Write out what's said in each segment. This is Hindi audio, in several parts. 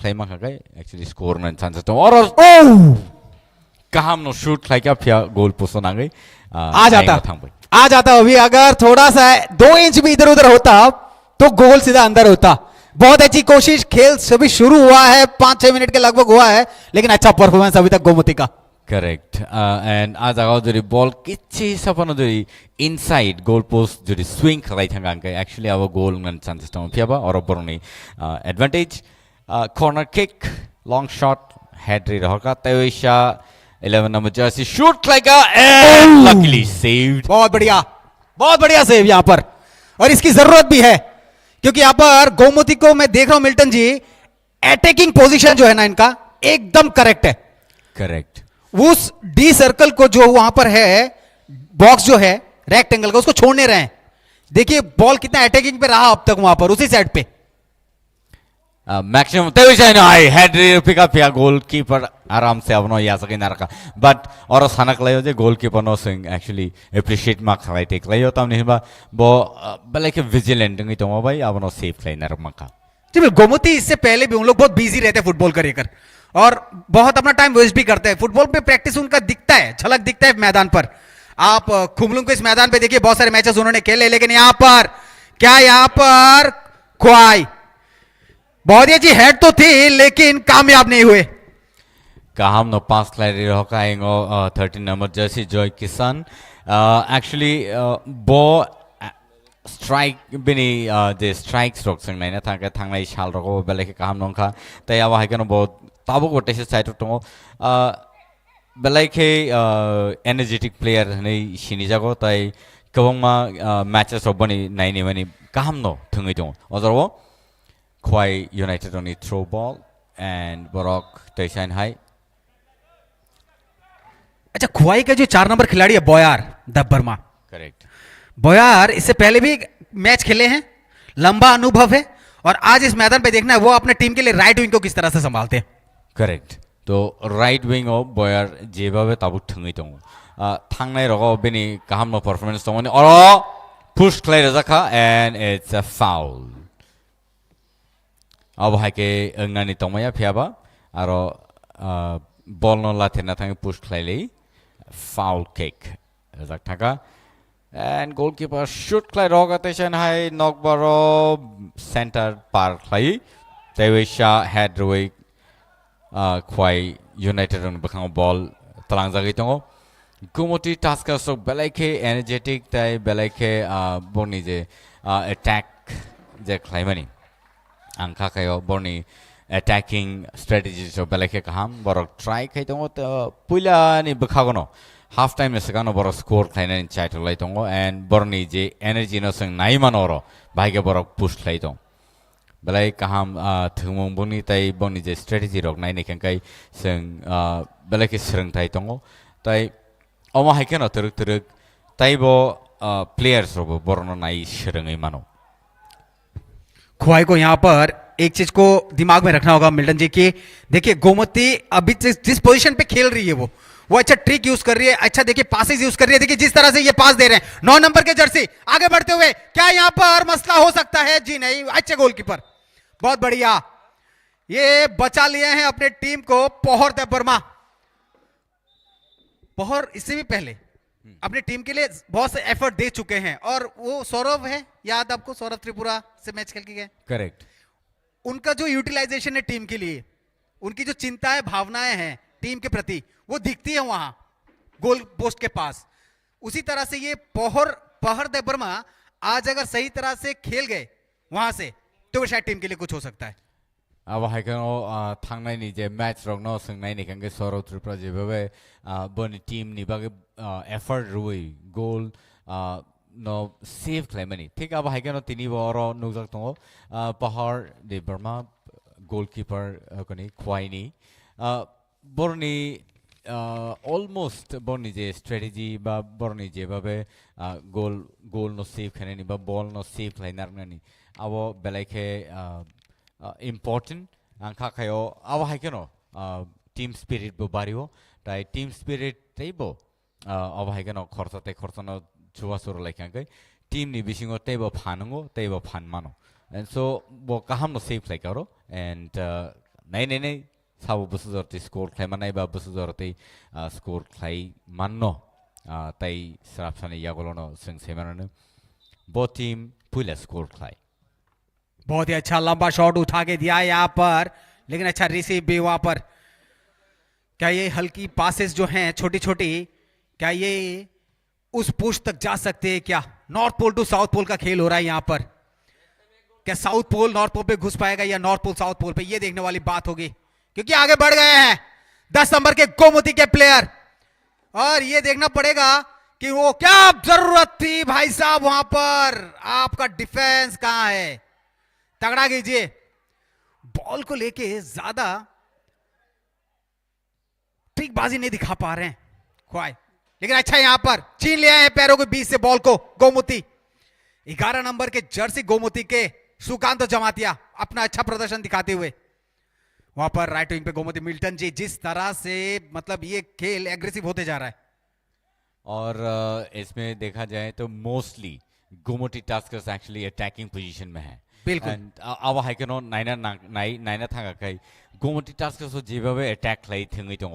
claim kai actually score nan chance to or kaham no shoot like up here goal post na gai आ जाता अभी अगर थोड़ा सा 2 इंच भी इधर उधर होता तो गोल सीधा अंदर होता बहुत अच्छी कोशिश खेल सभी शुरू हुआ है 5-6 मिनट के लगभग हुआ है लेकिन अच्छा परफॉर्मेंस अभी तक गोमती का correct and आज आगाव जरी बॉल किच्छी सपनो जरी inside goal post जरी swing खेलाई थंगा अंके actually आवा goal नन chances तो फियाबा और बरनी advantage corner kick long shot head री रहका तयशा 11 number jersey shoot like and luckily saved बहुत बढ़िया सेव यहाँ पर और इसकी जरूरत भी है क्योंकि यहाँ पर गोमती को मैं देख रहा हूं मिल्टन जी अटैकिंग पोजीशन जो है ना इनका एकदम करेक्ट है correct उस डी सर्कल को जो वहां पर है बॉक्स जो है रेक्टेंगल का उसको छोड़ने रहे हैं देखिए बॉल कितना अटैकिंग पे रहा अब तक वहां पर उसी साइड पे maximum तयशा ना आई head री pick up या goalkeeper आराम से अब नो या सके ना रखा but और सनक लायो जे goalkeeper नो सिंग actually appreciate मार्क खाई टेक लायो तब नहीं बा वो बल्कि के vigilant नहीं तो भाई अब नो safe लाइन रख मका जी गोमती इससे पहले भी उन लोग बहुत बिजी रहते हैं फुटबॉल को लेकर और बहुत अपना टाइम वेस्ट भी करते हैं फुटबॉल पे प्रैक्टिस उनका दिखता है झलक दिखता है मैदान पर आप खुमलुंग को इस मैदान पे देखिए बहुत सारे मैचेस उन्होंने खेले लेकिन यहां पर क्या यहां पर ख्वाई बहुत ही अच्छी हेड तो थी लेकिन कामयाब नहीं हुए काम नो पास क्लारी रहका आएंगो 13 नंबर जर्सी जॉय किसान एक्चुअली बो स्ट्राइक बिनी जे स्ट्राइक स्ट्रोक संग नहीं ना था के थांगलाई शाल रको बेले के काम नोंखा तय आवा है कनो बहुत ताबो को टेस्ट साइड तो बेले के एनर्जेटिक प्लेयर नहीं शिनी जागो तय कबंग मा मैचेस बनी नहीं मनी काम नो थंगै दो अजरवो Kwai United on a throw ball and Borok Taishan High. अच्छा ख्वाई का जो 4 नंबर खिलाड़ी है बोयार द बर्मा करेक्ट बोयार इससे पहले भी मैच खेले हैं लंबा अनुभव है और आज इस मैदान पे देखना है वो अपने टीम के लिए राइट विंग को किस तरह से संभालते हैं करेक्ट तो राइट विंग ऑफ बोयार जेबाबे ताबु थंगै दङ थांनाय रगो बेनि गाहाम नो परफॉर्मेंस दङ और पुश क्लेर जाखा एंड इट्स अ फाउल अब है के अंगनानी तमया फियाबा आरो बॉल न लाथेना थांगे पुश क्लाइले फाउल किक रजाक थाका एंड गोलकीपर शूट क्लाइ रगा तेशन हाय नकबारो सेंटर पार क्लाइ तेवेशा हेड रोय ख्वाई यूनाइटेड न बखांग बॉल तलांग जागै दङ गुमति टास्का सो बेलाइके एनर्जेटिक ताइ बेलाइके बनि जे attack J क्लाइमानि angka kayo borni attacking strategy so belake kaham borok try khai tongo puila ni bkhagono half time sekano borok score khaina in chai tolai tongo and borni je energy no sing nai manoro bhaige borok push khai tong belai kaham thumong boni tai boni je strategy rok nai nekan kai sing belake srang tai tongo tai oma haikeno turuk turuk tai bo players ro borno nai shrangai mano ख्वाई को यहाँ पर एक चीज को दिमाग में रखना होगा मिल्टन जी की देखिए गोमती अभी जिस पोजीशन पे खेल रही है वो अच्छा ट्रिक यूज कर रही है अच्छा देखिए पासेस यूज कर रही है देखिए जिस तरह से ये पास दे रहे हैं 9 नंबर के जर्सी आगे बढ़ते हुए क्या यहाँ पर मसला हो सकता है जी नहीं अच्छे गोलकीपर बहुत बढ़िया ये बचा लिए हैं अपने टीम को पोहर द बर्मा पोहर इससे भी पहले अपनी टीम के लिए बहुत से एफर्ट दे चुके हैं और वो सौरभ है याद आपको सौरभ त्रिपुरा से मैच खेल के गए करेक्ट उनका जो यूटिलाइजेशन है टीम के लिए उनकी जो चिंता है भावनाएं हैं टीम के प्रति वो दिखती है वहां गोल पोस्ट के पास उसी तरह से ये पहर द बर्मा आज अगर सही तरह से खेल गए वहां से तो शायद टीम के लिए कुछ हो सकता है अब है कनो थांगनाय नि जे मैच रगनो संगनाय नि कंगे सौरभ त्रिपुरा जेबे बनि टीम नि बागे एफर्ट रुई गोल नो सेव क्लेमनी ठीक अब है कनो तिनी बरो नुजक तो पहाड़ दे बर्मा गोलकीपर कनी ख्वाइनी बरनी ऑलमोस्ट बरनी जे स्ट्रेटेजी बा बरनी जे बाबे गोल नो सेव खनेनी बा बॉल नो सेव क्लाइनारनी अब बेलाइके important angka kayo awa hai keno team spirit bo bario tai team spirit teibo awa hai keno khorsa no chuwa suru lai kang kai team ni bisingo teibo phanango teibo phan mano and so bo kaham no save lai karo and नहीं साबो बुसु जरते स्कोर खाय मानाय बा बुसु जरते स्कोर खाय माननो ताई सरापसाने यागोलोनो जों सेमानो बो टीम पुला स्कोर खाय बहुत ही अच्छा लंबा शॉट उठा के दिया है यहाँ पर, लेकिन अच्छा रिसीव भी वहां पर। क्या ये हल्की पासेस जो हैं छोटी छोटी, क्या ये उस पुश तक जा सकते हैं क्या? North pole to south pole का खेल हो रहा है यहाँ पर। क्या साउथ पोल नॉर्थ पोल पे घुस पाएगा या नॉर्थ पोल साउथ पोल पे, ये देखने वाली बात होगी, क्योंकि आगे बढ़ गए हैं 10 नंबर के गोमती के प्लेयर। और ये देखना पड़ेगा कि वो क्या जरूरत थी भाई साहब वहां पर, आपका डिफेंस कहां है, तगड़ा कीजिए। बॉल को लेके ज्यादा ट्रिकबाजी नहीं दिखा पा रहे हैं ख्वाई, लेकिन अच्छा यहां पर छीन लिया है पैरों के बीच से बॉल को गोमती। 11 नंबर के जर्सी गोमती के सुकांत जमातिया अपना अच्छा प्रदर्शन दिखाते हुए वहां पर राइट विंग पे गोमती मिल्टन जी, जिस तरह से मतलब ये खेल एग्रेसिव होते जा रहा है। और इसमें देखा जाए तो mostly Gomati Taskers actually attacking position में है बिल्कुल। अब हाइकनो नायना थांगाखै गोमती टास्कर्स जेबाबे अटैक खालाय थोङै दङ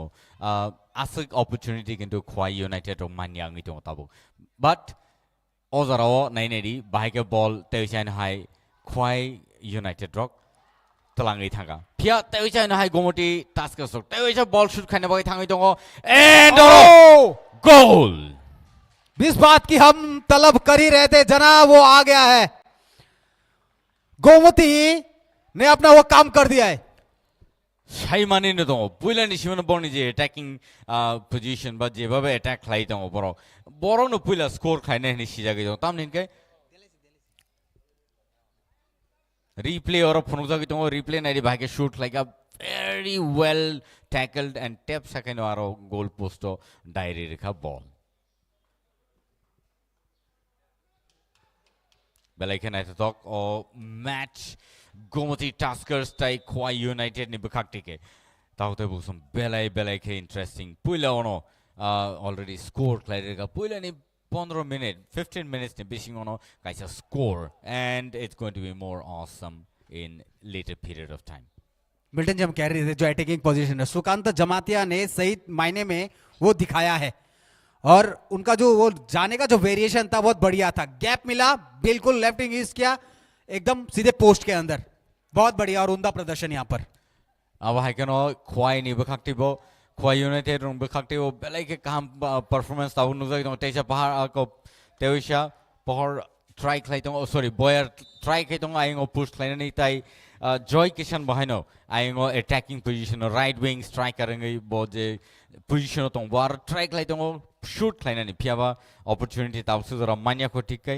आसक अपरचुनिटी किन्तु खवाई यूनाइटेड मानियाङै दङ ताबो बाट अजाराव नायनायदि बाहायके बल तेइसान हाय खवाई यूनाइटेड रक तलाङै थांगा फिया तेइसान हाय गोमती टास्कर्स रक तेइसा बल शुट खाने बागै थाङै दङ एन्ड गोल। इस बात की हम तलब कर ही रहे थे जनाब, वो आ गया है, गोमती ने अपना वो काम कर दिया है। साई माने न दङ पुइलानि सिमन बर्नि जे अटैकिंग पोजीशन बा जेबाबे अटैक खालाय दङ बर न पुइला स्कोर खायने नि सिजागै दङ तामनिनके रिप्ले और फनुजागै दङ रिप्ले नायदि बाहायके shoot like a very well tackled and tap second aro goal post डायरी रेखा बॉल बेलायखे नायथे तक ओ मैच गोमती टास्कर्स ताई खवाई यूनाइटेड नि बखाक्टिके ताउते बुसम बेलायखे इंटरेस्टिंग पुइला ono already score क्लाइरेगा पुइला नि 15 minutes नि बेसिङ ono काइसा score and it's going to be more awesome in later period of time। Milton ji हम कह रहे थे जो अटैकिंग पोजीशन है सुकांत जमातिया ने सही मायने में वो दिखाया है, और उनका जो वो जाने का जो वेरिएशन था बहुत बढ़िया था, गैप मिला बिल्कुल लेफ्ट विंग यूज किया एकदम सीधे पोस्ट के अंदर, बहुत बढ़िया और उमदा प्रदर्शन यहाँ पर। अब हाइकनो खवाई नि बखाक्टिबो खवाई यूनाइटेड रंग बखाक्टिबो बेलायखे काम परफॉर्मेंस ताउ नुजागै दङ तेइसा पहाड़ को तेइसा पहाड़ ट्राई खालाय दङ सॉरी बयर ट्राई खालाय दङ आइङो पुश खालायनानै ताई जय किशन बहायनो आइङो attacking position right wing striker ngै बो जे पोजीशन दङ बार ट्राई खालाय दङ शूट खालायनानै फियाबा अपॉर्चुनिटी ताउ सुजरा मानिया को ठीकै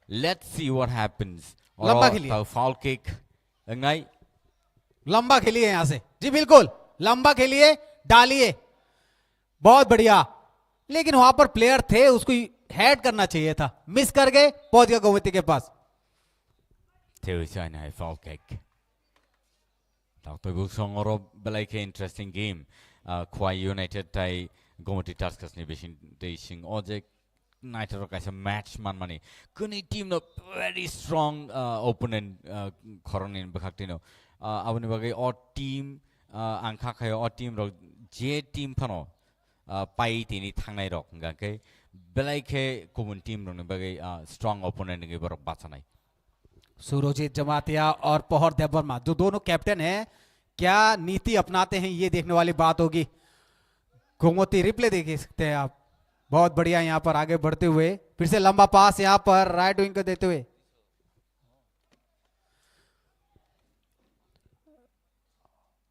लेट्स सी व्हाट हैपेंस। लंबा खेलिए ताउ फाउल किक ngै लंबा खेलिए यहां से जी, बिल्कुल लंबा खेलिए डालिए, बहुत बढ़िया, लेकिन वहां पर प्लेयर थे उसको हेड करना चाहिए था, मिस कर गए, पहुंच गया गोमती के पास। तेइसा नै फाउल किक ताउते बुसङ और बेलायखे इंटरेस्टिंग गेम खवाई यूनाइटेड ताई गोमती टास्कर्स नि बेसिन देसिङ अजे नाइटर र काइसा मैच मान माने कुनै टीम न very strong opponent खरनिन बखाक्तिनो आबनि बागै अ टीम आंखा खायो a team raw J team फनो पाइ तिनि थांनाय रक गाके बेलायखे गुबुन टीम रनि बागै स्ट्रॉंग ओपोनेंट नि बर बाचनाय। सुरजीत जमातिया और पहर देवर्मा जो दोनों कैप्टन हैं क्या नीति अपनाते हैं ये देखने वाली बात होगी। गोमती रिप्ले देख सकते हैं आप, बहुत बढ़िया यहां पर आगे बढ़ते हुए फिर से लंबा पास यहां पर राइट विंग को देते हुए,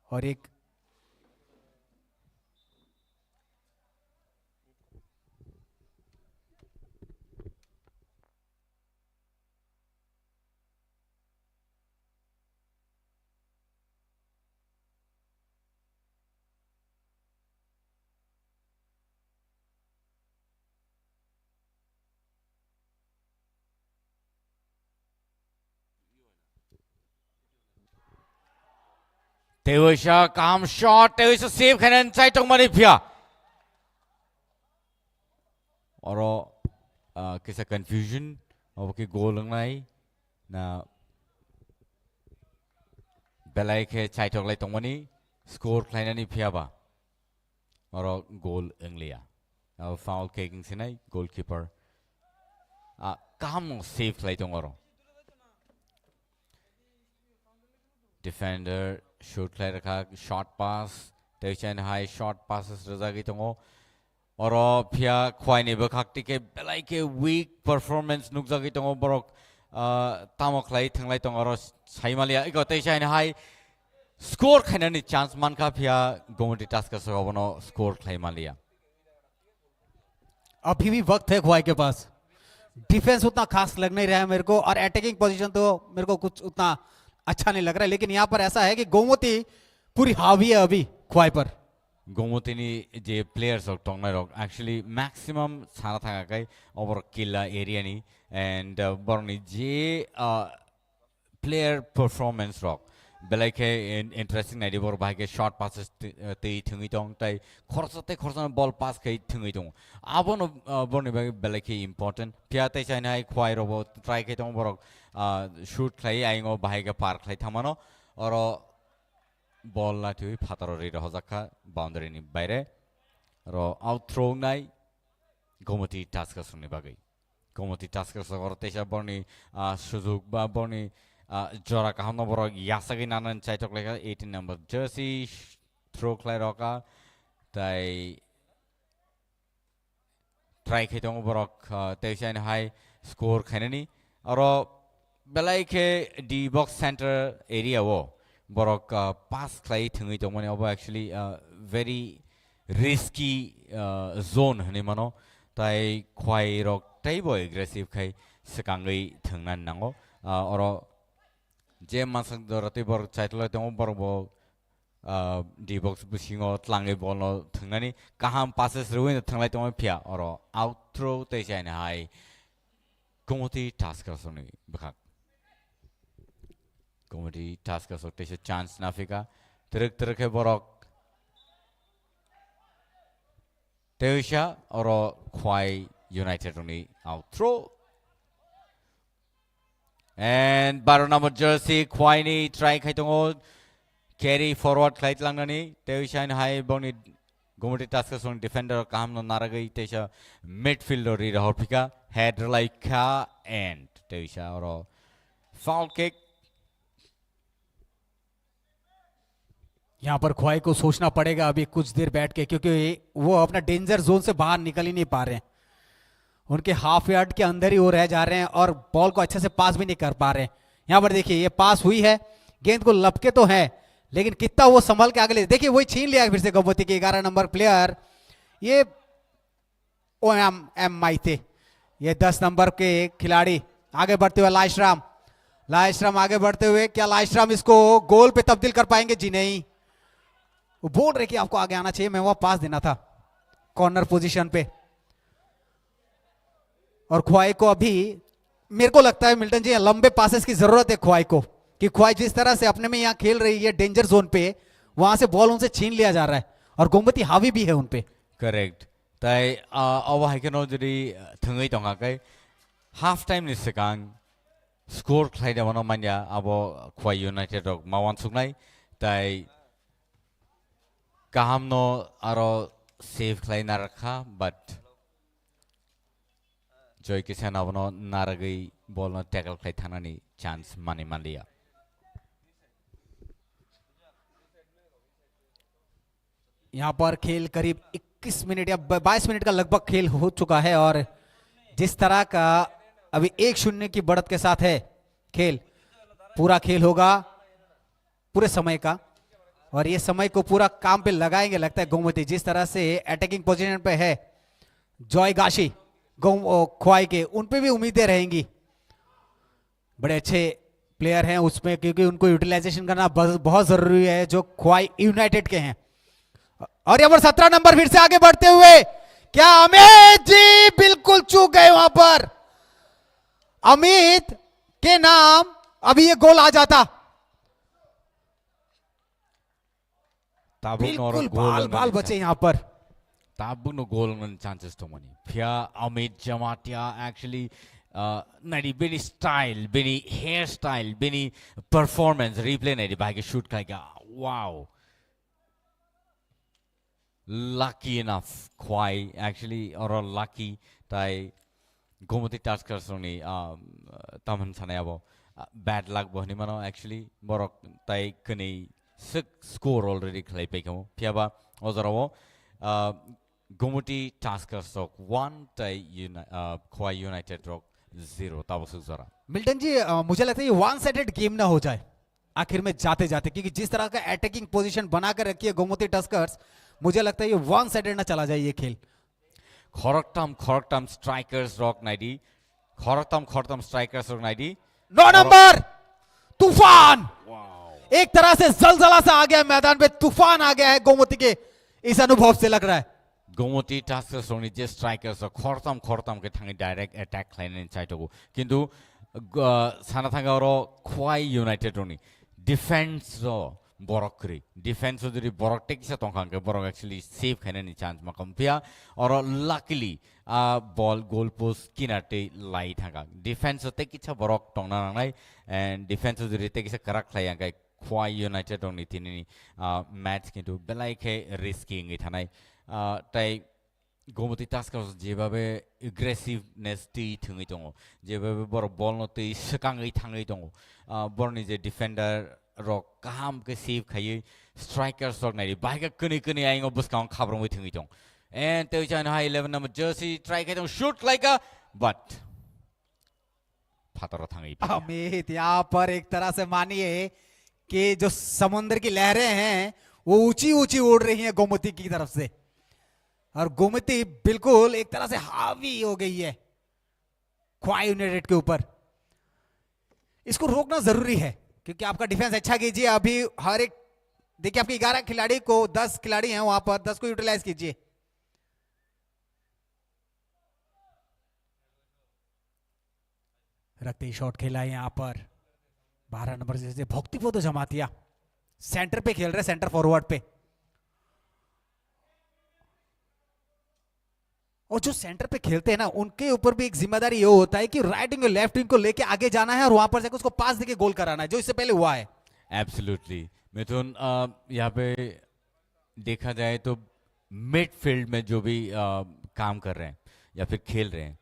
और एक तेइसा काम शॉट तेइसा सेव खायनानै साइड दंमानि फिया और किसा कंफ्यूजन अब के गोल लंगनाय ना बेलाइखे चाइटोगलाई तंगमनी स्कोर खालायनानै फियाबा अरो गोल इंग्लिया फाउल किकिंग सिनाय गोलकीपर काम सेव खालाय दं अरो डिफेंडर शूट खालाय रखा शॉट पास तेचन हाई शॉट पासेस रजागी दंगो अरो फिया ख्वाइनि बखाक्ति के बेलाइखे वीक परफॉर्मेंस नुकजागी दंगो बरक तामो खालाय थंगलाय दं अरो साइमालिया इको तेचन हाई स्कोर खालायनानै चांस मानका फिया गोमती टास्क सगबनो स्कोर खालायमालिया अभी भी वक्त है ख्वाई के पास डिफेंस उतना खास लग नहीं रहा है मेरे को और अटैकिंग पोजीशन तो मेरे को कुछ उतना अच्छा नहीं लग रहा है लेकिन यहाँ पर ऐसा है कि गोमती पूरी हावी है अभी ख्वाई पर गोमतीनि जे प्लेयर्स रक टंगनाय रक एक्चुअली मैक्सिमम साना थाङाखै ओवर किला एरियानि एंड बरनि जे प्लेयर परफॉर्मेंस रक बेलाइखे इंटरेस्टिंग नाइदि बर बाहायके शॉट पासेस तै थङै दं ताइ खरसा बल पास खै थङै दं आबनो बरनि बागै बेलाइखे इम्पोर्टेंट फिया तै चाइनाय ख्वाइ रबो ट्राइ खे दं बरक शूट खाइ आइङो बाहायके पार खाइ थामानो और बल लाथि फातर रि रहजाखा बाउंड्री नि बाइरे र आउट थ्रो नाइ गोमती टास्क सुनि बागै गोमती टास्क सगर तेसा बरनि सुजुग बा बरनि जरा कहनो बर यासगि नानन चाइटक लेखा 18 नंबर जर्सी थ्रो क्लाइ रका ताइ ट्राइ खे दं बरक तेसाइन हाई स्कोर खैनानि और बेलाइखे डी बॉक्स सेंटर एरिया वो बरक पास क्लाइ थङै दं माने अब एक्चुअली वेरी रिस्की जोन हने मानो ताइ ख्वाइ रक ताइबो एग्रेसिव खै सकांगै थंनान नांगो और जे मासक दरते बर चाइटल दं बरबो डी बॉक्स बुसिङो tlangै बल थंनानि काहाम पासेस रुइन थंलाय दं फिया और आउट थ्रो तेसाइन हाई गोमती टास्क सनि बखाक गोमती टास्क सो तेसे चांस नाफिका तरक है बरक तेसा और ख्वाइ यूनाइटेड नि out throw and 12 number jersey Khwaini try khaitongo carry forward khait langnani teishan high boni gomoti task son defender kam no naragai teisa midfielder ri rahorphika head laika and teisa oro foul kick यहाँ पर ख्वाई को सोचना पड़ेगा अभी कुछ देर बैठ के क्योंकि वो अपना डेंजर जोन से बाहर निकल ही नहीं पा रहे हैं उनके हाफ यार्ड के अंदर ही वो रह जा रहे हैं और बॉल को अच्छे से पास भी नहीं कर पा रहे हैं यहाँ पर देखिए ये पास हुई है गेंद को लपके तो है लेकिन कितना वो संभल के आगे ले देखिए वही छीन लिया फिर से गोमती के 11 नंबर प्लेयर ये ओ एम माइते ये 10 नंबर के खिलाड़ी आगे बढ़ते हुए लाइशराम आगे बढ़ते हुए क्या लाइशराम इसको गोल पे तब्दील कर पाएंगे जी नहीं वो बोल रहे कि आपको आगे आना चाहिए मैं वहां पास देना था कॉर्नर पोजीशन पे और ख्वाई को अभी मेरे को लगता है मिल्टन जी लंबे पासेस की जरूरत है ख्वाई को कि ख्वाई जिस तरह से अपने में यहाँ खेल रही है डेंजर जोन पे वहां से बॉल उनसे छीन लिया जा रहा है और गोमती हावी भी है उनपे करेक्ट ताइ अब हाइकनो जदि थङै दंगाकै हाफ टाइम नि सिगां स्कोर खाइदामनो मान्या अब ख्वाइ यूनाइटेड रक मावान सुगनाय ताइ काहामनो आरो सेव खाइना रखा बट जय किसान अब नारगै बल टैकल खाइ थानानि चांस माने मालिया यहाँ पर खेल करीब 21 मिनट या 22 मिनट का लगभग खेल हो चुका है और जिस तरह का अभी 1-0 की बढ़त के साथ है खेल पूरा खेल होगा पूरे समय का और ये समय को पूरा काम पे लगाएंगे लगता है गोमती जिस तरह से अटैकिंग पोजीशन पे है जॉय गाशी ख्वाई के उन पे भी उम्मीदें रहेंगी बड़े अच्छे प्लेयर हैं उसमें क्योंकि उनको यूटिलाइजेशन करना बहुत जरूरी है जो ख्वाई यूनाइटेड के हैं और यहाँ पर 17 नंबर फिर से आगे बढ़ते हुए क्या अमित जी बिल्कुल चूक गए वहां पर अमित के नाम अभी ये गोल आ जाता बिल्कुल बाल बचे यहाँ पर ताबुनो गोल चांसेस तो मनी फिया अमित जमाटिया एक्चुअली नाइडी बेनी स्टाइल बेनी हेयर स्टाइल बेनी परफॉर्मेंस रिप्ले नाइडी बाइक शूट खाएगा wow lucky enough quite actually or lucky tai gomoti taskers oni taman sanayabo bad luck bohni mano actually borok tai kani score already khlai pekamo piaba ozarawo gomoti taskers rock 1 tai quite united rock 0 tabosu zara Milton जी मुझे लगता है ये वन साइडेड गेम ना हो जाए आखिर में जाते जाते, क्योंकि जिस तरह का अटैकिंग पोजीशन बनाकर रखी है गोमती टस्कर्स, मुझे लगता है ये वन साइडेड ना चला जाए ये खेल। खरकटम स्ट्राइकर्स रॉक 90 खरकटम स्ट्राइकर्स रॉक 90 9 नंबर तूफान एक तरह से जलजला सा आ गया है मैदान पे, तूफान आ गया है गोमती के इस अनुभव से लग रहा है। गोमती टास्कर्स रोनी जे स्ट्राइकर्स खरतम के थांगे डायरेक्ट अटैक लाइन साइड को किंतु साना थांगा और क्वाई यूनाइटेड रोनी डिफेंस रो बरकरी डिफेंस जो बरक टेक से तोंखां के बरक एक्चुअली सेव खाने नि चांस मकम पिया और लकीली बॉल गोल पोस्ट किनाटे लाई थांगा डिफेंस ते किछा बरक टोंगना नाय एंड डिफेंस जो रिते किसे करक लाया का क्वाई यूनाइटेड रोनी तिनी मैच किंतु बेलाई के रिस्की ngi थानाय ताई गोमती टास्कर्स जेबाबे एग्रेसिवनेस ती थंगै दङ जेबाबे बर बल न ती सकाङै थाङै दङ बरनि जे डिफेंडर रक काम के सेव खायो स्ट्राइकर्स रक नाय बाइक कनै आइङ बसकां खाब्रङै थंगै दङ एन्ड ते जान हाई 11 नंबर जर्सी ट्राई के दङ शूट लाइक अ बट फातर थाङै अमित यहाँ पर एक तरह से मानिए कि जो समुद्र की लहरें हैं वो ऊंची ऊंची उड़ रही हैं गोमती की तरफ से, और गोमती बिल्कुल एक तरह से हावी हो गई है क्वाई यूनाइटेड के ऊपर। इसको रोकना जरूरी है क्योंकि आपका डिफेंस अच्छा कीजिए। अभी हर एक देखिए आपके 11 खिलाड़ी को 10 खिलाड़ी हैं वहां पर, 10 को यूटिलाइज कीजिए। रखते ही शॉट खेला है यहां पर 12 नंबर से भक्तिपोतो जमातिया सेंटर पे खेल रहे, सेंटर फॉरवर्ड पे। और जो सेंटर पे खेलते हैं ना उनके ऊपर भी एक जिम्मेदारी ये होता है कि राइट विंग और लेफ्ट विंग को लेके आगे जाना है और वहां पर जाकर उसको पास देके गोल कराना है, जो इससे पहले हुआ है। एब्सोल्युटली मिथुन, यहाँ पे देखा जाए तो मिडफील्ड में जो भी काम कर रहे हैं या फिर खेल रहे हैं,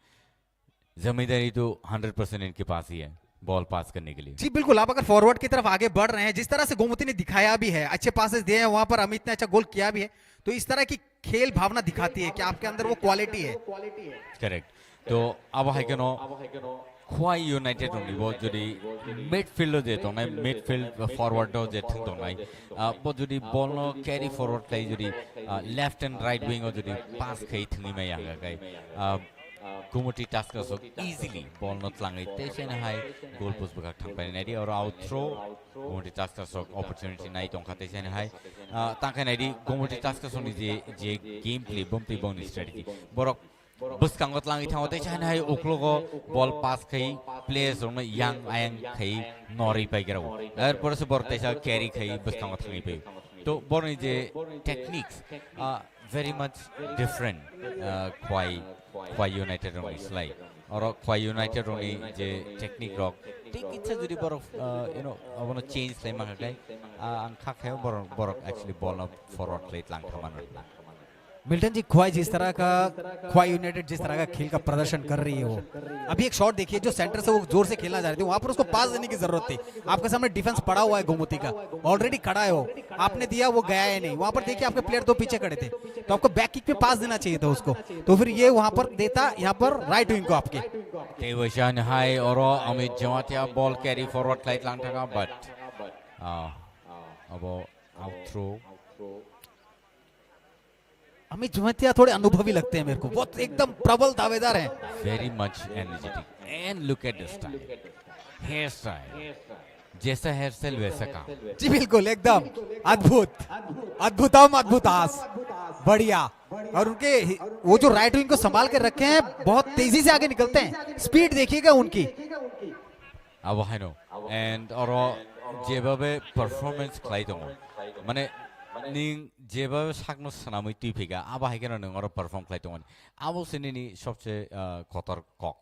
जिम्मेदारी तो 100% इनके पास ही है बॉल पास करने के लिए। जी बिल्कुल, आप अगर फॉरवर्ड की तरफ आगे बढ़ रहे हैं, जिस तरह से गोमती ने दिखाया भी है, अच्छे पासेस दिए हैं, वहां पर अमित ने अच्छा गोल किया भी है, तो इस तरह की खेल भावना दिखाती है कि आपके अंदर वो क्वालिटी है। करेक्ट। तो अब है कि नो क्वाई यूनाइटेड होनी वो जुड़ी मिडफील्ड जे तो ना मिडफील्ड फॉरवर्ड जे थिंग तो ना वो जुड़ी बॉल नो कैरी फॉरवर्ड लाई जुड़ी लेफ्ट एंड राइट विंग और जुड़ी पास कहीं थिंगी में यहाँ गए गोमती टास्कर्स इजीली बॉल नॉट लांगे तेशन हाई गोल पोस्ट बगा थांबाय नायदि और out throw Gomati Taskers opportunity नाय दंखा तेशन हाई तांखाय नायदि गोमती टास्कर्स नि जे गेम प्ले बमति बंनि स्ट्रेटजी बरक बसकांगत लांगे थांगो तेशन हाई ओक्लोगो बॉल पास खै प्लेयर्स न यांग आयंग खै नरि पाइगराव आर परसे बर तेसा कैरी खै बसकांगत थांगै पे तो बरनि जे techniques very much different क्वाई United रोनी स्लाई और क्वाई यूनाइटेड रोनी जे टेक्निक रॉक ठीक इच्छा जुड़ी बरफ यू नो अब न चेंज स्लाई मांगा गए आं खाखे बरफ एक्चुअली बॉल न फॉरवर्ड प्लेट लांग थमान मिल्टन जी, क्वाई यूनाइटेड जिस तरह का खेल का प्रदर्शन कर रही है, वो अभी एक शॉट देखिए जो सेंटर से वो जोर से खेलना जा रही थी, वहां पर उसको पास देने की जरूरत थी। आपके सामने डिफेंस पड़ा हुआ है गोमती का, ऑलरेडी खड़ा है वो, आपने दिया वो गया है नहीं, वहां पर देखिए आपके प्लेयर दो पीछे खड़े थे, तो आपको बैक किक पे पास देना चाहिए था उसको, तो फिर ये वहां पर देता यहाँ पर राइट विंग को आपके तेवशान हाई और Amit Jamatia ball carry forward लाइट लांग था बट अब आउट थ्रो। अमित जमातिया थोड़े अनुभवी लगते हैं मेरे को, बहुत एकदम प्रबल दावेदार हैं। Very much energetic and look at the style, hair style जैसा हेयर स्टाइल वैसा काम। जी बिल्कुल, एकदम अद्भुत, अद्भुतम अद्भुतास, बढ़िया। और उनके वो जो राइट विंग को संभाल के रखे हैं, बहुत तेजी से आगे निकलते हैं, स्पीड देखिएगा उनकी। अब है नो एंड और जेबाबे परफॉर्मेंस खालाय दङ माने निं जेबाबे सागनो सनामै टिफिगा आबा हायकेन नों और परफॉर्म खालाय दङ आबो सिनिनि सबसे खतर कक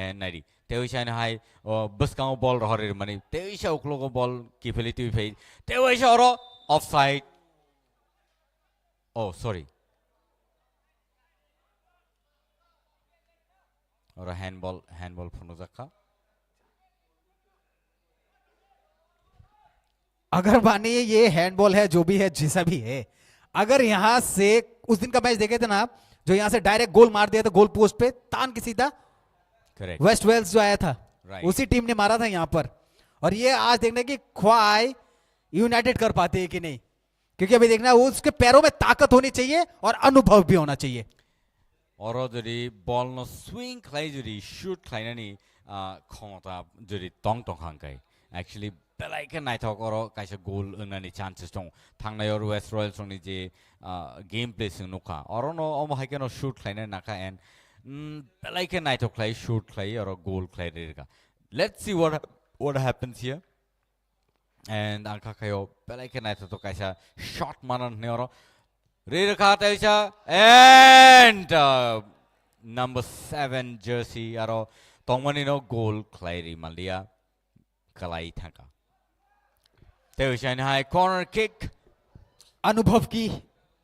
and nari tewisha ni hai buskang ball rohor mani tewisha uklo ball kifeli tu fei tewisha oro offside oh sorry और हैंडबॉल फोनो जक्का अगर मानिए ये हैंडबॉल है जो भी है जैसा भी है, अगर यहां से उस दिन का मैच देखे थे ना आप, जो यहां से डायरेक्ट गोल मार दिया था गोल पोस्ट पे तान के सीधा, करेक्ट वेस्ट वेल्स जो आया था Right. उसी टीम ने मारा था यहां पर। और ये आज देखना कि ख्वाई यूनाइटेड कर पाते हैं कि नहीं, क्योंकि अभी देखना वो उसके पैरों में ताकत होनी चाहिए और अनुभव भी होना चाहिए। और जदि बॉल न स्विंग खाई जदि शूट खाइनानि क्षमता जदि टंग टंग हांकाय एक्चुअली बेलायके नायथक और कायसे गोल ओंनानि चान्सेस दं थांनायाव वेस्ट रयल्स नि जे गेम प्ले जों नुखा और न अमहायके न शूट खाइना नाका एंड बेलायके नायथक खाय शूट खाय और गोल खाय रेगा let's see what happens here and angka kayo बेलायके नायथक तो कायसा शॉट मानन ने और Rirka Taisha and number 7 jersey aro tongmanino goal Clary Malia Kalai Tanka. Taisha high corner kick. अनुभव की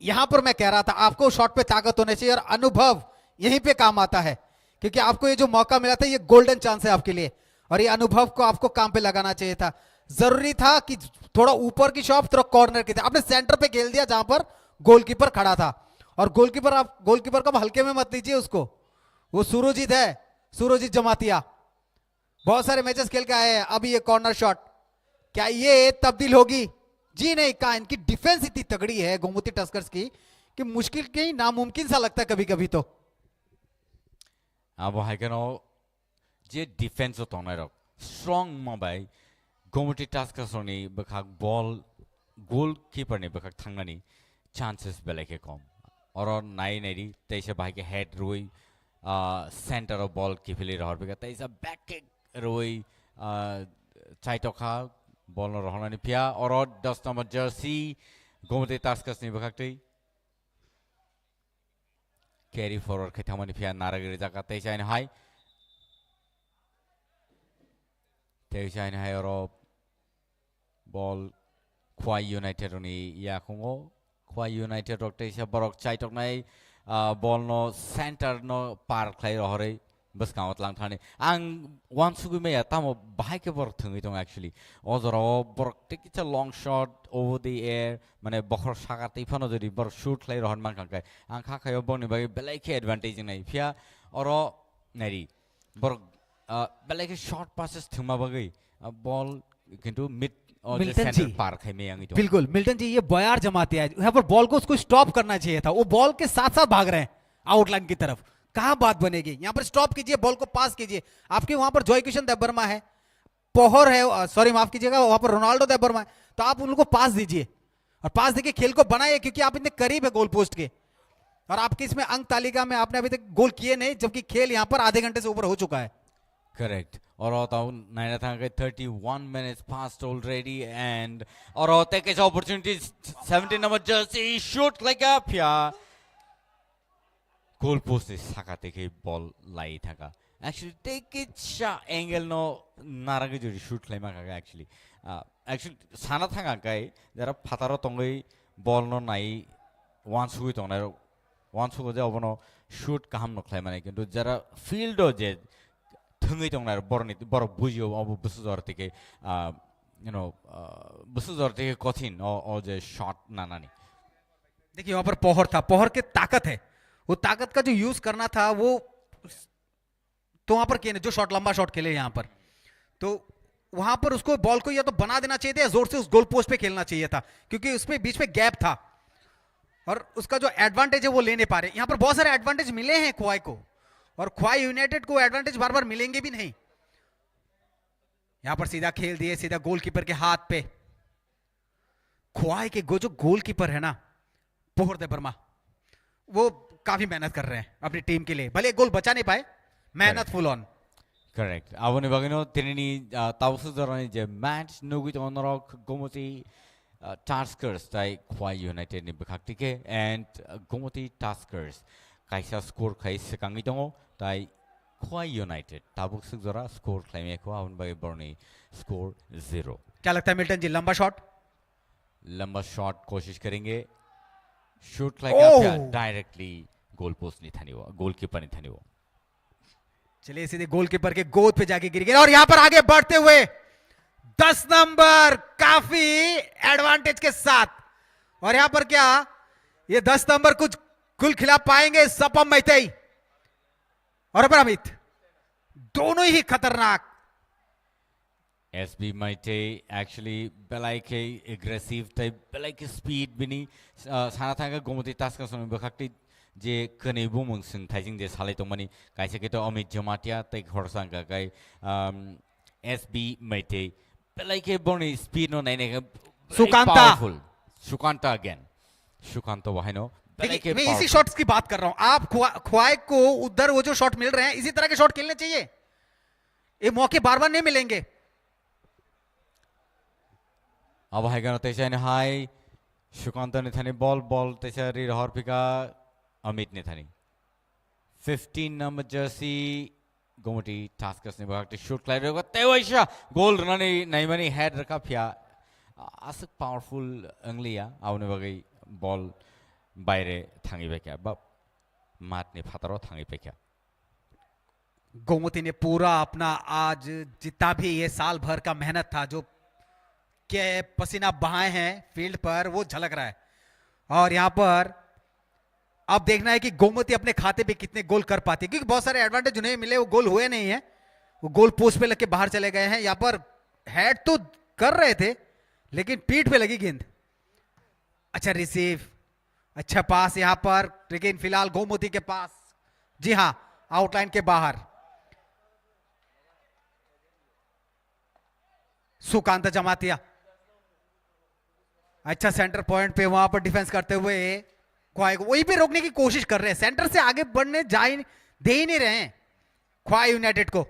यहां पर मैं कह रहा था आपको शॉट पे ताकत होनी चाहिए और अनुभव यहीं पे काम आता है, क्योंकि आपको ये जो मौका मिला था ये गोल्डन चांस है आपके लिए और ये अनुभव को आपको काम पे लगाना चाहिए था। जरूरी था कि थोड़ा ऊपर की शॉट थोड़ा कॉर्नर की थी, आपने सेंटर पे खेल दिया जहां पर गोलकीपर खड़ा था। और गोलकीपर को हल्के में मत लीजिए उसको, वो सुरजीत है, सुरजीत जमातिया बहुत सारे मैचेस खेल के आए हैं। अभी ये कॉर्नर शॉट क्या ये तब्दील होगी? जी नहीं, कहा इनकी डिफेंस इतनी तगड़ी है गोमती टस्कर्स की कि मुश्किल के नामुमकिन सा लगता है कभी कभी। तो अब है क्या जे डिफेंस तो ना रख स्ट्रॉन्ग मोबाइल गोमती टस्कर्स ने बखाक बॉल गोल कीपर ने बखाक थांगनानी चांसेस बेले के कम और नाई नहीं तैसे भाई के हेड रोई सेंटर ऑफ बॉल की फिली रहर बेगा तैसे बैक किक रोई चाइटो खा बॉल न रहना नहीं पिया और 10 नंबर जर्सी गोमती टस्कर्स ने बखाक तई कैरी फॉरवर्ड के थमनी पिया नारगिरी जाका तैसे इन हाई और बॉल ख्वाई यूनाइटेड ने या खुंगो ख्वाई यूनाइटेड रख तैसे बरक चाइटो नाई बॉल नो सेंटर नो पार खाई रहरे बस काउंट लांग थाने आं वन सुगु में या तामो बाहाय के बरक थंगी तो एक्चुअली ओजरो बरक take it's a long shot over the air माने बखर सागाते फनो जदि बरक शूट खाई रहन मान खाय आं खाखायो बनि बाय बेलायके एडवांटेज नाय फिया और नारी बरक बेलायके शॉर्ट पासेस थमा बगै बॉल किंतु मिड और सेंटर पार खाई में आंगी तो बिल्कुल मिल्टन जी ये बयार जमाते हैं यहाँ पर बॉल को उसको स्टॉप करना चाहिए था, वो बॉल के साथ साथ भाग रहे हैं आउटलाइन की तरफ, कहां बात बनेगी? यहाँ पर स्टॉप कीजिए, बॉल को पास कीजिए। आपके वहां पर जॉय किशन देबबर्मा है, पोहर है, सॉरी माफ कीजिएगा, वहां पर रोनाल्डो देबबर्मा है, तो आप उनको पास दीजिए और पास देके खेल को बनाइए, क्योंकि आप इतने करीब है गोल पोस्ट के और आपकी इसमें अंक तालिका में आपने अभी तक गोल किए नहीं, जबकि खेल यहाँ पर आधे घंटे से ऊपर हो चुका है। करेक्ट और नाइना था 31 minutes passed already and और take his opportunity 17 number jersey shoot like a pia goal post is sakate ke ball lai thaka actually take it shot angle no narage jori shoot lai ma ka actually sana thanga kai jara phataro tongai ball no nai one sui tongai one sui je obono shoot kaham no khlai mane kintu jara field o je थंगै दं ना बरनि बर बुजियो अब बुसुजरते के यू नो बुसुजरते के कठिन और जे शॉट नानानी देखिए वहां पर पोहर था, पोहर के ताकत है, वो ताकत का जो यूज करना था वो तो वहां पर किए जो शॉट लंबा शॉट खेले यहाँ पर, तो वहां पर उसको बॉल को या तो बना देना चाहिए था या जोर से उस गोल पोस्ट पे खेलना चाहिए था, क्योंकि उसमें बीच में गैप था और उसका जो एडवांटेज है वो ले नहीं पा रहे। यहाँ पर बहुत सारे एडवांटेज मिले हैं ख्वाई को और ख्वाई यूनाइटेड को एडवांटेज बार बार मिलेंगे भी नहीं। यहां पर सीधा खेल दिए, सीधा गोलकीपर के हाथ पे। ख्वाई के जो गोलकीपर है ना पोहर देबबर्मा, वो काफी मेहनत कर रहे हैं अपनी टीम के लिए, भले गोल बचा नहीं पाए, मेहनत फुल ऑन। करेक्ट आवने बगनो तिनी ताउसु जरनि जे मैच नुगि तो नरक गोमती टास्कर्स ताई ख्वाई यूनाइटेड नि बखाक्तिके एंड गोमती टास्कर्स काइसा स्कोर खाई सेकांगी दङ ताई Khwai United tabuk sik jora score claim ko aun bagi borni score 0. क्या लगता है मिल्टन जी, लंबा शॉट? लंबा शॉट कोशिश करेंगे, शूट लाइक ओह! आप डायरेक्टली गोल पोस्ट नहीं थानी वो, गोलकीपर नहीं थानी वो. चलिए सीधे गोलकीपर के गोद पे जाके गिर गया और यहां पर आगे बढ़ते हुए 10 नंबर काफी एडवांटेज के साथ. और यहां पर क्या ये 10 नंबर कुछ गुल खिला पाएंगे सपम मैथई और अपर अमित, दोनों ही खतरनाक. SB Maite actually belai ke aggressive type belai ke speed bini sana thanga gomoti task ka sonu bakakti je kene bumung sing thajing je salai tongmani kaisa ke to Amit Jamatia tai khorsang ka kai SB Maite belai ke boni speed no nai ne Sukanta. powerful. Sukanta again, Sukanta wahino belai ke मैं इसी powerful. शॉट्स की बात कर रहा हूं. आप ख्वाई को उधर वो जो शॉट मिल रहे हैं इसी तरह के शॉट खेलने चाहिए. ये मौके बार बार नहीं मिलेंगे. अब हाइगन तेसा ने हाई सुकांत ने थानी बॉल तेसा री रहर पिका अमित ने थानी 15 नंबर जर्सी गोमटी टास्कर्स ने बहाते शूट क्लाइड होगा तेवैशा गोल रनने नहीं मनी हेड रखा फिया आसक पावरफुल अंगलिया आवने बगई बॉल बायरे थांगी बेक्या बब मात ने फातरो थांगी बेक्या. गोमती ने पूरा अपना आज जितना भी ये साल भर का मेहनत था जो के पसीना बहाए हैं फील्ड पर वो झलक रहा है. और यहां पर अब देखना है कि गोमती अपने खाते पे कितने गोल कर पाती है, क्योंकि बहुत सारे एडवांटेज उन्हें मिले वो गोल हुए नहीं है. वो गोल पोस्ट पे लग के बाहर चले गए हैं. यहां पर हेड तो कर रहे थे लेकिन पीठ पे लगी गेंद. अच्छा रिसीव, अच्छा पास यहां पर, लेकिन फिलहाल गोमती के पास, जी हां, आउटलाइन के बाहर. सुकांत जमातिया अच्छा सेंटर पॉइंट पे वहां पर डिफेंस करते हुए ख्वाई को वहीं पे रोकने की कोशिश कर रहे हैं. सेंटर से आगे बढ़ने दे ही नहीं रहे हैं ख्वाई यूनाइटेड को.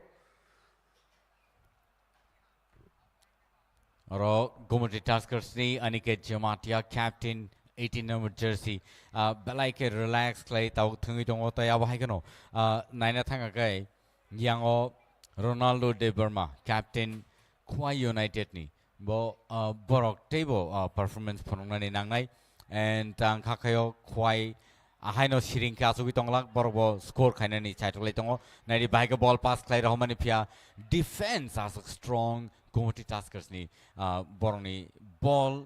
और गोमटी टास्कर्स ने Aniket Jamatia captain 18 number jersey बेलाई के रिलैक्स क्लाई ताऊ थंगी दंगो तया बाहायगनो नाइना थांगा गई यांगो Ronaldo Debbarma captain Khowai United नि बो बरक टेबो परफॉर्मेंस फनंनानै नांनाय एंड आं खाखायो ख्वाई आहायनो सिरिं के आसुगि तंगलाक बरबो स्कोर खाइनानि चाइटलै दंगो नाइदि बाहायगो बॉल पास क्लाई रहमानि फिया डिफेंस आस स्ट्रॉंग गोमटी टास्कर्स नि बरनि बॉल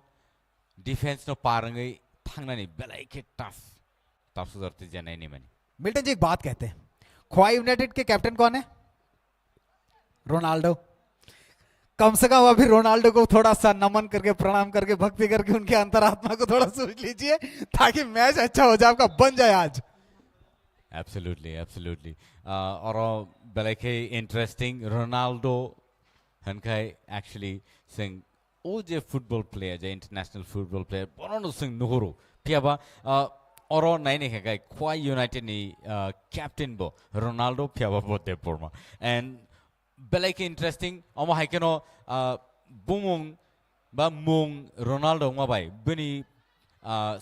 डिफेंस नो पारंगै थांनानै बेलाई के टफ सुधरते जनाय नि मानि. मिल्टन जी एक बात कहते हैं, ख्वाई यूनाइटेड के कैप्टन कौन है? रोनाल्डो. कम से कम अभी रोनाल्डो को थोड़ा सा नमन करके प्रणाम करके भक्ति करके उनके अंतरात्मा को थोड़ा सोच लीजिए ताकि मैच अच्छा हो जाए, आपका बन जाए आज. Absolutely. और बेलाई के इंटरेस्टिंग रोनाल्डो हनखाय एक्चुअली सिंग ओ जे फुटबॉल प्लेयर जे इंटरनेशनल फुटबॉल प्लेयर बरनो सिंग नुहुरो पियाबा और नाइने है ख्वाई यूनाइटेड नि कैप्टन बो रोनाल्डो पियाबा बोते परमा एंड बेलाई के इंटरेस्टिंग अमा हाइकेनो बुमुंग बा मुंग रोनाल्डो माबाय बनी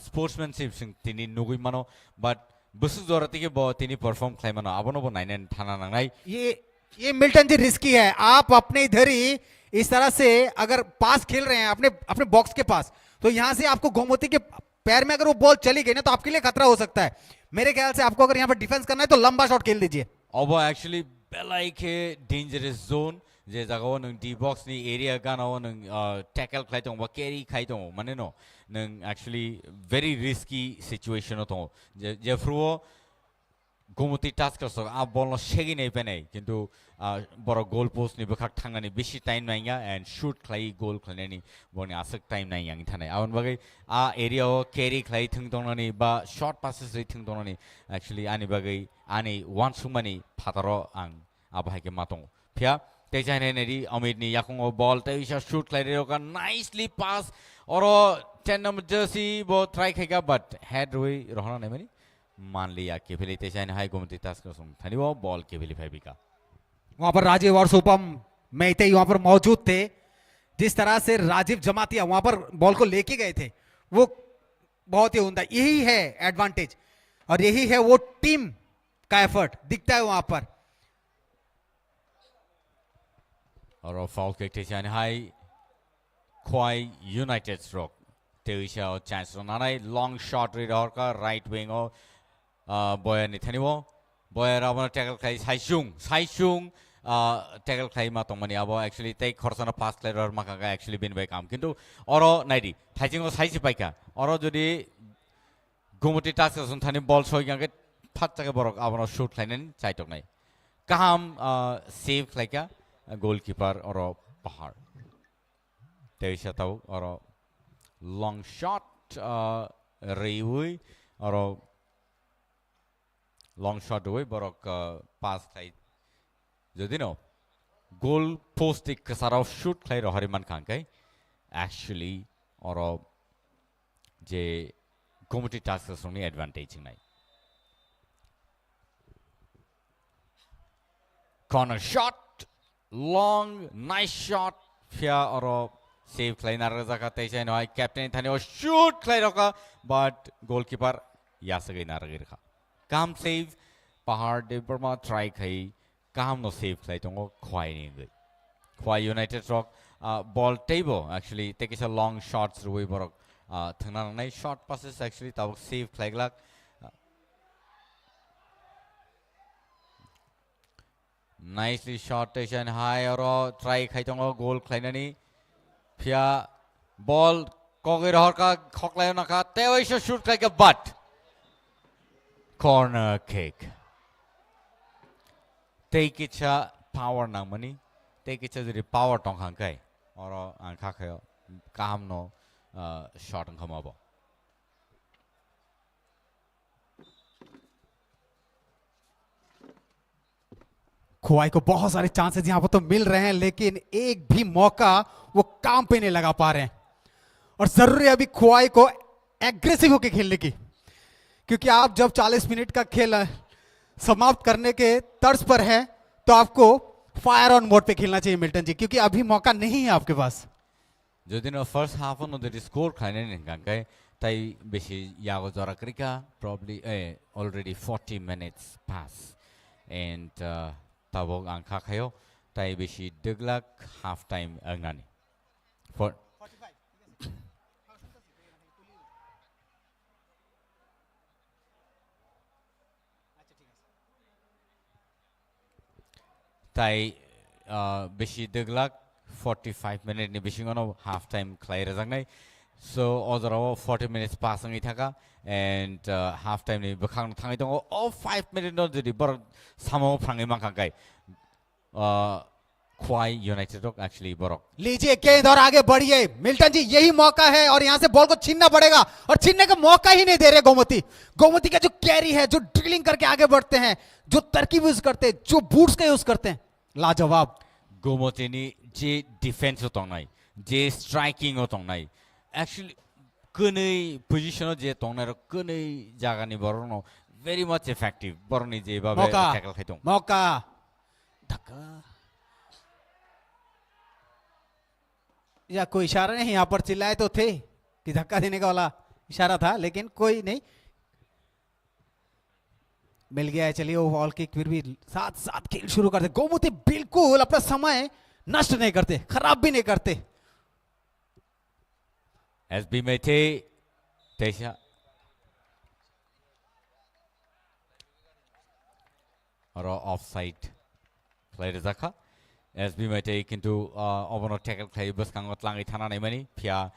स्पोर्ट्समैनशिप सिंग तिनी नुगुइ मानो बट बसु जरती के बो तिनी परफॉर्म खाइ मानो आबनो बो नाइने थाना नांनाय. ये मिल्टन जी रिस्की है. आप अपने इधर ही इस तरह से अगर पास खेल रहे हैं अपने बॉक्स के पास, तो यहां से आपको गोमती के पैर में अगर वो बॉल चली गई ना तो आपके लिए खतरा हो सकता है. मेरे ख्याल से आपको अगर यहां पर डिफेंस करना है तो लंबा शॉट खेल दीजिए. अब एक्चुअली बेलाई के डेंजरस जोन जे जगह नों डी बॉक्स नि एरिया गानाव नों टैकल खाइ दं बा कैरी खाइ दं माने नो नों एक्चुअली वेरी रिस्की सिचुएशन दं जे फ्रो गोमती टास्कर्स आ बॉल शेगी नहीं पेने किंतु बर गोल पोस्ट नि बखाक थांगानि बेसी टाइम नाइया एंड शूट खाइ गोल खाइनानि बनि आसक टाइम नाइ आंनि थानाय आउन बगै आ एरिया कैरी खाइ थंग दंनानि बा शॉर्ट पासेस रै थंग दंनानि एक्चुअली आनि बगै आनि वन सुमानि फातारो आं आबाहाय के मातंग फिया तेजाने नेरि अमित नि याखंगो बॉल तेइसा शूट खाइ रे का नाइसली पास और 10 नंबर जर्सी बो ट्राई खाइगा बट हेड रोइ रहना नै मानि मान लिया के फिर तेजाने हाई गोमती टास्कर्स थानी वो बॉल के फिर फाइबिका. वहां पर राजीव और सुपम मेहते वहां पर मौजूद थे. जिस तरह से राजीव जमातिया वहां पर बॉल को लेके गए थे वो बहुत ही उमदा. यही है एडवांटेज और यही है वो टीम का एफर्ट दिखता है वहां पर. Or foul kick to Shine High. Quite United stroke. Tewisha chance on a long shot read Orca, right wing or Boya Nitaniwo. Boya Rabana tackle Kai Saishung. Tackle Kai Matomaniabo actually take Horsana pass later Makaga actually been by Kam Kinto. Oro Nadi. Taching was Haisipaka. Oro Judi Gumuti tasks on Tani ball showing a Patakaborok Avano shoot line Chaitonai. Kaham save like a goalkeeper or a Pahar. Tewisha Tau or a long shot Reui or a long shot away Borok pass side. Jodino goal post the Kasarov shoot Claire or Hariman Kankai actually or a J Gomiti tasks only advantage in night. Corner shot, long, nice shot, Fia or save Kleiner Zakatesha, no, Captain Thanio shoot Klairoka, but goalkeeper Yasagi Naragirka. Kam save, Pahar de Burma try Kai, Kam no save Klaitongo, quite good. Quite United Rock, ball table actually, take a long shot through Borok. Nice short passes actually, Tau save Klaiglak. Nicely shot station high or try Kaitongo goal Kleinani. Pia ball Kogir Horka Koklayonaka. Tewisha shoot like a butt. Corner kick. Take it power namani. Take it the power tong hankai. Or Ankakayo. Kam no shot and come up. Khowai को बहुत सारे चांसेस यहाँ पर तो मिल रहे हैं लेकिन एक भी मौका वो काम पे नहीं लगा पा रहे हैं और जरूरी है अभी खोवाई को एग्रेसिव होकर खेलने की क्योंकि आप जब 40 मिनट का खेल समाप्त करने के तर्ज पर है तो आपको फायर ऑन मोड पे खेलना चाहिए मिल्टन जी क्योंकि अभी मौका नहीं है आपके पास जो दिन first half on the score खाने नहीं गंगे ताई बेसी यागो जरा करिका probably already 40 minutes pass and Tabog ang kakayo tay beshi deglak half time angani for 45 tay beshi deglak 45 minute ni beshi ngono half time klai rajangnai so odoro 40 minutes passing ithaka and half time ni bakhang thangai dong oh 5 minutes no jodi bor samo phangai mangkai Kwai United Rock actually borok लीजिए गेंद और आगे बढ़िए मिल्टन जी यही मौका है और यहां से बॉल को छीनना पड़ेगा और छीनने का मौका ही नहीं दे रहे गोमती का जो कैरी है जो ड्रिलिंग करके आगे बढ़ते हैं जो तरकीब यूज करते हैं जो बूट्स का यूज करते हैं लाजवाब Gomti ni je defense tong nai je striking tong nai actually kunai position je tong nai ro kunai jaga ni borono very much effective boroni je babe tackle khaitong मौका धक्का या कोई इशारा नहीं यहां पर चिल्लाए तो थे कि धक्का देने का वाला इशारा था लेकिन कोई नहीं मिल गया है चलिए वो बॉल किक फिर भी साथ साथ खेल शुरू करते गोमती बिल्कुल अपना समय नष्ट नहीं करते खराब भी नहीं करते SB Mete Tesha or offside played Zaka SB Mete into Obono tackle play Buskangot Langi Tana Nemani Pia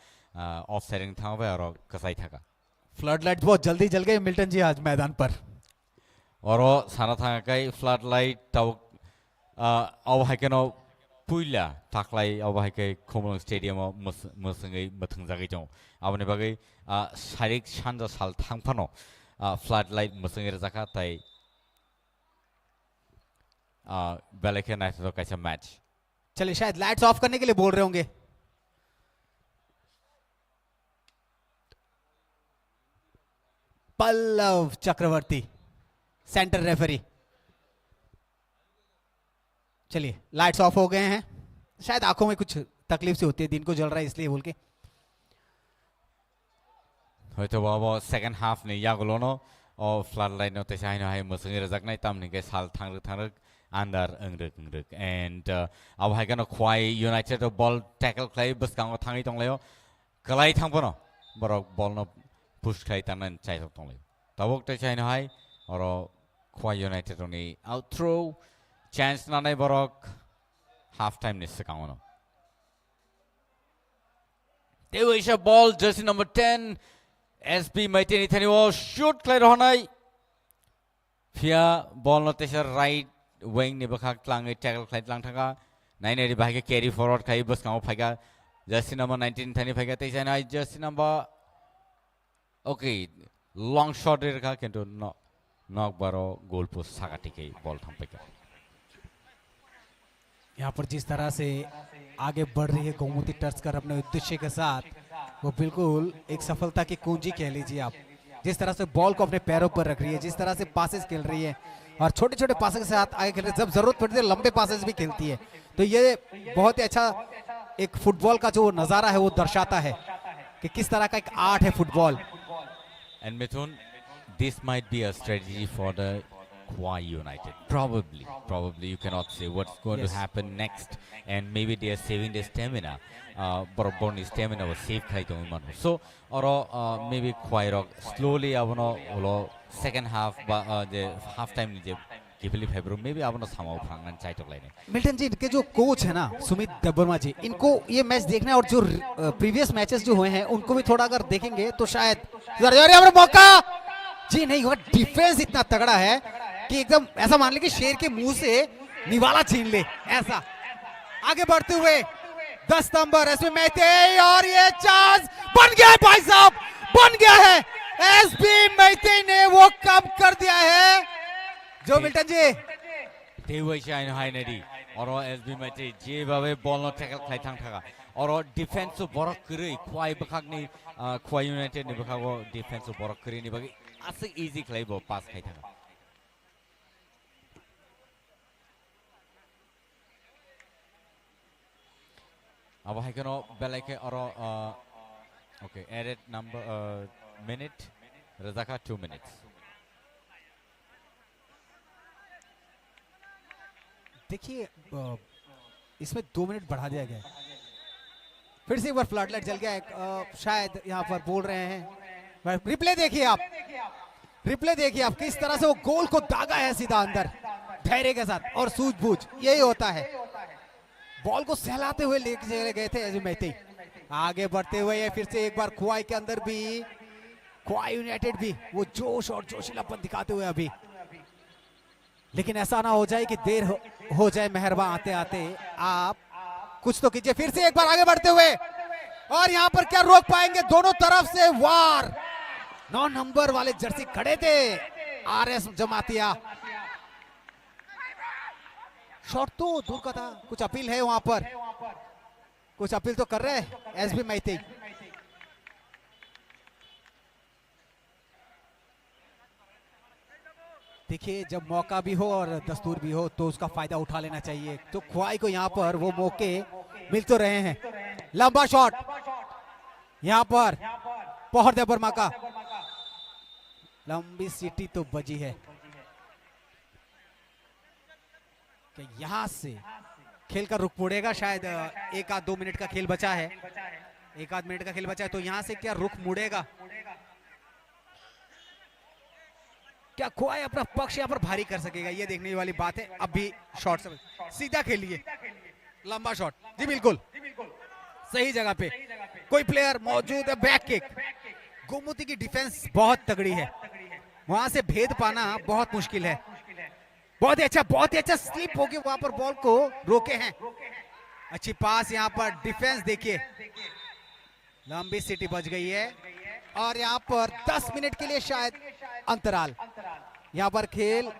offsetting Tava or Kasaitaka flood light बहुत जल्दी जल गए मिल्टन जी आज मैदान पर और सानाथांगाई फ्लड लाइट ताव अब हाइकेनो पुइला थाखलाई अब हाइके खोमलंग स्टेडियम मसंगै मथंजागै दं आबनि बागै शारीरिक सानजा साल थांफानो फ्लड लाइट मसंगै रजाका ताई बेलेके नाइट तो कैसा मैच चलिए शायद लाइट्स ऑफ करने के लिए बोल रहे होंगे पल्लव चक्रवर्ती सेंटर रेफरी चलिए लाइट्स ऑफ हो गए हैं शायद आंखों में कुछ तकलीफ से होती है दिन को जल रहा है इसलिए बोल के होयतो बाबा सेकंड हाफ ने यागलोनो और फ्लड लाइट नो तेसाइनो हाय मसंगै रजाकनाय तामनि के साल थांग under engrek and अब हाइगन खुआई यूनाइटेड बॉल टैकल खाई बस कांगो थांगी तंगलायो कलाई थांबनो बरक बॉल न पुश खाई तानन चाइ तंगलायो तबक ते चाइनो हाय और खुआई यूनाइटेड नि आउट थ्रो चांस नानै बरक हाफ टाइम नि सिकांगनो There is a ball, jersey number 10. SB Maitini Taniwo shoot Claire Honai. Fia ball not a right wing Nibaka Klang tackle Clyde Langtanga. 980 Baga carry forward Kaibus Kamopaga. Jersey number 19 Tani Pagatis and I jersey number. Okay, long shot can do knock baro goal post Sagatiki ball Tampaka. यहाँ पर जिस तरह से आगे बढ़ रही है गोमती टर्सकर अपने उद्देश्य के साथ वो बिल्कुल एक सफलता की कुंजी कह लीजिए आप जिस तरह से बॉल को अपने पैरों पर रख रही है जिस तरह से पासेस खेल रही है और छोटे छोटे पासेस के साथ आगे खेल रही है जब जरूरत पड़ती है लंबे पासेस भी खेलती है तो ये बहुत ही अच्छा एक फुटबॉल का जो नज़ारा है वो दर्शाता है कि किस तरह का एक आर्ट है football And Mithun, this might be a strategy for the Khwai United. Probably you cannot say what's going to happen next, and maybe they are saving their stamina. But Born stamina was saved kai tong man. So or maybe Khwai Rock slowly avano second half the half time nije Kevali February में भी आपने समाओ फ्रांगन चाय तो लेने मिल्टन जी इनके जो कोच है ना सुमित देबबर्मा जी इनको ये मैच देखना है और जो प्रीवियस मैचेस जो हुए हैं उनको भी थोड़ा अगर देखेंगे तो शायद यार मौका जी नहीं होगा डिफेंस इतना तगड़ा है कि एकदम ऐसा मान ले कि शेर के मुंह से निवाला छीन ले ऐसा आगे बढ़ते हुए 10 नंबर एसबी मैते और ये चांस बन गया है भाई साहब बन गया है एसबी मैते ने वो कम कर दिया है जो मिल्टन जी तेवै चाइन हाइनेडी और एसबी मैचे जे बाबे बॉल न टैकल खाइ थां थागा और डिफेंस बरक करै खुवाइ बखागनि खुवाइ यूनाइटेड नि बखागो डिफेंस बरक करै नि बागे आसे इजी खाइबो पास खाइ थागा अब हाइकनो बेलाइके और ओके एडेड नंबर मिनट रजाका 2 मिनट्स देखिए इसमें 2 मिनट बढ़ा दिया गया फिर से एक बार फ्लड लाइट जल गया शायद यहाँ पर बोल रहे हैं रिप्ले देखिए आप किस तरह से वो गोल को दागा है सीधा अंदर धैर्य के साथ और सूझबूझ यही होता है बॉल को सहलाते हुए लेके चले गए थे एसबी मैते आगे बढ़ते हुए फिर से एक बार खुवाई के अंदर भी खुवाई यूनाइटेड भी वो जोश और जोशीलापन दिखाते हुए अभी लेकिन ऐसा ना हो जाए कि देर हो जाए मेहरबान आते आते आप कुछ तो कीजिए फिर से एक बार आगे बढ़ते हुए और यहां पर क्या रोक पाएंगे दोनों तरफ से वार 9 नंबर वाले जर्सी खड़े थे आरएस जमातिया शॉट तो दूर का था कुछ अपील है वहां पर कुछ अपील तो कर रहे हैं एसबी मैते देखिए जब मौका भी हो और दस्तूर भी हो तो उसका फायदा उठा लेना चाहिए तो खुवाई को यहाँ पर वो मौके मिल तो रहे हैं लंबा शॉट यहाँ पर पहर दे बर्मा का लंबी सीटी तो बजी है कि यहाँ से खेल का रुख मुड़ेगा शायद 1-2 मिनट का खेल बचा है 1-2 मिनट का खेल बचा है तो यहाँ से क्या रुख मुड़ेगा क्या खुवाई अपना पक्ष यहाँ पर भारी कर सकेगा ये देखने वाली बात है अब भी शॉट सीधा खेलिए लंबा शॉट जी बिल्कुल सही जगह पे कोई प्लेयर मौजूद है बैक किक गोमती की डिफेंस बहुत तगड़ी है वहां से भेद पाना बहुत मुश्किल है बहुत ही अच्छा स्लिप होके वहां पर बॉल को रोके हैं अच्छी पास यहाँ पर डिफेंस देखिए लंबी सिटी बच गई है और यहाँ पर 10 मिनट के लिए शायद अंतराल यहाँ पर खेल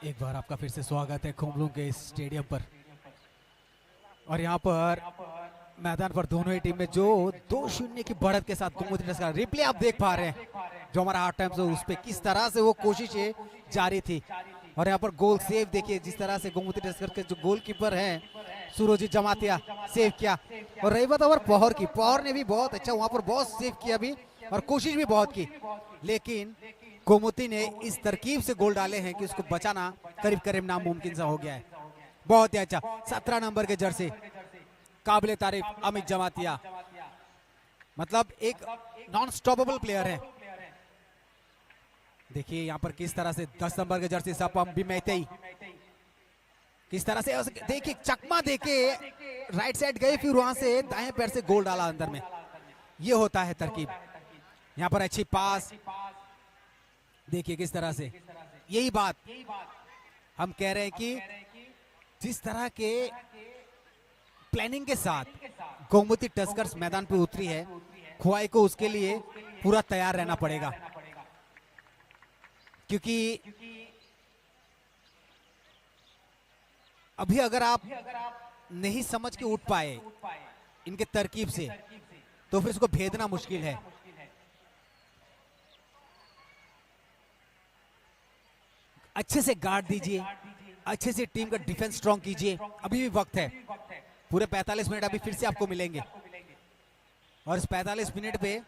एक बार आपका फिर से स्वागत है खोमलूं के इस स्टेडियम पर। और यहाँ पर मैदान पर दोनों ही टीम में जो 2-0 की बढ़त के साथ गोमती टस्कर का रिप्ले आप देख पा रहे हैं, जो हमारा हाफ टाइम से उस पे किस तरह से वो कोशिशें जारी थी। और यहाँ पर गोल सेव देखिए, जिस तरह से गोमती टस्कर के जो गोलकीपर हैं सुरजीत जमातिया सेव किया। और रही बात और पौर की, पौर ने भी बहुत अच्छा वहां पर बहुत सेव किया भी और कोशिश भी बहुत की, लेकिन गोमती ने इस तरकीब से गोल डाले हैं कि उसको बचाना करीब करीब नामुमकिन सा हो गया है। बहुत ही अच्छा 17 नंबर के जर्सी काबिले तारीफ अमित जमातिया, मतलब एक नॉन स्टॉपेबल प्लेयर है। देखिए यहां पर किस तरह से 10 नंबर के जर्सी सपम भी मैतेई किस तरह से देखिए चकमा देके राइट साइड गए, फिर वहां से दाएं पैर से गोल डाला अंदर में। ये होता है तरकीब। यहां पर अच्छी पास, देखिए किस तरह से, यही बात हम कह रहे हैं कि जिस तरह के प्लानिंग के साथ गोमती टस्कर्स मैदान पे उतरी है, खुआई को उसके लिए पूरा तैयार रहना पड़ेगा, क्योंकि अभी अगर आप नहीं समझ के उठ पाए इनके तरकीब से, तो फिर इसको भेदना मुश्किल है। अच्छे से गार्ड दीजिए, अच्छे से टीम का डिफेंस स्ट्रांग कीजिए, अभी भी वक्त है। पूरे 45 मिनट अभी फिर से आपको मिलेंगे, और इस 45 मिनट पे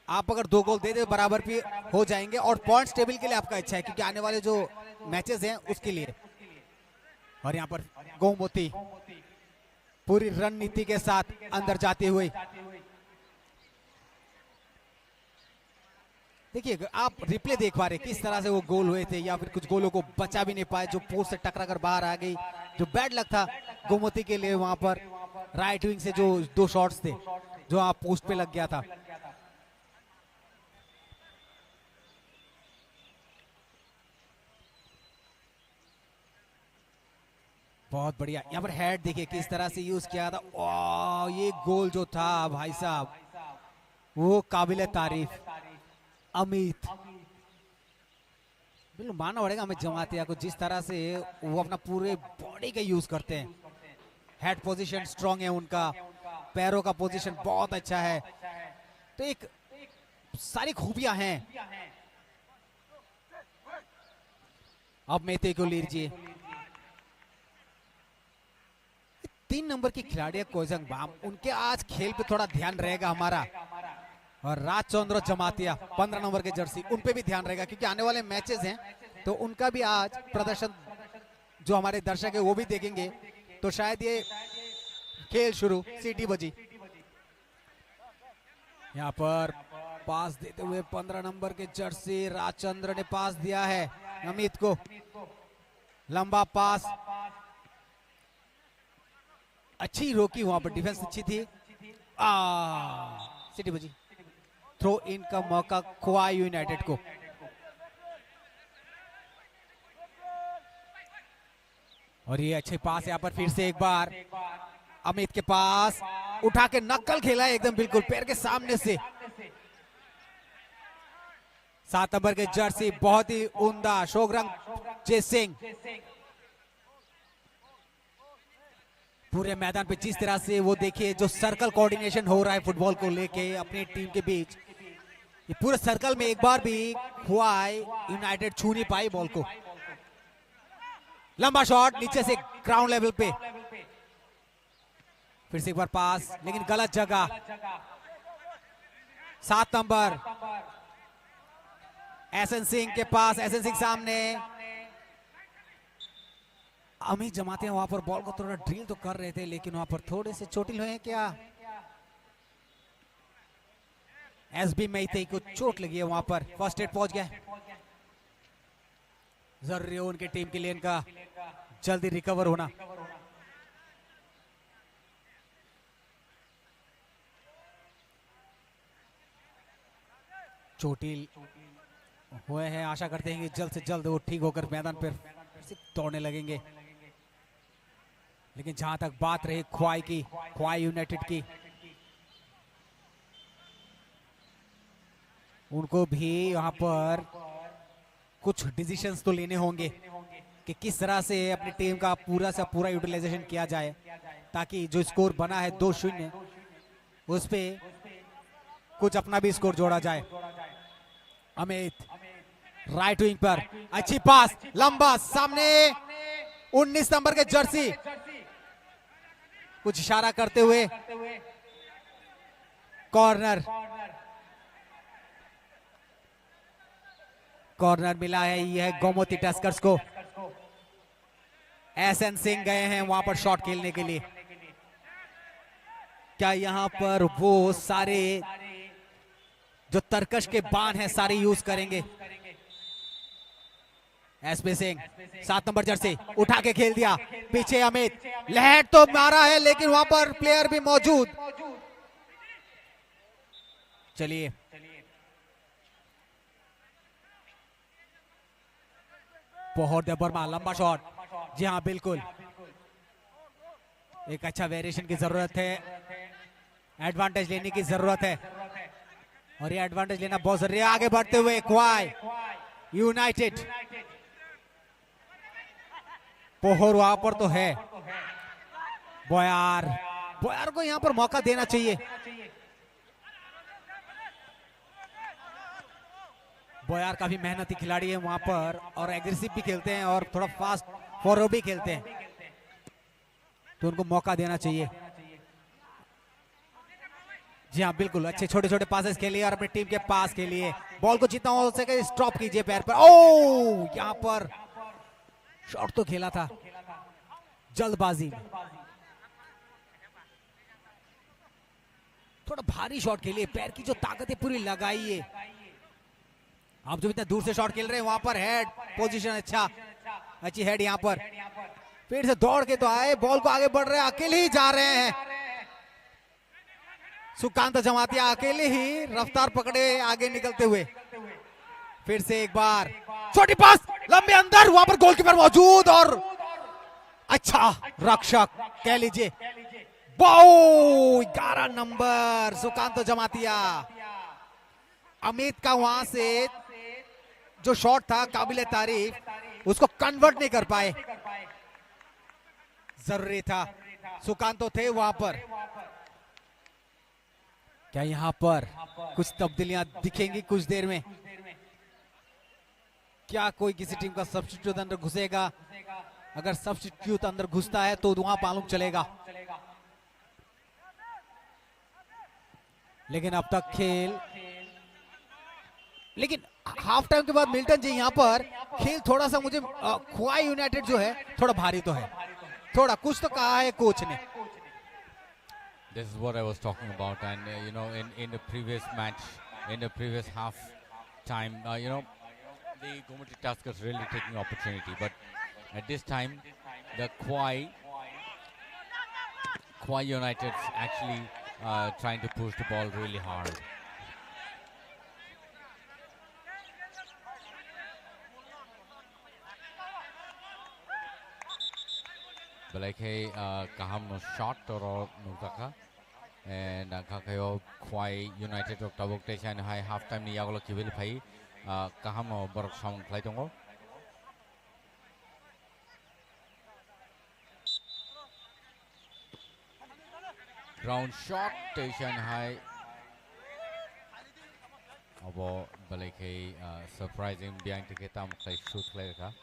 आप अगर 2 गोल दे दे बराबर भी हो जाएंगे, और पॉइंट्स टेबल के लिए आपका अच्छा है, क्योंकि आने वाले जो मैचेस हैं उसके लिए। और यहां पर गोमती पूरी रणनीति के साथ अंदर जाते हुए, देखिए आप रिप्ले देख पा रहे किस तरह से वो गोल हुए थे, या फिर कुछ गोलों को बचा भी नहीं पाए, जो पोस्ट से टकरा कर बाहर आ गई, जो बैड लक था गोमती के लिए। वहां पर राइट विंग से जो 2 शॉट्स थे जो आप पोस्ट पे लग गया था। बहुत बढ़िया, यहाँ पर हेड देखिए किस तरह से यूज किया था। वाह, ये गोल जो था भाई साहब, वो काबिले तारीफ अमित, बिल्कुल मानना पड़ेगा हमें जमातिया को, जिस तरह से वो अपना पूरे बॉडी का यूज करते हैं। हेड पोजीशन स्ट्रांग है उनका, पैरों का पोजीशन बहुत अच्छा है, तो एक सारी खूबियां हैं। अब मेते को लीजिए, 3 नंबर की खिलाड़ी है कोजंग बाम, उनके आज खेल पे थोड़ा ध्यान रहेगा हमारा। और राजचंद्र जमातिया 15 नंबर के जर्सी, उन पे भी ध्यान रहेगा, क्योंकि आने वाले मैचेस हैं, तो उनका भी आज प्रदर्शन जो हमारे दर्शक है वो भी देखेंगे। तो शायद ये खेल शुरू, सीटी बजी। यहाँ पर पास देते हुए 15 नंबर के जर्सी राजचंद्र ने पास दिया है अमित को, लंबा पास, अच्छी रोकी, वहां पर डिफेंस अच्छी थी। सिटी बजी, थ्रो इन का मौका खुआई यूनाइटेड को। और ये अच्छे पास यहाँ पर फिर से एक बार अमित के पास, उठा के नक्कल खेला है एकदम, बिल्कुल पैर के सामने से। 7 नंबर के जर्सी बहुत ही उम्दा शोगरंग जय सिंह, पूरे मैदान पे जिस तरह से वो देखिए जो सर्कल कोऑर्डिनेशन हो रहा है फुटबॉल को लेके अपनी टीम के बीच, ये पूरे सर्कल में एक बार भी खुआई यूनाइटेड छू नहीं पाई बॉल को। लंबा शॉट नीचे से ग्राउंड लेवल पे, फिर से एक बार पास, लेकिन गलत जगह। 7 नंबर एहसन सिंह के पास, एहसन सिंह सामने, अमित जमाते हैं वहां पर बॉल को थोड़ा ड्रिल तो कर रहे थे, लेकिन वहां पर थोड़े से चोटिल हुए हैं क्या। एसबी मैते को चोट लगी है वहां पर, फर्स्ट एड पहुंच गया। जरूरी है उनकी टीम के लिए इनका जल्दी रिकवर होना। चोटिल हुए हैं, आशा करते हैं कि जल्द से जल्द वो ठीक होकर मैदान पर दौड़ने लगेंगे। लेकिन जहां तक बात रही खुआई की, खुआई यूनाइटेड की, उनको भी यहां पर कुछ डिसीजंस तो लेने होंगे कि किस तरह से अपनी टीम का पूरा से पूरा यूटिलाइजेशन किया जाए, ताकि जो स्कोर बना है 2-0 उस पे कुछ अपना भी स्कोर जोड़ा जाए। अमित राइट विंग पर, अच्छी पास, लंबा सामने, 19 नंबर के जर्सी कुछ इशारा करते हुए, कॉर्नर, कॉर्नर मिला है यह गोमती टस्कर्स को। एहसन सिंह गए हैं वहां पर शॉट खेलने के लिए। क्या यहाँ पर वो सारे जो तरकश के बाण हैं सारे यूज करेंगे? एसपी सिंह 7 नंबर जर्सी उठा के खेल दिया, पीछे अमित, लहट तो मारा है लेकिन वहां पर प्लेयर भी मौजूद। चलिए बहुत वर्मा लंबा शॉट, जी हाँ बिल्कुल, एक अच्छा वेरिएशन की जरूरत है, एडवांटेज लेने की जरूरत है और ये एडवांटेज लेना बहुत जरूरी है। आगे बढ़ते हुए क्वाई यूनाइटेड, पोहर वहां पर तो है, बोयार, बोयार को यहां पर मौका देना चाहिए। बोयार काफी मेहनती खिलाड़ी है वहां पर और एग्रेसिव भी खेलते हैं और थोड़ा फास्ट फॉरवर्ड भी खेलते हैं, तो उनको मौका देना चाहिए। जी हाँ बिल्कुल, अच्छे छोटे छोटे पासेस के लिए और अपनी टीम के पास के लिए बॉल को जितना हो सके स्टॉप कीजिए पैर पर। ओ यहां पर शॉट तो खेला था जल्दबाजी में, थोड़ा भारी शॉट खेलिए, पैर की जो ताकत है पूरी लगाइए। आप जो इतना दूर से शॉट खेल रहे हैं वहां पर हेड पोजीशन अच्छा, अच्छी हेड यहां पर, फिर से दौड़ के तो आए, बॉल को आगे बढ़ रहे हैं, अकेले ही जा रहे हैं सुकांत जमातिया, अकेले ही रफ्तार पकड़े आगे निकलते हुए। फिर से एक बार छोटी पास लंबे अंदर, वहां पर गोलकीपर मौजूद और अच्छा रक्षक कह लीजिए। 11 नंबर सुकांत जमातिया, अमित का वहां से जो शॉट था काबिले तारीफ, उसको कन्वर्ट नहीं कर पाए, जरूरी था, सुकांत थे वहां पर। क्या यहां पर कुछ तब्दीलियां दिखेंगी कुछ देर में? क्या कोई किसी टीम का सब्स्टिट्यूट अंदर घुसेगा? अगर सब्स्टिट्यूट अंदर घुसता है तो वहां मालूम चलेगा, लेकिन अब तक खेल, लेकिन हाफ टाइम के बाद मिल्टन जी यहां पर खेल थोड़ा सा मुझे खुआई यूनाइटेड जो है थोड़ा भारी तो है, थोड़ा कुछ तो कहा है कोच ने। This is what I was talking about, and you know, in the previous match, in the previous half time, you know, the Gomati Tuskers really taking opportunity, but at this time, the Kwai United's actually trying to push the ball really hard. Balake kaham no shot or nutaka. And Kakayo Kwai United of Tabuk and high half time Yagolo Kivil Pai Kahamo Borok Sound Claytongo. Ground shot station high Abo Balake surprising behind the Ketam play shoot later.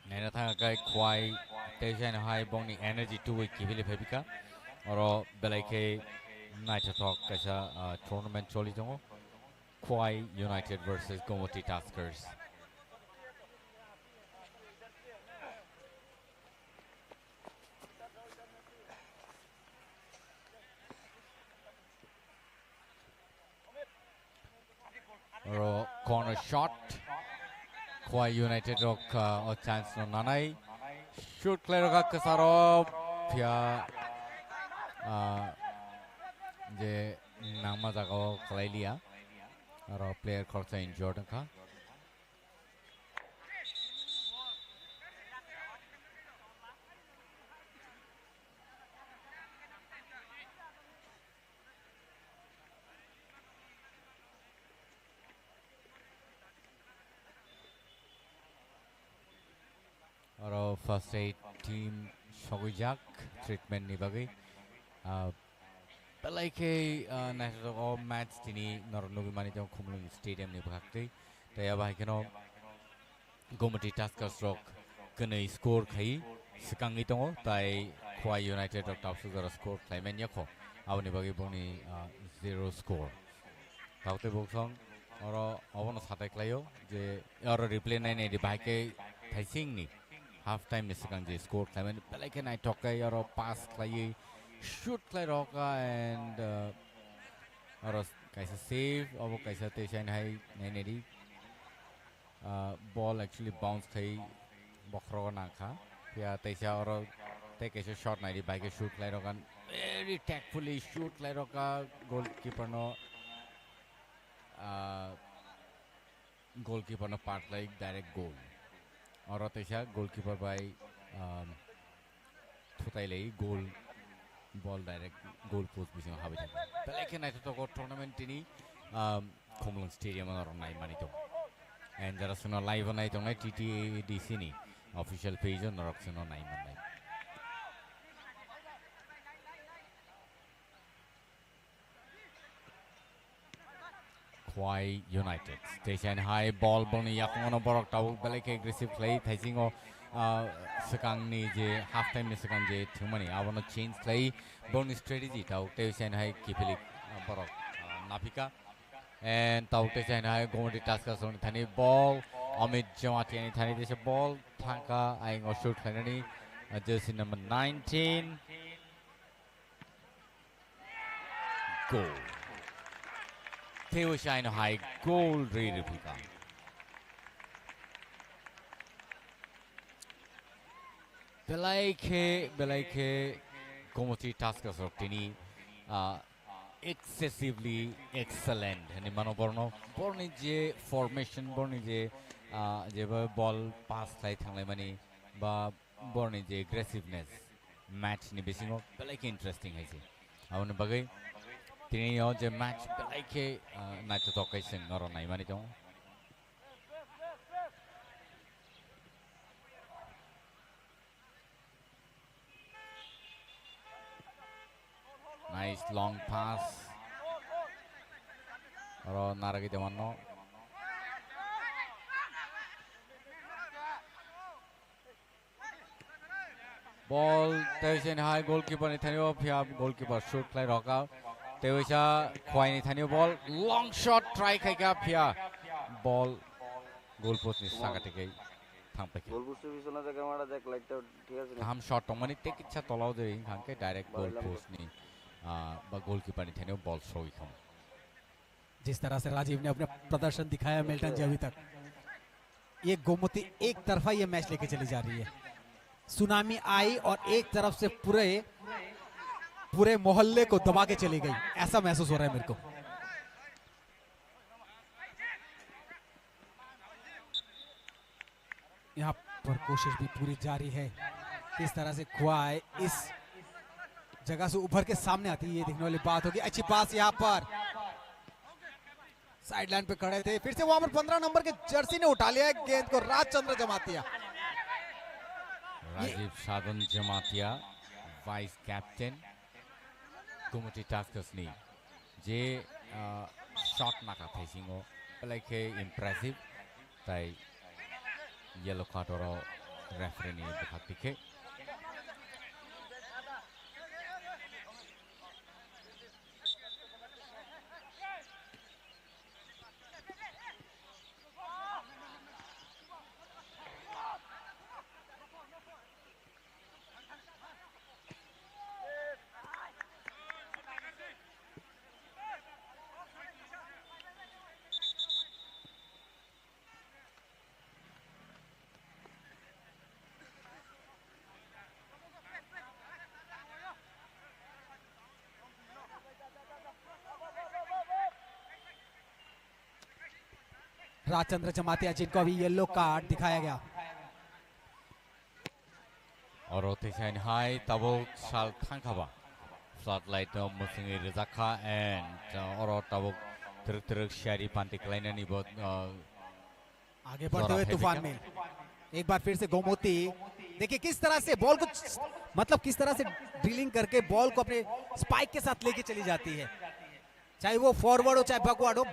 Nena Kai Kwai Station high bony energy to Kivili Pepika or Belake Night Talk as a tournament Cholitongo. Kwai United versus Gomoti Tuskers. Or corner shot. Kwai United rock or chance no nanai. Shoot clear Kasarov Pia the Namazago Kalelia or player called in Jordan Ka. Or first aid team Shogujak treatment Nibagi. But like a national match tini Nornovi Manito Kumlung Stadium Nibakti, they have I can Gomati Tuskers rock Kane score Kai, Sikangito by Kwai United of Tapsugar score Clayman Yako, Avnibagi Boni 0 score. Taute Boksong or Avon Sataklayo, the or replay 9 bike Taising. half time ni sekang je score kelaman belai ke nai tokai aro pass kelai shoot kelai roka and aro kaisa save abo kaisa te shain hai nai nedi ball actually bounce khai bokro na kha ya taisa aro te kaisa shot nai di bike shoot kelai roka very tactfully shoot kelai roka goalkeeper no goalkeeper no part like direct goal और तैसा गोलकीपर बाय थुताइले गोल बॉल डायरेक्ट गोल पोस्ट बिसिङ हाबे छ पहिले के नाइट तो टुर्नामेन्ट तिनी खोमलङ स्टेडियम मा रनाइ मानि तो एन्ड जरा सुन लाइभ नाइ तो नाइ टीटीडीसी नि ऑफिशियल पेज नरक सुन नाइ मननाइ Kwai United. Station high ball boni yakono borok tau belai ke aggressive play thaisingo sekang ni je half time ni sekang je thumani abono change play boni strategy tau station high kipilik borok napika and tau station high gomodi task son thani ball Amit Jamati ani thani desa ball thangka aing shoot khanani jersey number 19 goal Theo Shine High goal replica. Belaike Gomoti Taskas of Tini excessively excellent. And Manoborno Bornije formation Bornije ball pass like Tanglemani ba Bornije aggressiveness match ni besingo belaike interesting hai se. Avon bagai Tini yo je match like na to tokai sing ngoro nai mani to nice long pass aro naragi demanno ball tension high goalkeeper ni thanyo phia goalkeeper shoot play roka Tewisha Kwai ni thani ball long shot try khai ka phia ball goal post ni saga tekai thang pe goal post bi sona jaga mara dek like to thik ache ham shot to mani tek ichha tolao de khang ke direct goal post ni ba goalkeeper ni thani ball throw kham जिस तरह से राजीव ने अपने प्रदर्शन दिखाया मिल्टन जी अभी तक ये गोमती एक तरफा ये मैच लेके चली जा रही है सुनामी आई और एक तरफ से पूरे मोहल्ले को दबा के चली गई ऐसा महसूस हो रहा है मेरे को यहां पर कोशिश भी पूरी जारी है किस तरह से ख्वाई इस जगह से उभर के सामने आती है ये देखने वाली बात होगी अच्छी पास यहां पर साइड लाइन पे खड़े थे फिर से वहां पर 15 नंबर के जर्सी ने उठा लिया है गेंद को राजचंद्र जमातिया राजीव साधन Jamatia vice captain Gomoti Taskas ni je shot naka thasingo like impressive tai yellow card oro referee ni dekhakike Rajchandra Jamatia जिनको अभी येलो कार्ड दिखाया गया और rotation high tabo sal thangkaba floodlight musingi rizakha and oro tabo truk shari panti klainani bot आगे बढ़ते हुए तूफान में एक बार फिर से गोमती देखिए किस तरह से बॉल को मतलब किस तरह से ड्रिलिंग करके बॉल को अपने स्पाइक के साथ लेके चली जाती है चाहे वो फॉरवर्ड हो चाहे बैकवर्ड हो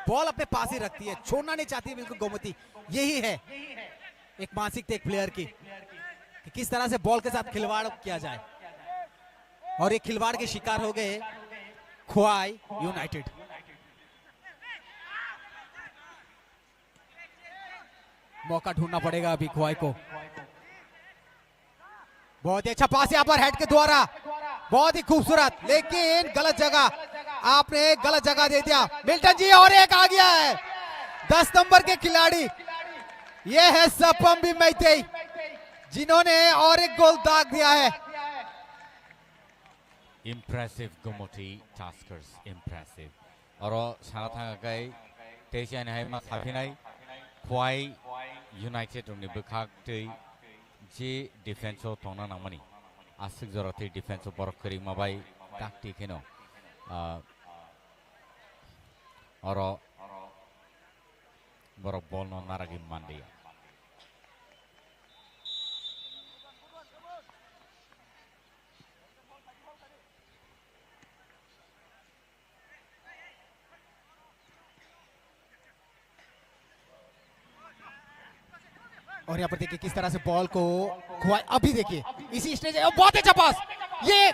बॉल अपने पास ही रखती है छोड़ना नहीं चाहती बिल्कुल गोमती यही है एक मानसिकता एक प्लेयर की कि किस तरह से बॉल के साथ खिलवाड़ किया जाए और एक खिलवाड़ के शिकार हो गए ख्वाई यूनाइटेड मौका ढूंढना पड़ेगा अभी ख्वाई को बहुत ही अच्छा पास यहाँ पर हेड के द्वारा, बहुत ही खूबसूरत, लेकिन गलत जगह, आपने गलत जगह दे दिया मिल्टन जी। और एक आ गया है 10 नंबर के खिलाड़ी, ये है सपम्बी मैतेई, जिन्होंने और एक गोल दाग दिया है। Impressive Gomoti Taskers, impressive. Oro Sanathangakai, Tesia and Haima Hafinai, Kwai United on the Bukak J Defenso Tona Namani, Asik Zorati Defenso Borokari Mabai, Taktikino, Oro Borobon Naragi Mandia. और यहाँ पर देखिए किस तरह से बॉल को खुआ, अभी देखिए इसी स्टेज, बहुत अच्छा पास, ये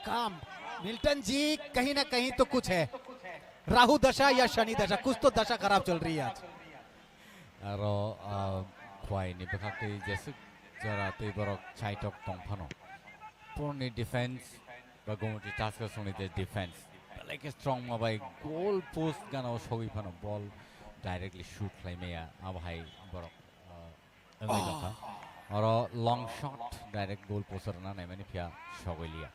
काम मिल्टन जी, कहीं ना कहीं तो कुछ है, राहु दशा या शनि दशा, कुछ तो दशा खराब चल रही है आज। Aro Kwai ni Bukaki Jesuk Zara Tiborok Chaitok Tongpano. Purni defense, Bagomoti Taskers only the defense. Like a strong mobile goal post gana showy pano ball directly shoot Climea Abhai Borok. Or long shot direct goal poster na many pia showilia.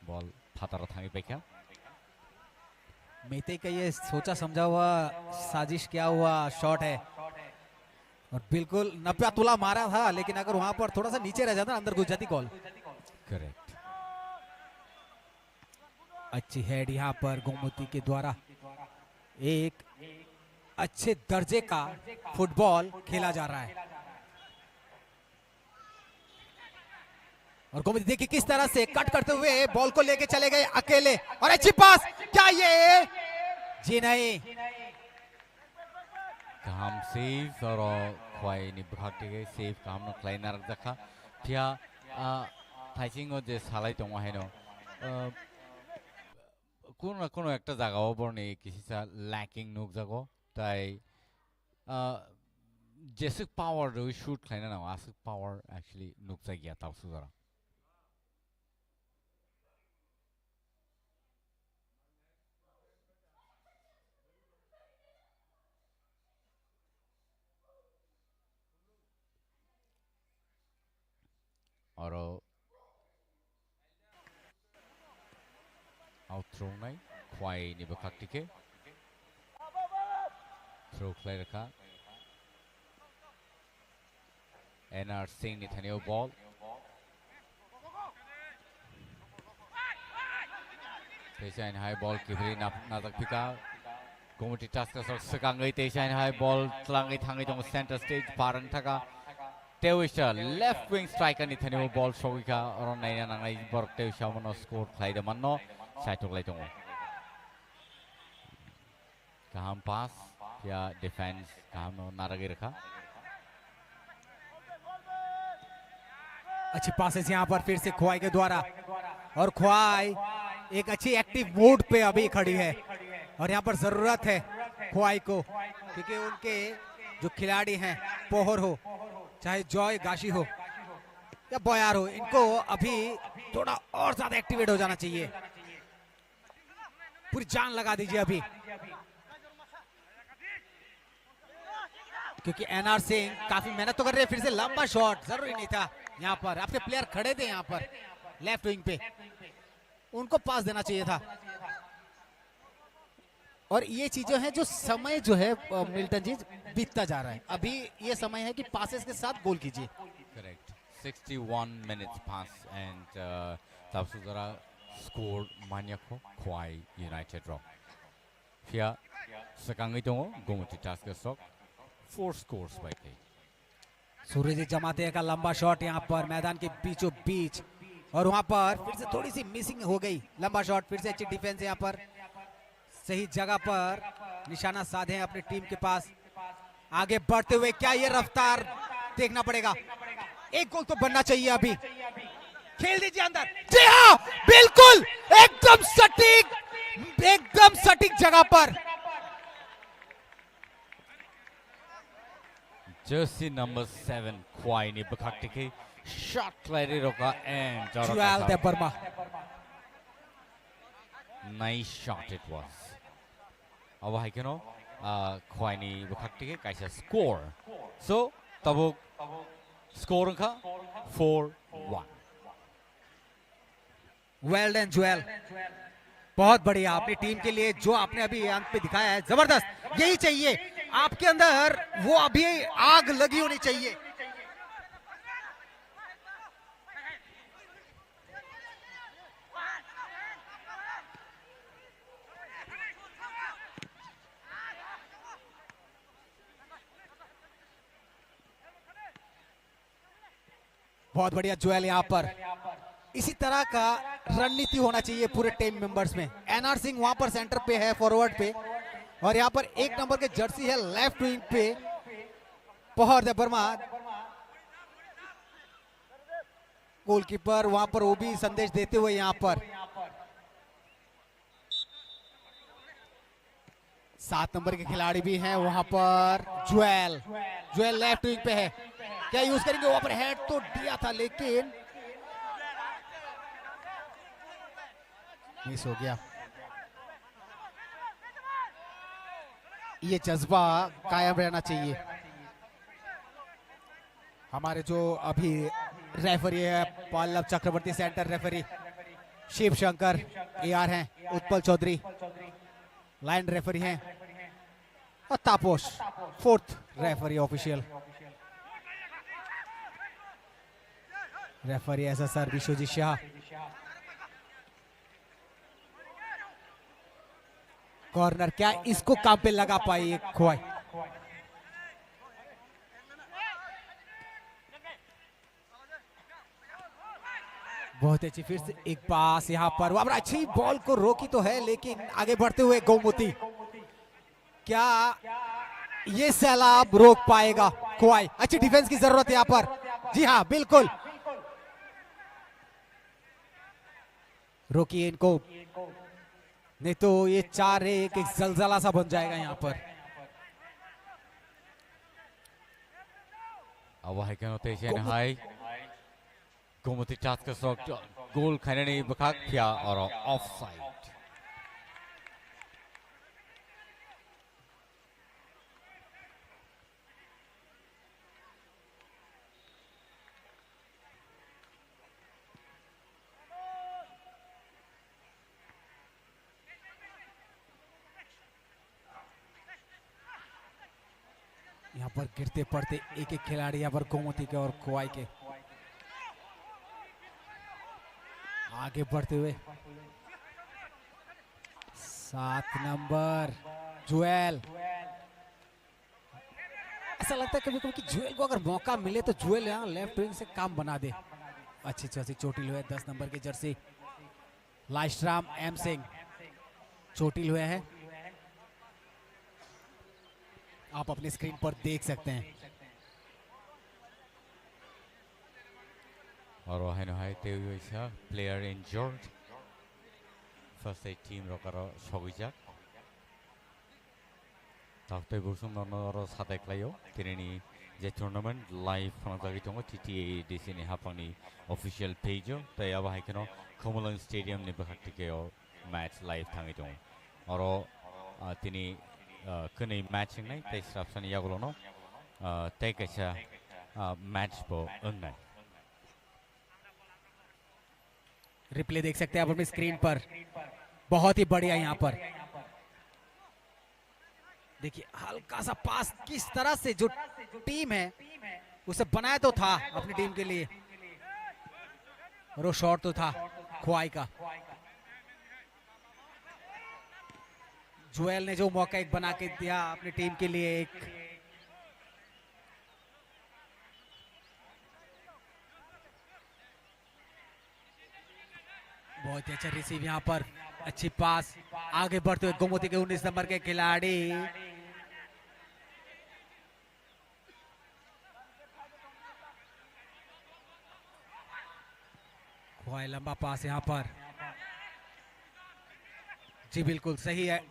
Ball Patarathangi Beka. मेते का ये सोचा समझा हुआ साजिश क्या हुआ शॉट है, और बिल्कुल 90 तुला मारा था, लेकिन अगर वहां पर थोड़ा सा नीचे रह जाता अंदर घुस जाती कॉल। करेक्ट। अच्छी हेड यहाँ पर गोमती के द्वारा, एक अच्छे दर्जे का फुटबॉल खेला जा रहा है। और गोमती देखिए किस तरह से कट करते हुए बॉल को लेके चले गए अकेले, और अच्छी पास, क्या ये जी नहीं, काम सेव और क्वाई नि भागते गए सेव काम न क्लाइनर देखा फिर थाइसिंग जे सालाई तो वहाँ है नो कोनो एक टा जगह वो बरने किसी सा लैकिंग नुक जगह ताई जैसे पावर जो शूट क्लाइनर ना आसक पावर एक्चुअली नुक जगह था उस जरा और आउट थ्रो नहीं क्वाई नि बखाती के थ्रो क्लियर रखा एनआर सिंह नि थने बॉल तेजा इन हाई बॉल किधरी नाटक पिका गोमती टास्कर्स और सकांगई तेजा इन हाई बॉल तलांगई थांगई तो सेंटर स्टेज पारन थका Tewisha left wing striker ni thani ball showika aron naina nangai borok Tewisha mono score khlaida manno saitok lai tongo kaham pass ya defense kaham no naragi rakha अच्छी पासेस यहाँ पर फिर से ख्वाई के द्वारा, और ख्वाई एक अच्छी एक्टिव मोड पे अभी खड़ी है, और यहाँ पर जरूरत है ख्वाई को, क्योंकि उनके जो खिलाड़ी हैं पोहर हो चाहे जॉय गाशी हो या बयार हो, इनको अभी थोड़ा और ज्यादा एक्टिवेट हो जाना चाहिए, पूरी जान लगा दीजिए अभी, क्योंकि एनआर सिंह काफी मेहनत तो कर रहे हैं। फिर से लंबा शॉट जरूरी नहीं था, यहाँ पर आपके प्लेयर खड़े थे यहाँ पर लेफ्ट विंग पे, उनको पास देना चाहिए था। और ये चीजें हैं जो समय जो है मिल्टन जी बीतता जा रहा है, अभी ये समय है कि पासेस के साथ गोल कीजिए। Correct. 61 minutes pass and Tapsudara scored Manyako Kwai United Rock. Here, Sakangi Tongo, Gomuti Taskers Rock, 4 scores by K. सूर्य जमाते का लंबा शॉट यहाँ पर मैदान के बीचों बीच, और वहां पर फिर से थोड़ी सी मिसिंग हो गई, लंबा शॉट, फिर से अच्छी डिफेंस यहाँ पर, सही जगह पर निशाना साधे अपनी टीम के पास, आगे बढ़ते हुए क्या ये रफ्तार देखना पड़ेगा, एक गोल तो बनना चाहिए अभी, खेल दीजिए अंदर, जी हाँ बिल्कुल एकदम सटीक जगह पर। Jersey number 7 Kwai ni Bakaktiki shot clearly roka and Joel de Burma. nice shot it was. Aba haikeno khwaini bukhaktige kaisa score. So tabuk score ka 4-1. Well done Joel, बहुत बढ़िया अपनी टीम के लिए जो आपने अभी अंत पे दिखाया है, जबरदस्त। यही चाहिए आपके अंदर, वो अभी आग लगी होनी चाहिए। बहुत बढ़िया जोएल, यहां पर इसी तरह का रणनीति होना चाहिए पूरे टीम मेंबर्स में। एनआर सिंह वहां पर सेंटर पे है, फॉरवर्ड पे, और यहां पर 1 नंबर के जर्सी है लेफ्ट विंग पे पहर दे वर्मा। गोलकीपर वहां पर वो भी संदेश देते हुए यहां पर 7 नंबर के खिलाड़ी भी हैं वहां पर। जोएल, जोएल लेफ्ट विंग पे है, क्या यूज करेंगे? वहां पर हेड तो दिया था लेकिन मिस हो गया। ये जज्बा कायम रहना चाहिए। हमारे जो अभी रेफरी है Pallav Chakraborty, centre referee Shiv Shankar AR हैं, उत्पल चौधरी लाइन रेफरी हैं, और Taposh 4th referee official. Referee SSR Biswajit Shah. Corner, क्या इसको काम पे लगा पाई खोई? बहुत अच्छी, फिर से एक पास यहां पर, वहां पर अच्छी बॉल को रोकी तो है लेकिन आगे बढ़ते हुए गोमती, क्या ये सैलाब रोक पाएगा खोई? अच्छी डिफेंस की जरूरत है यहां पर। जी हाँ बिल्कुल, रोकिए इनको, नहीं तो ये 4-1 एक जलजला सा बन जाएगा यहाँ पर। Aba haikeno te chen hai Gomoti taska sok goal khainani bukhak phya or offside. यहाँ पर गिरते पड़ते एक एक खिलाड़ी यहाँ पर गोमती के और खोवाई के आगे बढ़ते हुए। 7 नंबर जोएल, ऐसा लगता है कभी कभी कि जोएल को अगर मौका मिले तो जोएल यहाँ लेफ्ट विंग से काम बना दे। अच्छी खासी चोटिल हुए 10 नंबर की जर्सी लाइस्ट्राम एम सिंह चोटिल हुए हैं, आप अपने स्क्रीन पर देख सकते हैं। और वहाँ है ते हुआ player injured. First aid team रोकरो शोगिजाक। ताकते बुर्सुम नॉनरो साथे क्लायो तिरेनी जे tournament live फनजागी तोंगो TTA DC ने हापनी official page हो तो याब है कि नो Kumulang Stadium ने बखट्टी के और match live थांगे तोंग और तिनी कने मैचिंग नहीं ते स्ट्रक्चर या बोलो नो ते कैसा मैच पो उन्नय। रिप्ले देख सकते हैं आप अपनी स्क्रीन पर, बहुत ही बढ़िया यहाँ पर देखिए हल्का सा पास किस तरह से जो टीम है उसे बनाया तो था अपनी टीम के लिए, और वो शॉट तो था खोवाई का। जोएल ने जो मौका एक बना के दिया अपनी टीम के लिए, एक बहुत ही अच्छा रिसीव यहाँ पर, अच्छी पास, आगे बढ़ते हुए गोमती के 19 नंबर के खिलाड़ी खोवाई, लंबा पास यहाँ पर। जी बिल्कुल सही है,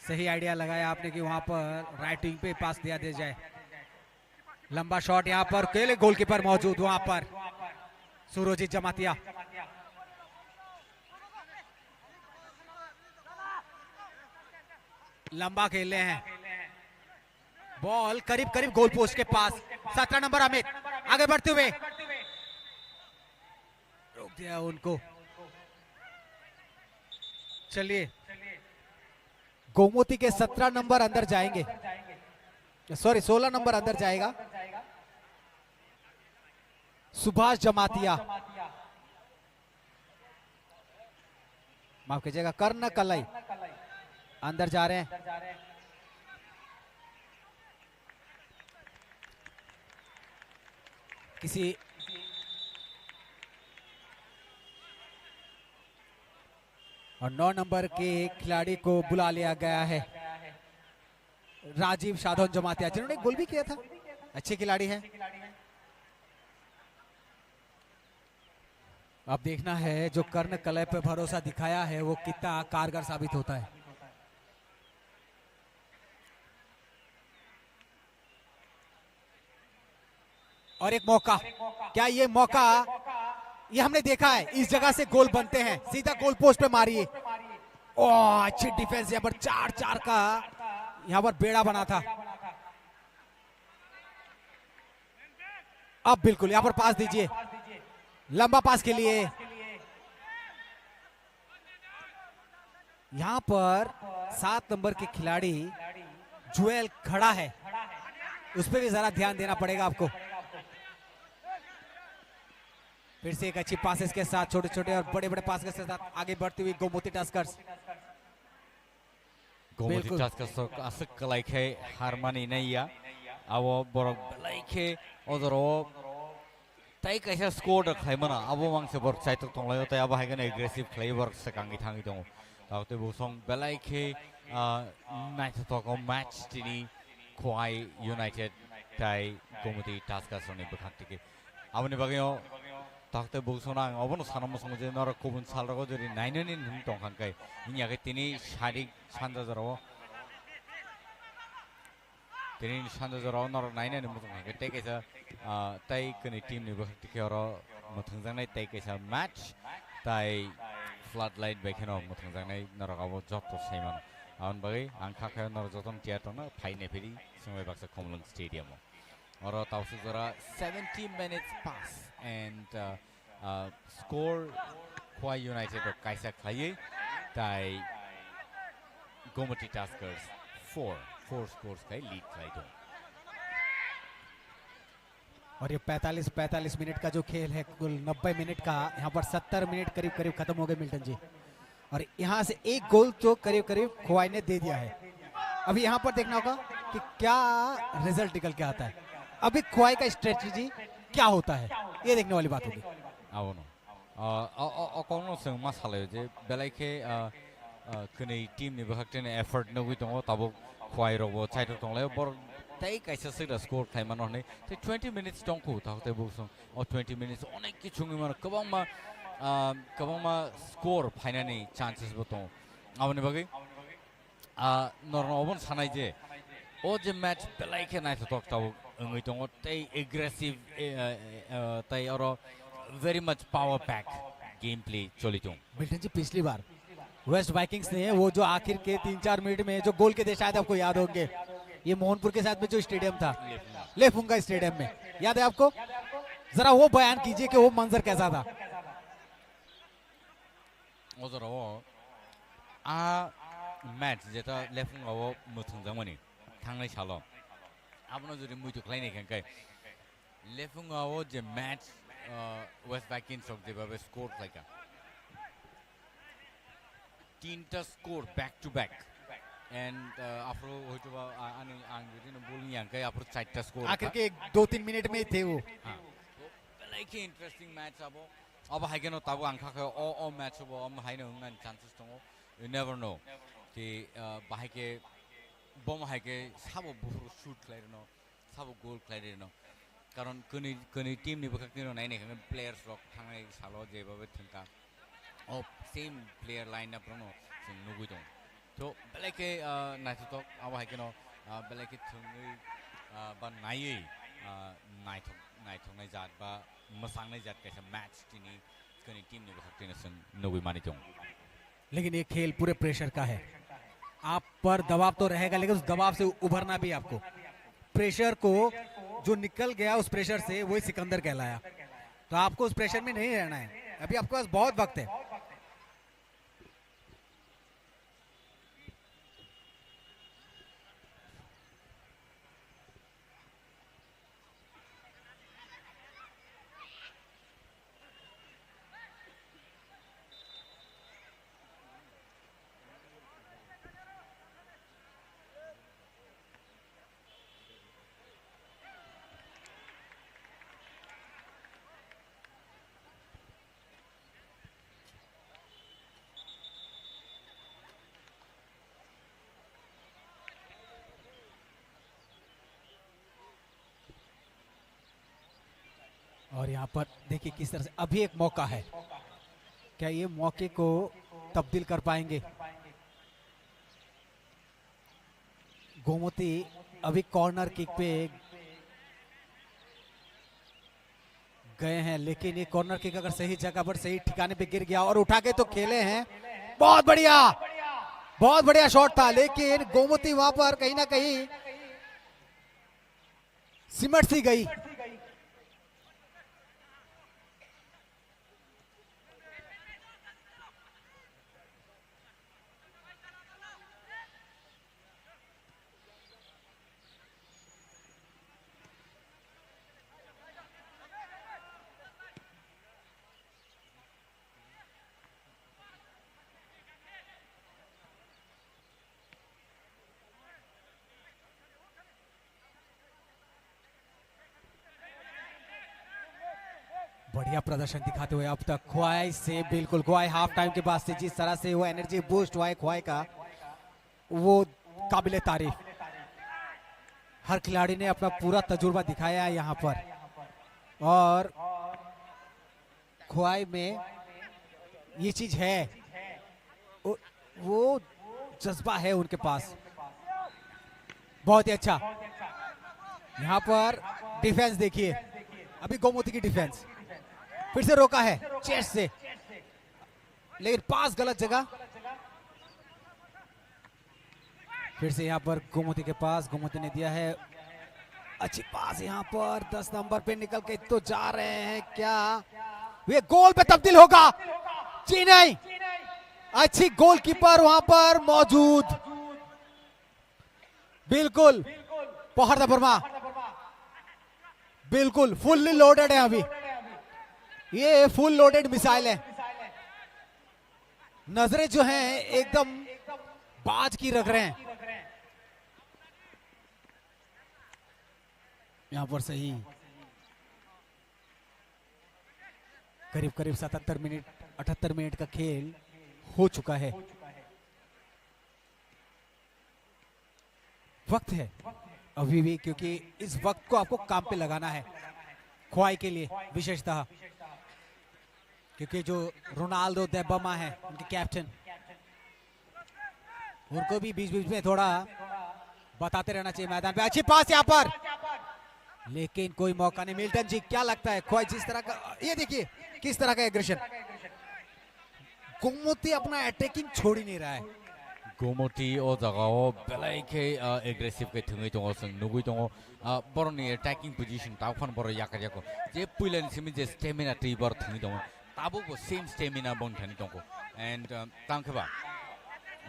सही आइडिया लगाया आपने कि वहां पर राइट विंग पे पास दिया जाए, लंबा शॉट यहां पर अकेले गोलकीपर मौजूद वहां पर सुरजीत जमातिया। लंबा खेल रहे हैं, बॉल करीब करीब गोल पोस्ट के पास। 17 नंबर अमित आगे बढ़ते हुए रोक दिया उनको। चलिए गोमती के 17 नंबर अंदर जाएंगे, सॉरी 16 नंबर अंदर जाएगा सुभाष जमातिया, माफ कीजिएगा कर्ण कलाई अंदर जा रहे हैं। किसी और 9 नंबर के खिलाड़ी को बुला लिया गया है, राजीव साधन जमातिया, जिन्होंने गोल भी किया था, अच्छे खिलाड़ी हैं। अब देखना है जो कर्ण कलय पे भरोसा दिखाया है वो कितना कारगर साबित होता है। और एक मौका, क्या ये मौका, ये हमने देखा है इस जगह से गोल बनते हैं, सीधा गोल पोस्ट पे मारिए। ओह अच्छी डिफेंस, यहाँ पर 4-4 का यहाँ पर बेड़ा बना था। अब बिल्कुल यहाँ पर पास दीजिए, लंबा पास के लिए। यहां पर 7 नंबर के खिलाड़ी जुएल खड़ा है, उस पर भी जरा ध्यान देना पड़ेगा आपको। फिर से एक अच्छी पासेस के साथ, छोटे छोटे और बड़े बड़े पास के साथ आगे बढ़ती हुई गोमती टस्कर्स। गोमती टस्कर्स असक कलाइखे हारमानी नैया आवो बरक लाइखे ओजरो ताई कैसा स्कोर खाइमना अब मांसे बरक साइट तंलायो ताई अब हाइगन एग्रेसिव प्ले बरक सकांगी थांगी दङ ताते बुसं बेलाइखे नाइट तक मैच तिनी खोआई यूनाइटेड ताई गोमती टस्कर्स नि बखातिके आबनि बागैयो ताकते बुसना अबनो सानम संगे नर गुबुन सालरगो जरि नाइननि नुम दंखानखाय इनियाके तिनी शारिक सानजाजराव तिनी सानजाजराव नर नाइननि मुदंखानखाय तेकेसा ताई कनि टीम नि बखतिके और मथंजांनाय तेकेसा मैच ताई फ्लड लाइट बेखेनो मथंजांनाय नरगाव जतो सैमान आउन बागै आं खाखाय नर जतन थियाटरना फाइने फेरि समय बाक्सा कमलन स्टेडियम और ताउसु जरा 70 minutes pass and score Khwai United of Kaisa Khaye tai Gomati Taskers 4 scores का लीड खाई। और ये 45 मिनट का जो खेल है कुल 90 मिनट का, यहाँ पर 70 मिनट करीब करीब खत्म हो गए मिल्टन जी, और यहाँ से एक गोल तो करीब करीब खोवाई ने दे दिया है। अभी यहाँ पर देखना होगा कि क्या रिजल्ट निकल के आता है, अभी खोवाई का स्ट्रेटजी क्या होता है, ये देखने वाली बात होगी। आवनो अकोनो जों मा सालायो जे बेलाइखे कनै टीम नि बहाकतेन एफर्ट नगुइ दङ ताबो खोवाई रबो साइड दंलायो बर ताई कैसा सिदा स्कोर खाइमान हनै ते 20 मिनिट्स दंखौ ताकते बुसं और 20 मिनिट्स अनेक किछुङै मान गोबांमा स्कोर फाइनानि चान्सेस बो दङ आवनि बागै नरन अबन सानाय जे ओ जे मैच बेलाइखे नाइथ टक ताबो ओङै दङ ताई एग्रेसिव ताई और very much power pack game play चलितो। मिल्टन जी पिछली बार वेस्ट वाइकिंग्स ने वो जो आखिर के 3-4 मिनट में जो गोल के दे, शायद आपको याद होंगे, ये मोहनपुर के साथ में जो स्टेडियम था लेफुंगा स्टेडियम में, याद है आपको? जरा वो बयान कीजिए कि वो मंजर कैसा था। ओ जरा वो आ मैच जेता लेफुंगा वो मुथुंजामनि थांनाय साल आपनो जुदि मुइतु खलायनाय खानखाय लेफुंगा वो जे मैच वेस्ट वाइकिंग्स of जेबाबे स्कोर खालायका 3टा score back to back and आफ्रो होइतोबा आनि आं जुदि बोलनि आंखाय आफ्रो 4टा स्कोर आखिर के 2-3 मिनट में थे वो। हां बेलाइखे इंटरेस्टिंग मैच अब हाइगेनो ताबो आंखाखै ओ मैच अब हम हाइनो होननाय चान्सेस दङ। यू नेवर नो कि बाहायके बम हाइके साबो बुहुर शूट खालायनो साबो गोल खालायनो कारण कनै टीम नि बखाकतिनो नायनाय प्लेयर्स रक थांनाय सालो जेबाबे thangka of same player lineup रनो जों नुगै दं तो बेलाइखे नायथक अब हाइकेनो बेलाइखे थङै बा नायै नायथंनाय जात बा मोसांनाय जात कैसा मैच टीनी कनी टीम ने बखते नसन नोगुई मानी दं लेकिन ये खेल पूरे प्रेशर का है, आप पर दबाव तो रहेगा लेकिन उस दबाव से उभरना भी आपको, प्रेशर को जो निकल गया उस प्रेशर से वही सिकंदर कहलाया, तो आपको उस प्रेशर में नहीं रहना है, अभी आपके पास बहुत वक्त है। और यहाँ पर देखिए किस तरह से अभी एक मौका है, क्या ये मौके को तब्दील कर पाएंगे? गोमती अभी कॉर्नर किक पे गए हैं, लेकिन ये कॉर्नर किक अगर सही जगह पर सही ठिकाने पे गिर गया और उठा के तो खेले हैं, बहुत बढ़िया शॉट था, लेकिन गोमती वहां पर कहीं ना कहीं सिमट सी गई। बढ़िया प्रदर्शन दिखाते हुए अब तक ख्वाई से, बिल्कुल ख्वाई हाफ टाइम के बाद से जिस तरह से वो एनर्जी बूस्ट हुआ है ख्वाई का, वो काबिले तारीफ। हर खिलाड़ी ने अपना पूरा तजुर्बा दिखाया है यहाँ पर, और ख्वाई में ये चीज है, वो जज्बा है उनके पास। बहुत ही अच्छा, यहाँ पर डिफेंस देखिए, अभी गोमती की डिफेंस फिर से रोका है चेस्ट से, लेकिन पास गलत जगह, फिर से यहाँ पर गोमती के पास, गोमती ने दिया है अच्छी पास, यहाँ पर 10 नंबर पे निकल के तो जा रहे हैं, क्या वे गोल पे तब्दील होगा? जी नहीं, अच्छी गोलकीपर वहां पर मौजूद, बिल्कुल पहरदा वर्मा बिल्कुल फुल्ली लोडेड है, अभी ये फुल लोडेड मिसाइल है, नजरें जो हैं एकदम बाज की रख रहे हैं। यहां पर सही करीब करीब 77 मिनट 78 मिनट का खेल हो चुका है, वक्त है अभी भी, क्योंकि इस वक्त को आपको काम पे लगाना है ख्वाई के लिए विशेषतः, क्योंकि जो रोनाल्डो देबमा है उनके कैप्टन, उनको भी बीच बीच में थोड़ा बताते रहना चाहिए मैदान पे। अच्छी पास यहाँ पर, लेकिन कोई मौका नहीं। मिल्टन जी क्या लगता है ख्वाई जिस तरह का, ये देखिए किस तरह का एग्रेशन, गोमती अपना अटैकिंग छोड़ ही नहीं रहा है। गोमती ओ जगह बेलाई के एग्रेसिव के थंगै दङ जों नुगै दङ बरनि अटैकिंग पोजीशन ताफन बर याकर याको जे पुइलन सिमि जे स्टेमिना टी बर थंगै दङ ताबो सेम स्टेमिना बन थनि दङ एंड तांखबा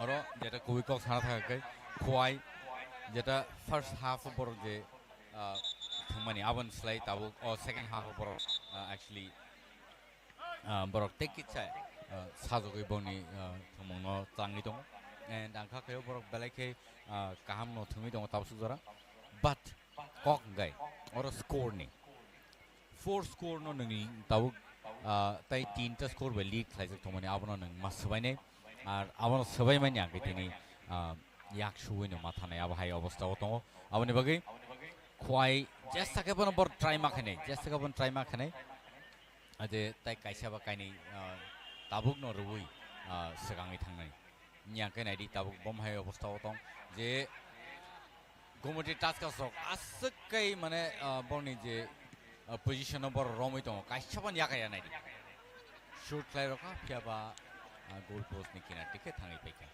और जेटा कुइकक साना थाकै ख्वाई जेटा फर्स्ट हाफ बर जे थंमानि आबन स्लाइ ताबो सेकंड हाफ बर एक्चुअली बर टेकिचा साजोगै बनि थंमनो तांगै दङ and angka kayo borok belai ke kaham no thumi dong tabu sujara but kok gai or score ni 4 score no ngi tabu tai 3 ta score be lead khlai jak thomani abono nang masbai ne ar abono sabai mani angke tini yak shuwi no matha nai abo hai obostha o tongo aboni bagai khwai jesta ke bono bor try ma khane jesta ke bon try ma khane ade tai kaisa ba kaini tabuk no ruwi segangi thangnai न्याके नाइडी ताबुक बम है अवस्था होता जे गोमती टास्क सक आसकै माने बरनि जे पोजिशन बर रमै दङ काइसाबान याकाया नायदि शुट खालाय रखा फियाबा गोल पोस्ट नि किनार टिके थाङै फैखा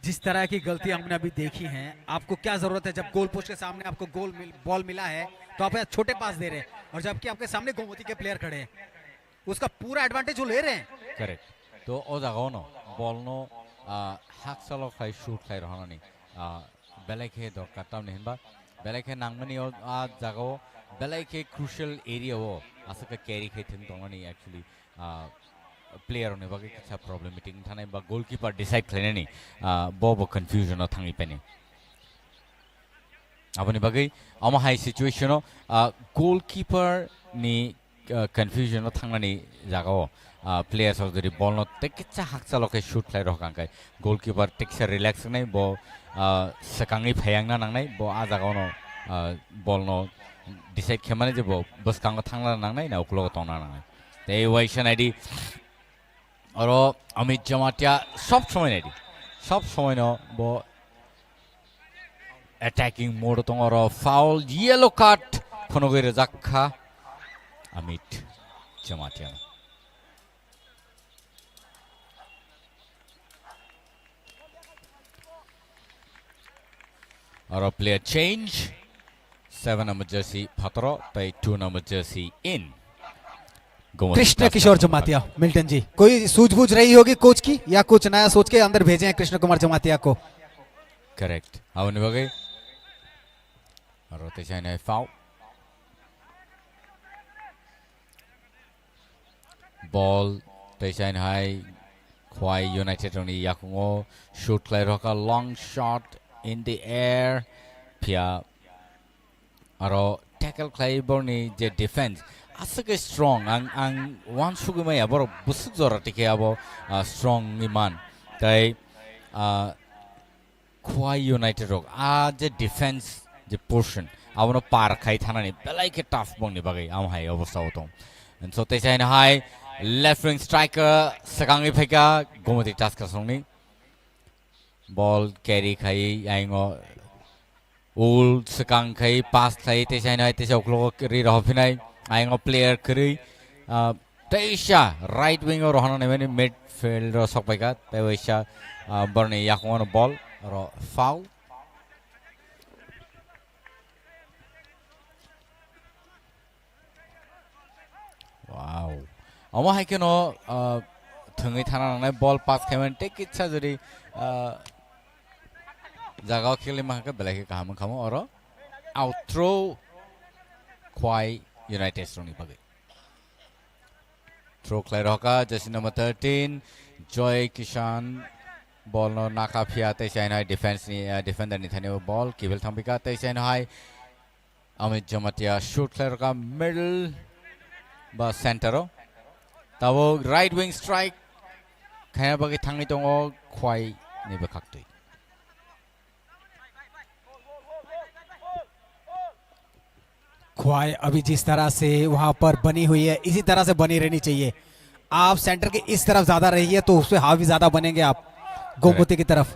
जिस तरह की गलती हमने अभी देखी हैं, आपको क्या जरूरत है जब गोल पोस्ट के सामने आपको बॉल मिला है तो आप छोटे पास दे रहे हैं, और जबकि आपके सामने गोमती के प्लेयर खड़े हैं, उसका पूरा एडवांटेज वो ले रहे हैं। करेक्ट तो ओ जागाव न बॉल नो हाक सालो खाय शूट खाय रहनानि बेलाइखे दरकार तामने हिनबा बेलाइखे नांगमनि आ जागाव बेलाइखे क्रुशियल एरिया वो आसका कैरी खाय थिं दंगनि एक्चुअली प्लेयर ने बाकी किछा प्रॉब्लमेटिक थानाय बा गोलकीपर डिसाइड खालायनानि बो कन्फ्यूजन आव थाङै पेनि आबनि बागै आमा हाई सिचुएशन गोलकीपर नि कन्फ्यूजन आव थांनानि जागाव प्लेयर्स आव जदि बॉल न तेकिचा हाकचालके शूट खाय रहखांखाय गोलकीपर तेकिचा रिलैक्स नै बो सकाङै फायांगना नांनाय बो आ जागाव न बॉल न डिसाइड खेमाने जे बो बसकांग थांला नांनाय ना उखलो तंना नांनाय ते वाइशन आईडी और अमित जमातिया सब समय न बो अटैकिंग मोड दङ और फाउल येलो कार्ड फनगै रजाखा अमित जमातिया और प्लेयर चेंज 7 नंबर जर्सी फतरो तै 2 number jersey in Krishna Kishore Jamatia. Milton ji, कोई सूझबूझ रही होगी कोच की या कुछ नया सोच के अंदर भेजे हैं कृष्ण कुमार जमातिया को? करेक्ट आवने बगे और रोटेशन है फाउल बॉल टेशन हाई ख्वाई यूनाइटेड ओनी याकुंगो शूट क्लाइ रका long shot in the air फिया और टैकल क्लाइ बरनी जे डिफेंस आसके स्ट्रॉन्ग आं वन सुगुमै आबर बुसुक जरा टिके आबो स्ट्रॉन्ग इमान ताई ख्वाई यूनाइटेड रक आ जे डिफेंस जे पोर्शन आवनो पार खाइ थानानि बेलाइके टफ बंनि बागै आम हाय अवस्थाव दं एन्ड सो तेसाइन हाय लेफ्ट विंग स्ट्राइकर सकांगै फैका गोमती टास्क संनि बॉल कैरी खाइ आइङो उल सकांग खाइ पास खाइ तेसाइन हाय तेसा उखलो रि रहफिनाय आइङो प्लेयर करै तेसा राइट विंग और रहनानै माने मिडफील्ड र सकबायका तेवैसा बरनि याखोन बॉल और फाउल वाओ अमा हायकेनो थङै थाना नांनाय बॉल पास खायमोन टेकिचा जदि जागाव खेले माखा बेलाइके काहाम खामो और आउट थ्रो ख्वाई यूनाइटेड स्ट्रॉन्ग बागै थ्रो क्लाइ रहका जर्सी नंबर 13 जॉय किसान बॉल नो नाका फिया तेसाइन हाय डिफेंस नि डिफेंडर नि थाने बॉल केबल थांबिका तेसाइन हाय अमित जमातिया शूट क्लाइ रहका मिडल बा सेंटरो ताबो राइट विंग स्ट्राइक खाया बागै थाङै दङ ख्वाई निबो खाक्तै ख्वाई अभी जिस तरह से वहां पर बनी हुई है इसी तरह से बनी रहनी चाहिए। आप सेंटर के इस तरफ ज्यादा रहिए तो उससे हावी ज्यादा बनेंगे आप गोमती की तरफ,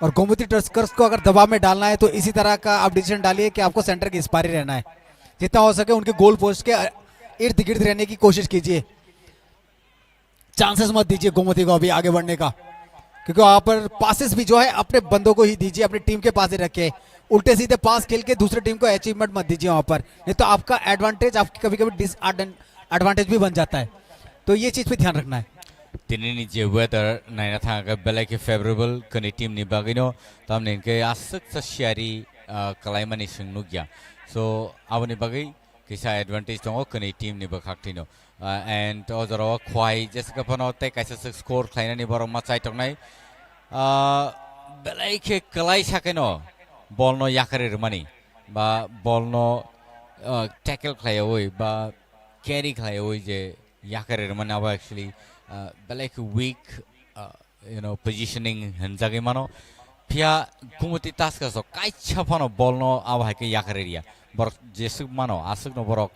और गोमती टस्कर्स को अगर दबाव में डालना है तो इसी तरह का आप डिसीजन डालिए कि आपको सेंटर के इस पार ही रहना है, जितना हो सके उनके गोल पोस्ट के इर्द गिर्द रहने की कोशिश कीजिए। चांसेस मत दीजिए गोमती को अभी आगे बढ़ने का, क्योंकि वहां पर पासेस भी जो है अपने बंदों को ही दीजिए, अपनी टीम के पास ही रखे। उल्टे सीधे पास खेल के दूसरी टीम को अचीवमेंट मत दीजिए वहां पर, नहीं तो आपका एडवांटेज आपकी कभी कभी डिसएडवांटेज भी बन जाता है, तो ये चीज पे ध्यान रखना है। दिनैनि जे वेदर नायना थाङा बेलाइके फेवरेबल कनि टीम नि बागैनो तामने के आसक ससियारि कलाइमानि सोंनु गया सो आबनि बागै किसा एडवांटेज दङ कनि टीम नि बखाक्तिनो एंड अजरो ख्वाई जेसका फनो ते काइसा स्कोर खाइनानि बर मचाइ तंनाय बेलाइके कलाइ साकेनो बॉल नो याकरे रमानी बा बॉल नो टैकल खायoi बा कैरी खायoi जे याकरे रमाना बा एक्चुअली बेलाइके वीक पोजिशनिंग हनजागे मानो फिया गुमति टास्क सो काइछा फनो बॉल नो आवाके याकरे रिया बर जेसुक मानो आसुक नो बरक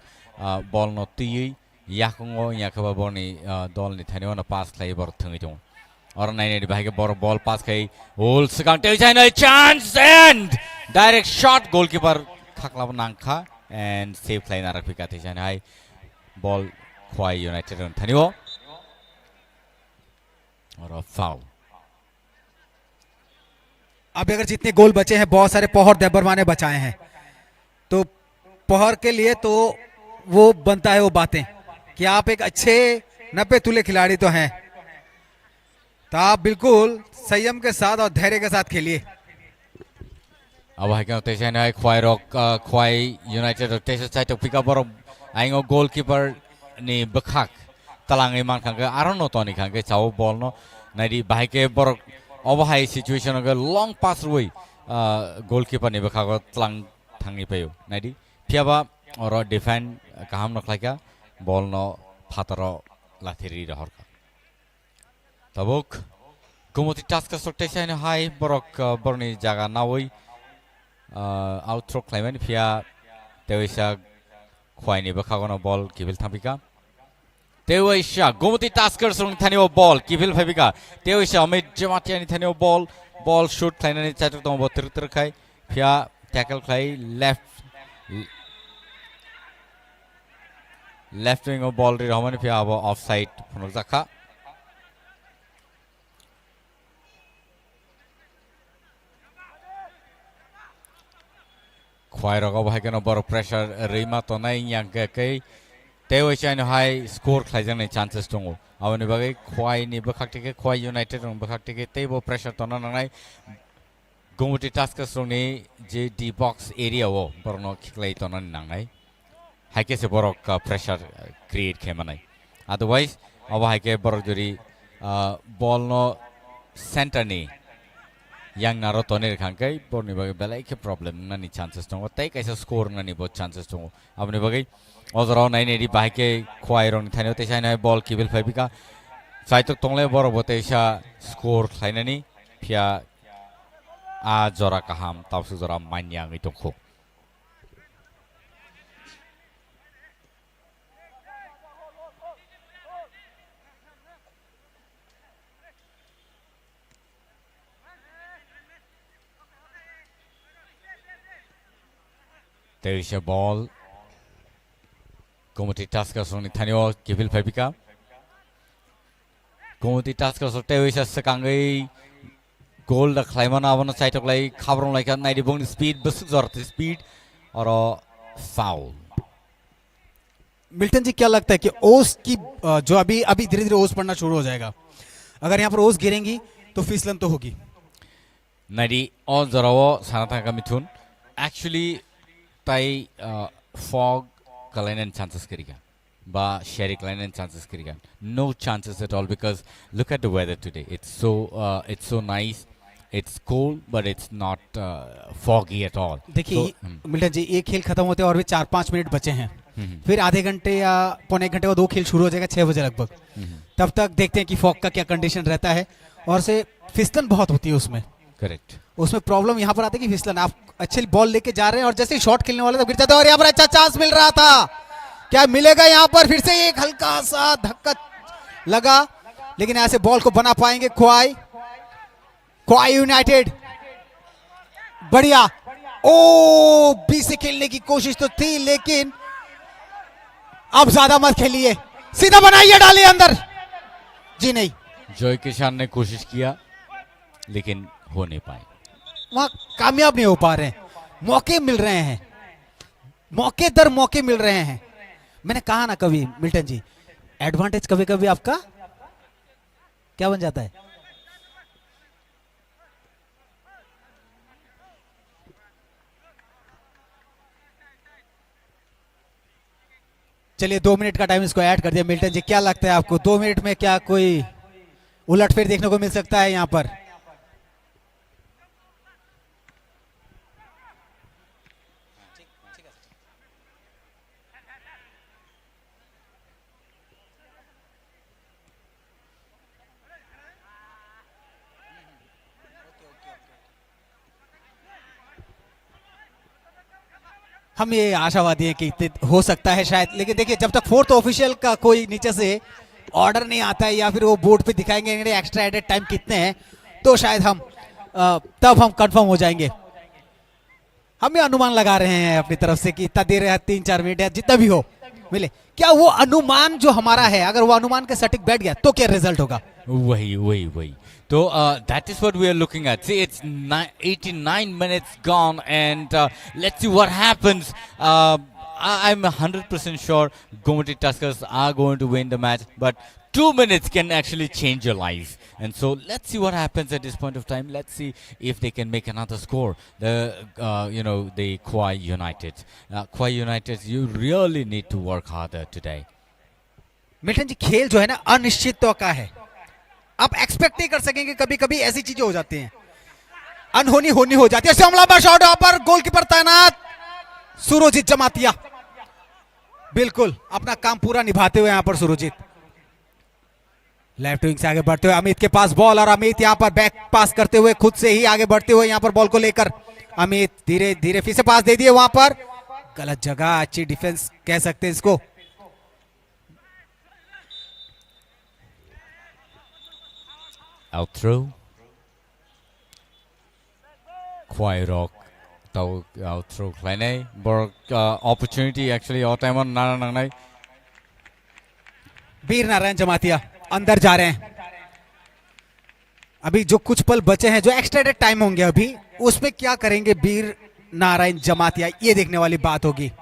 बॉल नो तियै याखंगो याखबा बरनि दल नि थानेव न पास खाय बर थङै दं और 980 भाई के बॉल पास खाई होल सकांग ते चाइना chance and direct shot goalkeeper खाकला नांखा एंड सेव लाइन आरक फिका ते चाइना हाई बॉल ख्वाई यूनाइटेड रन थानियो और फाउल। अब अगर जितने गोल बचे हैं बहुत सारे पौहर देबरमा ने बचाए हैं तो पौहर के लिए तो वो बनता है वो बातें कि आप एक अच्छे 90 तुले खिलाड़ी तो हैं, तो आप बिल्कुल संयम के साथ और धैर्य के साथ खेलिए। अब है क्या होते हैं ख्वाई रॉक ख्वाई यूनाइटेड रोटेशन साइड तो पिक अप और आएंगे गोलकीपर ने बखाक तलांगे मान खांगे आरोन नो तो नहीं खांगे चाहो बॉल नो नहीं भाई के बर अब हाई सिचुएशन अगर लॉन्ग पास हुई गोलकीपर ने बखाक तलांग थांगी पे नहीं फियाबा और डिफेंड काम नखला क्या बॉल नो फातरो लाथेरी रहर का तबुक गुमती टास्क का रोटेशन हाई बरक बरनी जगह ना हुई आउट थ्रो क्लाइमेन फिया तेवैसा ख्वाइनि बखागोनो बॉल किबिल थांबिका तेवैसा गुमती टास्कर सुंग थानियो बॉल किबिल फाइबिका तेवैसा अमित जमातियानि थानियो बॉल शूट क्लाइनानि चाटक दं बतिर तरखाय फिया टैकल क्लाइ लेफ्ट विंग बॉल रि रहमानि फिया अब ऑफसाइड फुनक जाखा ख्वाई रगा भाई के बर प्रेशर रेमा तो नहीं yang के तेवै चाइन हाई स्कोर खाइजन ने चांसेस दंगो आवनि बागै ख्वाई नि बखाक्ति के ख्वाई यूनाइटेड रंग बखाक्ति के तेबो प्रेशर तो नांनाय गुमटी टास्क स्ट्रंगनि जे डी बॉक्स एरिया वो बरनो खिक्लाई तो नांनाय हाइके से बरक का प्रेशर क्रिएट खेमनाय अदरवाइज अब हाइके बर जरी बॉल नो सेंटर नि yang naro tonir khangkai borni bagai belai ke problem nani chances tongo tai kaisa score nani bo chances tongo abni bagai ozaro 980 bahike khwai rong thani te sai ball kibil faibika saitok tongle boro bote sa score thainani phia a jora kaham tausu jora manya ngi tongkho there is a ball Gomoti Taskers on Tanio Kivil Fabica Gomoti Taskers of Tevis Sakangi goal the climber on the side of like cover like a 90 bone speed buses or speed or a foul Milton ji क्या लगता है कि ओस की जो अभी धीरे धीरे ओस पड़ना शुरू हो जाएगा, अगर यहाँ पर ओस गिरेंगी तो फिसलन तो होगी। नदी और जरावो सानाथा का मिथुन actually ताई fog kalainen chances kiriga ba sherry kalainen chances kiriga no chances at all because look at the weather today it's so nice it's cold but it's not foggy at all देखिए मिल्टन जी एक खेल खत्म होते और भी 4-5 मिनट बचे हैं फिर आधे घंटे या पौने घंटे बाद दो खेल शुरू हो जाएगा 6 बजे लगभग तब तक देखते हैं कि फॉग का क्या कंडीशन रहता है और से फिसलन बहुत होती है उसमें करेक्ट उसमें प्रॉब्लम यहाँ पर आती है कि फिसलन आप अच्छी बॉल लेके जा रहे हैं और जैसे ही शॉट खेलने वाले तो गिर जाते हैं और यहाँ पर अच्छा चांस मिल रहा था क्या मिलेगा यहाँ पर फिर से एक हल्का सा धक्का लगा लेकिन ऐसे बॉल को बना पाएंगे ख्वाई यूनाइटेड बढ़िया ओ बी से खेलने की कोशिश तो थी लेकिन अब ज्यादा मत खेलिए सीधा बनाइए डालिए अंदर जी नहीं जॉय किशन ने कोशिश किया लेकिन हो नहीं पाए वहां कामयाब नहीं हो पा रहे हैं मौके मिल रहे हैं मौके दर मौके मिल रहे हैं मैंने कहा ना कभी मिल्टन जी एडवांटेज कभी कभी आपका क्या बन जाता है चलिए 2 मिनट का टाइम इसको ऐड कर दिया मिल्टन जी क्या लगता है आपको 2 मिनट में क्या कोई उलटफेर देखने को मिल सकता है यहां पर हम ये आशावादी हैं कि हो सकता है शायद लेकिन देखिए जब तक फोर्थ ऑफिशियल का कोई नीचे से ऑर्डर नहीं आता है या फिर वो बोर्ड पे दिखाएंगे एक्स्ट्रा एडेड टाइम कितने हैं, तो शायद हम तब हम कंफर्म हो जाएंगे। हम ये अनुमान लगा रहे हैं अपनी तरफ से कि इतना देर है, 3-4 मिनट है, जितना भी हो मिले। क्या वो अनुमान जो हमारा है, अगर वो अनुमान के सटीक बैठ गया तो क्या रिजल्ट होगा? वही तो that is what we are looking at. See, it's 89 minutes gone, and let's see what happens. I'm 100% sure Gomoty Tuskers are going to win the match, but 2 minutes can actually change your life. And so let's see what happens at this point of time. Let's see if they can make another score. The Kauai United. Kauai United, you really need to work harder today. Milton ji, खेल जो है ना अनिश्चितता का है। आप एक्सपेक्ट नहीं कर सकेंगे, कभी कभी ऐसी चीजें हो जाती हैं, अनहोनी होनी हो जाती है। हमला शॉट यहाँ पर, गोलकीपर तैनात सुरजीत जमातिया, बिल्कुल अपना काम पूरा निभाते हुए यहाँ पर सुरजीत। लेफ्ट विंग से आगे बढ़ते हुए अमित के पास बॉल, और अमित यहाँ पर बैक पास करते हुए खुद से ही आगे बढ़ते हुए यहाँ पर बॉल को लेकर अमित धीरे धीरे फिर से पास दे दिए वहां पर, गलत जगह, अच्छी डिफेंस कह सकते हैं इसको। Out throw. Kauai Rock. Out throw. Kleine. Opportunity actually. All time on Naranangnai. Veer Narayan Jamatia अंदर जा रहे हैं। अभी जो कुछ पल बचे हैं, जो एक्सटेंडेड टाइम होंगे अभी, उसमें क्या करेंगे वीर नारायण जमातिया, ये देखने वाली बात होगी।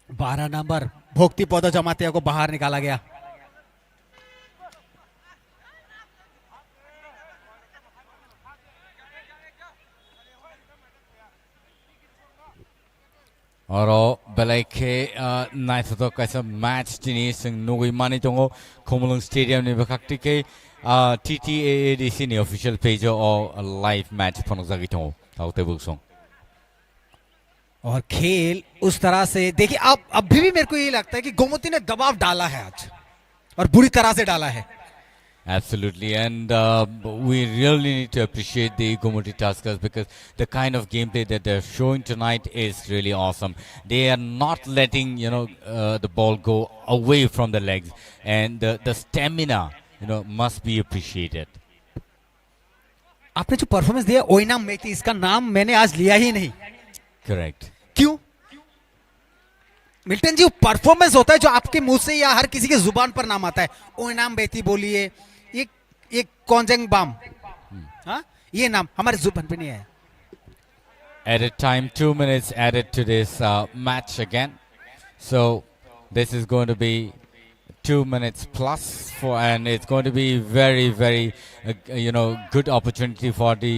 12 नंबर भोक्ति पौधा जमातिया को बाहर निकाला गया। Oro Belaike Naito Kaisa match Dinis and Nugui Mani Tongo Komolung Stadium Nibakaktike TTAADC the official page or a live match Ponozagi Tongo Tautebusong. और खेल उस तरह से देखिए, आप अभी भी मेरे को ये लगता है कि गोमती ने दबाव डाला है आज, और बुरी तरह से डाला है। Absolutely, and we really need to appreciate the Gomoty Tuskers, because the kind of gameplay that they're showing tonight is really awesome. They are not letting the ball go away from the legs, and the stamina must be appreciated. आपने जो परफॉर्मेंस दिया ओइनाम मेथी, इसका नाम मैंने आज लिया ही नहीं। Correct. क्यों? मिल्टन जी, परफॉर्मेंस होता है जो आपके मुंह से या हर किसी के जुबान पर नाम आता है। ओइनाम बेती बोलिए, ये कॉन्जेंग बाम, हाँ, ये नाम हमारे जुबान पे नहीं है। Added time, 2 minutes added to this match again. So this is going to be 2 minutes plus and it's going to be very, very, good opportunity for the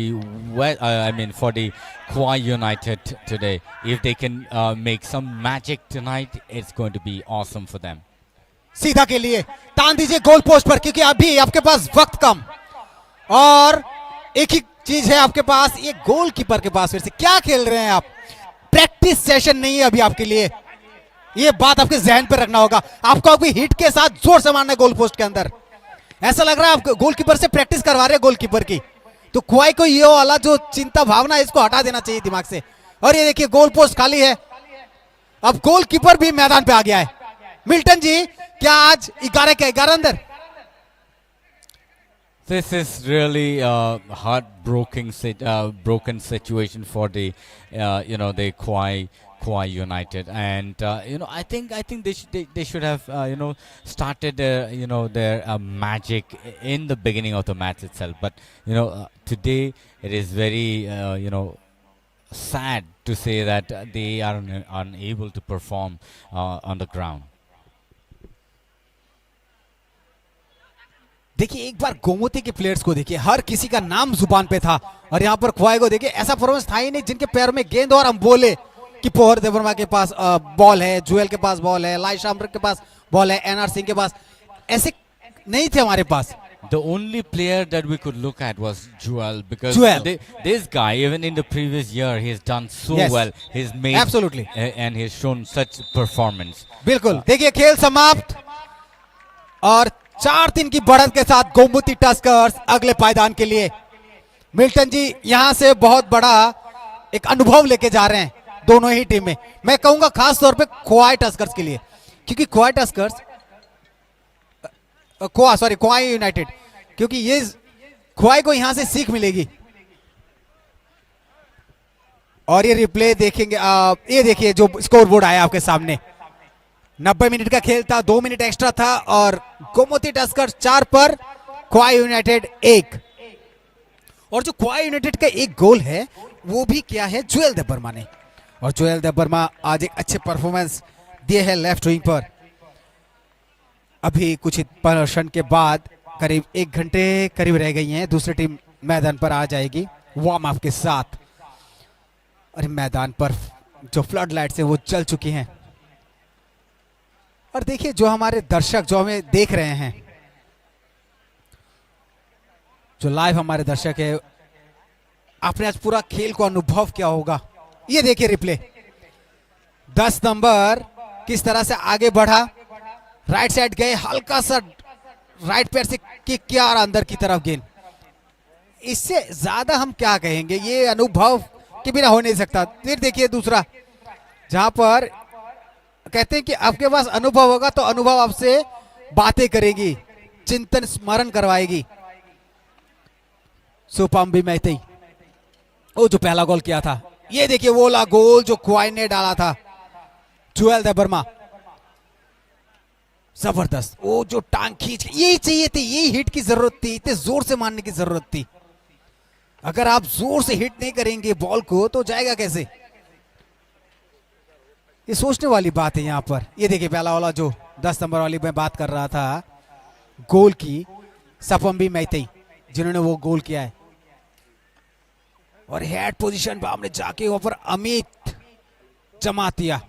for the Kauai United today. If they can make some magic tonight, it's going to be awesome for them. सीधा के लिए तान दीजिए गोल पोस्ट पर, क्योंकि अभी आपके पास वक्त कम, और एक ही चीज है आपके पास, ये गोलकीपर के पास। फिर से क्या खेल रहे हैं आप? प्रैक्टिस सेशन नहीं है अभी आपके लिए, ये बात आपके जहन पर रखना होगा। आपको अभी हिट के साथ जोर से मारना है गोल पोस्ट के अंदर। ऐसा लग रहा है आप गोलकीपर से प्रैक्टिस करवा रहे हैं गोलकीपर की। तो कुआई को ये वाला जो चिंता भावना है, इसको हटा देना चाहिए दिमाग से। और ये देखिए गोल पोस्ट खाली है, अब गोलकीपर भी मैदान पे आ गया है। मिल्टन जी, क्या आज 11 के 11 अंदर? This is really a heartbroken broken situation for the the Kauai United, and I think they should have started their magic in the beginning of the match itself. But today it is very sad to say that they are unable to perform on the ground. देखिए एक बार गोमती के प्लेयर्स को देखिए, हर किसी का नाम जुबान पे था, और यहाँ पर खुआई को देखिए, ऐसा परफॉर्मेंस था ही नहीं जिनके पैर में गेंद और हम बोले कि पोहर देवर्मा के पास बॉल है, जुएल के पास बॉल है, लाई शामर के पास बॉल है, एनआर सिंह के पास, ऐसे नहीं थे हमारे पास। The only player that we could look at was Joel, because this guy, even in the previous year, he's done so well. He's made absolutely, and he's shown such performance. बिल्कुल। देखिए खेल समाप्त, और 4-3 की बढ़त के साथ गोमती टस्कर्स अगले पायदान के लिए। मिल्टन जी यहां से बहुत बड़ा एक अनुभव लेके जा रहे हैं दोनों ही टीम में। मैं कहूंगा खास तौर पे खोआई टस्कर्स के लिए, क्योंकि क्वाई टस्कर्स, क्वा सॉरी क्वाई यूनाइटेड, क्योंकि ये क्वाई को यहां से सीख मिलेगी। और ये रिप्ले देखेंगे, ये देखिए जो स्कोर बोर्ड आया आपके सामने, 90 मिनट का खेल था, 2 मिनट एक्स्ट्रा था और गोमती टस्कर 4 पर क्वाई यूनाइटेड 1। और जो क्वाई यूनाइटेड का एक गोल है वो भी क्या है, जुएल देबबर्मा ने। और जुएल देबबर्मा आज एक अच्छे परफॉर्मेंस दिए हैं लेफ्ट विंग पर। अभी कुछ प्रदर्शन के बाद करीब 1 घंटे करीब रह गई हैं, दूसरी टीम मैदान पर आ जाएगी वार्म अप के साथ। और मैदान पर जो फ्लड लाइट्स हैं वो जल चुकी हैं। और देखिए जो हमारे दर्शक जो हमें देख रहे हैं, जो लाइव हमारे दर्शक है, आपने आज पूरा खेल को अनुभव किया होगा। ये देखिए रिप्ले, 10 नंबर किस तरह से आगे बढ़ा, राइट साइड गए, हल्का सा राइट पैर से किक किया और अंदर की तरफ गेंद। इससे ज्यादा हम क्या कहेंगे, ये अनुभव के बिना हो नहीं सकता। फिर देखिए दूसरा, जहां पर कहते हैं कि आपके पास अनुभव होगा तो अनुभव आपसे बातें करेगी, चिंतन स्मरण करवाएगी। सुपम्बी मैथी वो जो पहला गोल किया था, ये देखिए वो वाला गोल जो क्वाई ने डाला था, जुएल देबबर्मा, जबरदस्त। वो जो टांग खींच, यही चाहिए थी, यही हिट की जरूरत थी, इतने जोर से मारने की जरूरत थी। अगर आप जोर से हिट नहीं करेंगे बॉल को तो जाएगा कैसे, ये सोचने वाली बात है यहां पर। ये देखिए पहला वाला जो 10 नंबर वाली मैं बात कर रहा था गोल की, सपम्बी मैथी जिन्होंने वो गोल किया है। और हेड पोजीशन पे हमने जाके वहां पर अमित जमातिया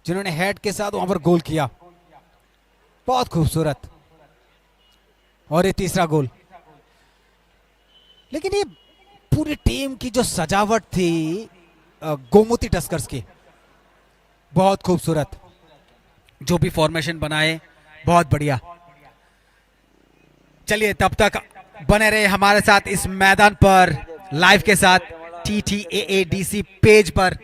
जिन्होंने हेड के साथ वहां पर गोल किया, बहुत खूबसूरत। और ये तीसरा गोल। लेकिन ये पूरी टीम की जो सजावट थी गोमती टस्कर्स की, बहुत खूबसूरत। जो भी फॉर्मेशन बनाए बहुत बढ़िया। चलिए तब तक बने रहे हमारे साथ इस मैदान पर लाइव के साथ TTAADC पेज पर।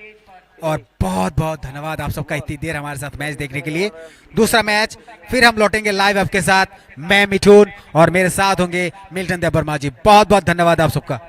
और बहुत बहुत धन्यवाद आप सबका इतनी देर हमारे साथ मैच देखने के लिए। दूसरा मैच फिर हम लौटेंगे लाइव आपके साथ, मैं मिठून और मेरे साथ होंगे मिल्टन देबबर्मा जी। बहुत बहुत धन्यवाद आप सबका।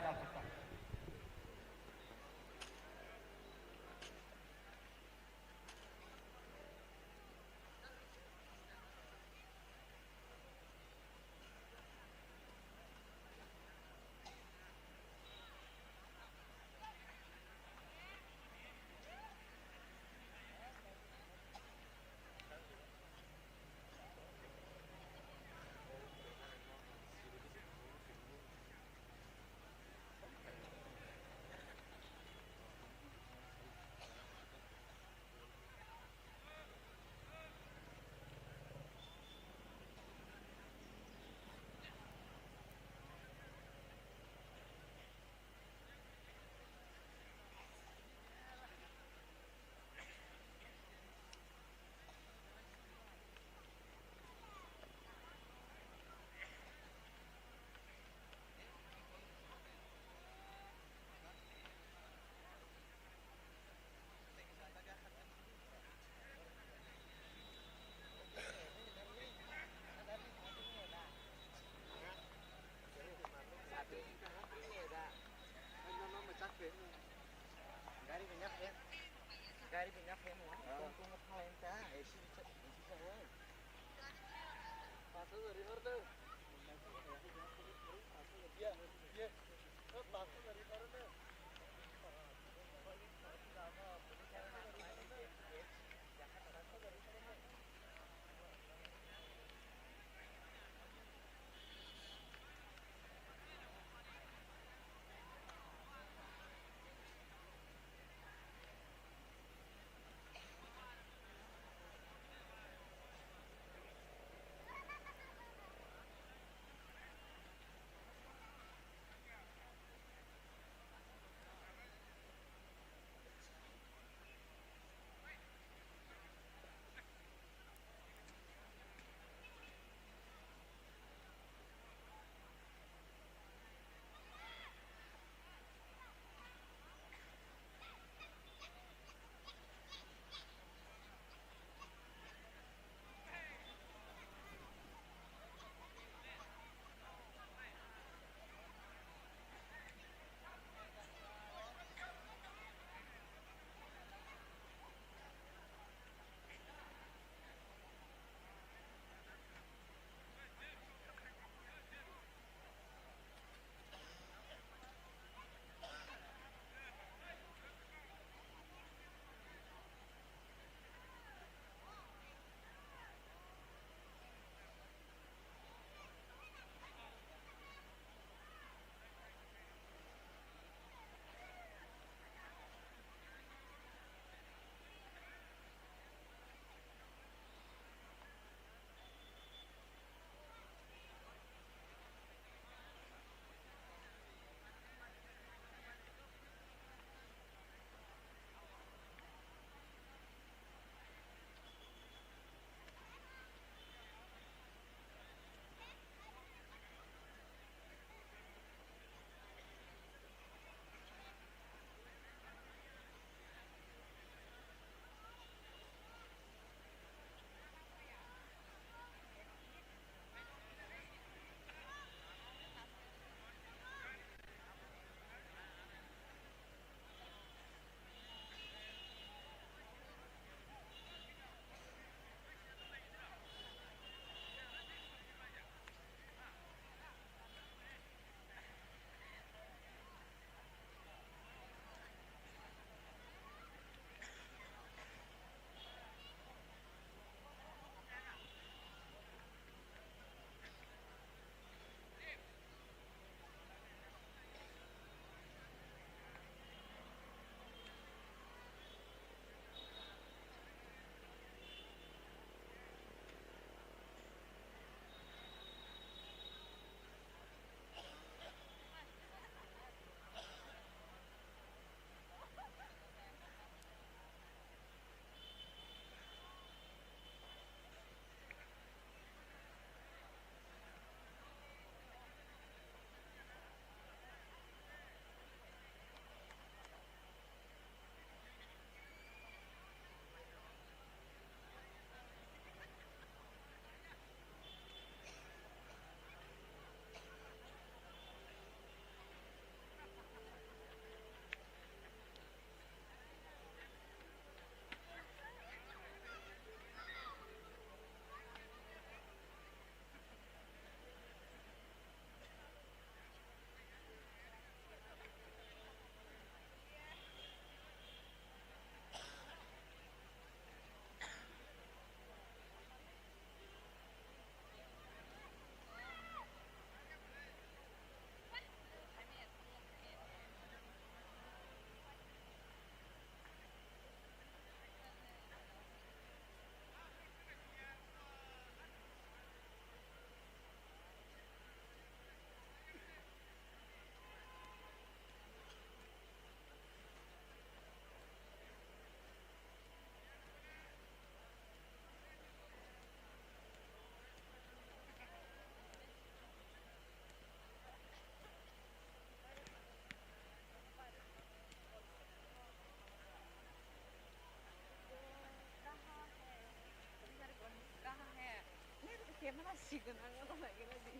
지근한 거 발견하지.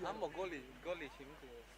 한번 골리 재밌어요.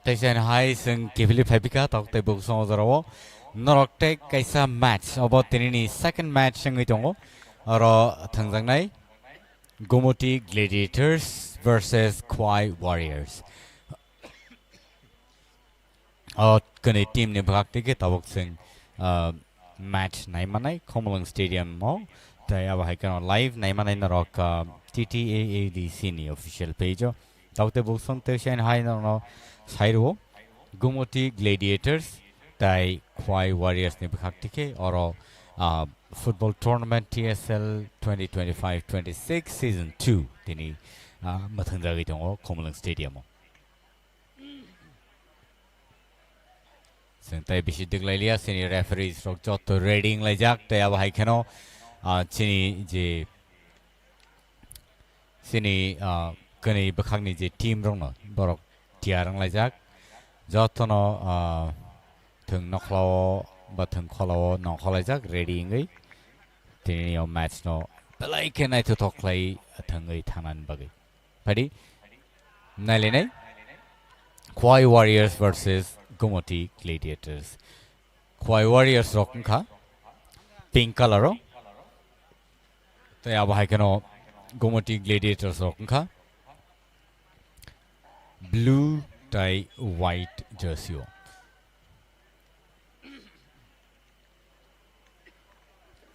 Taysen hai sing kivili phabika tok te buk song zarawo norok te kaisa match obo tinini second match sing itongo aro thangjangnai Gomoti Gladiators versus Kwai Warriors. Kani team ni bhag tike tabok sing match nai manai Khomalang Stadium mo tai aba haikano live nai manai narok TTAADC ni official page o taute buk song te shen hai no sairo Gomoti Gladiators tai Kwai Warriors ni bhag tike oro football tournament TSL 2025-26 season 2 tini mathang jagi tongo Khomelang stadium o sentai bisi deglailia senior referees rok jotto rating laijak tai abo haikeno chini je sini kani bakhangni je team rong no borok tiarang laijak jotto no thung nokhlo ba thung kholo nokhlaijak rating ngai tini yo match no belai kenai to toklai thangai thanan bagai padi naile Khwai Warriors versus Gomoti Gladiators. Khwai Warriors rokun kha pink color ro. Tai abo haikeno Gomoti Gladiators rokun kha blue tai white jersey o.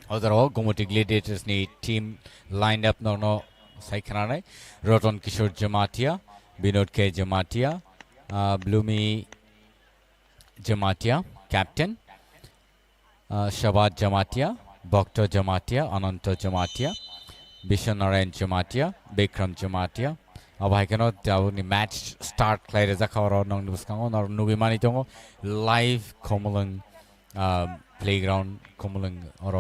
Otherwise, Gomoti Gladiators ni team lined up no saikana nai Roton Kishore Jamatia, Binod K Jamatia, Bloomy Jamatia, captain, Shabad Jamatia, Bhakta Jamatia, Ananta Jamatia, Bishanarayan Jamatia, Bikram Jamatia. अब हाइकनो जाऊ नि मैच स्टार्ट क्लाइरे जाखारो नंग दुस्कांगो नर नुबी मानि तंगो लाइव खोमलंग प्लेग्राउंड खोमलंग और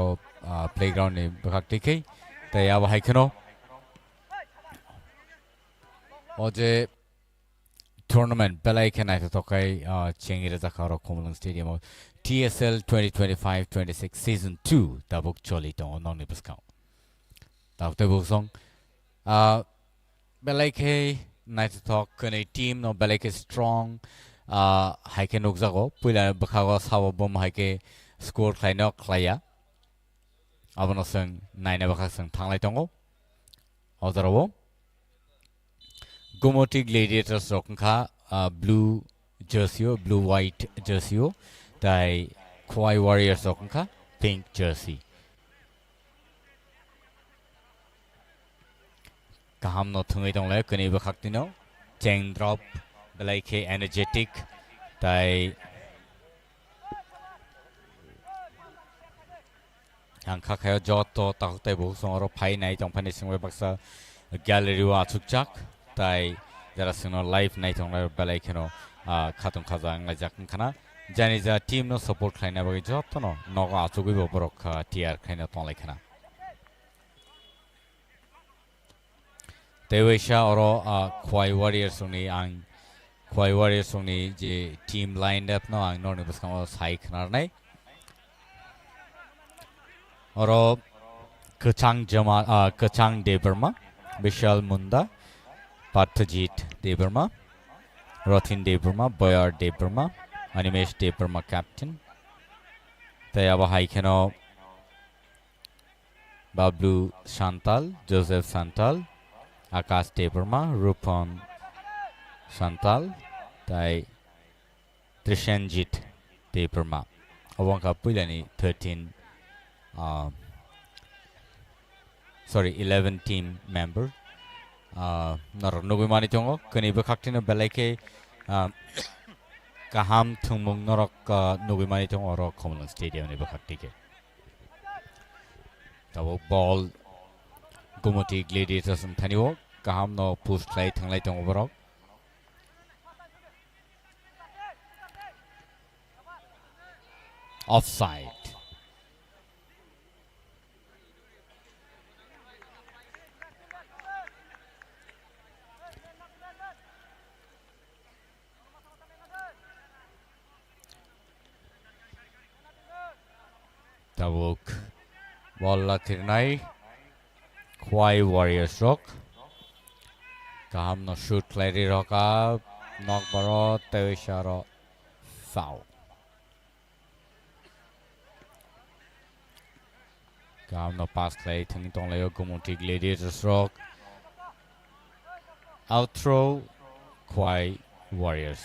प्लेग्राउंड नि बखाक्टिकै तै अब हाइकनो 어제 tournament belai kenai to tokai chengira zakaro Khomelang stadium TSL 2025-26 season 2 tabuk choli to nong ni buskau tabte buksong belai ke nai to talk kane team no belai ke strong haike nokjago puila bakhago sawo bom haike score khlaino khlaya abono sing naina bakha sing thanglai tongo ozarabo Gomoti Gladiators rokun kha blue jersey blue white jersey tai Khwai Warriors rokun kha pink jersey kaham no thungai dong le kani ba khaktino cheng drop belai ke energetic tai ang kha khayo jotto taktai bu songro phai nai tong phani singwe baksa gallery wa chukchak tai jara sino live night on belai keno khatung khajang la jakun khana jani ja team no support khaina bagi jotto no noga achugui bo borok tiar khaina tonglai khana tewisha oro Khwai Warriors ni ang Khwai Warriors ni je team lined up no ang no ni buskang sai khana nai oro Kachang Deberma Vishal Munda Pathajit Deberma, Rothin Deberma, Boyar Deberma, Animesh Deberma captain. Tayaba Haikeno Bablu Santal, Joseph Santal, Akash Deberma, Rupon Santal, Tai Trishanjit Deberma. Awangka Pulani 11 team member. Nor nubi mani tongo kani bakhaktino belaike kaham thungmung norok nubi mani tongo ro Khomelang stadium ni bakhaktike tabo ball Gomoti Gladiators thaniwo kaham no push play thanglai tongo borok offside Tabuk Bola Tirnai Khwai Warriors rock Kaham no shoot Clary rock up Knock baro Tewisharo foul Kaham no pass play Thing tong layo Gomoti Gladiators rock Outthrow Khwai Warriors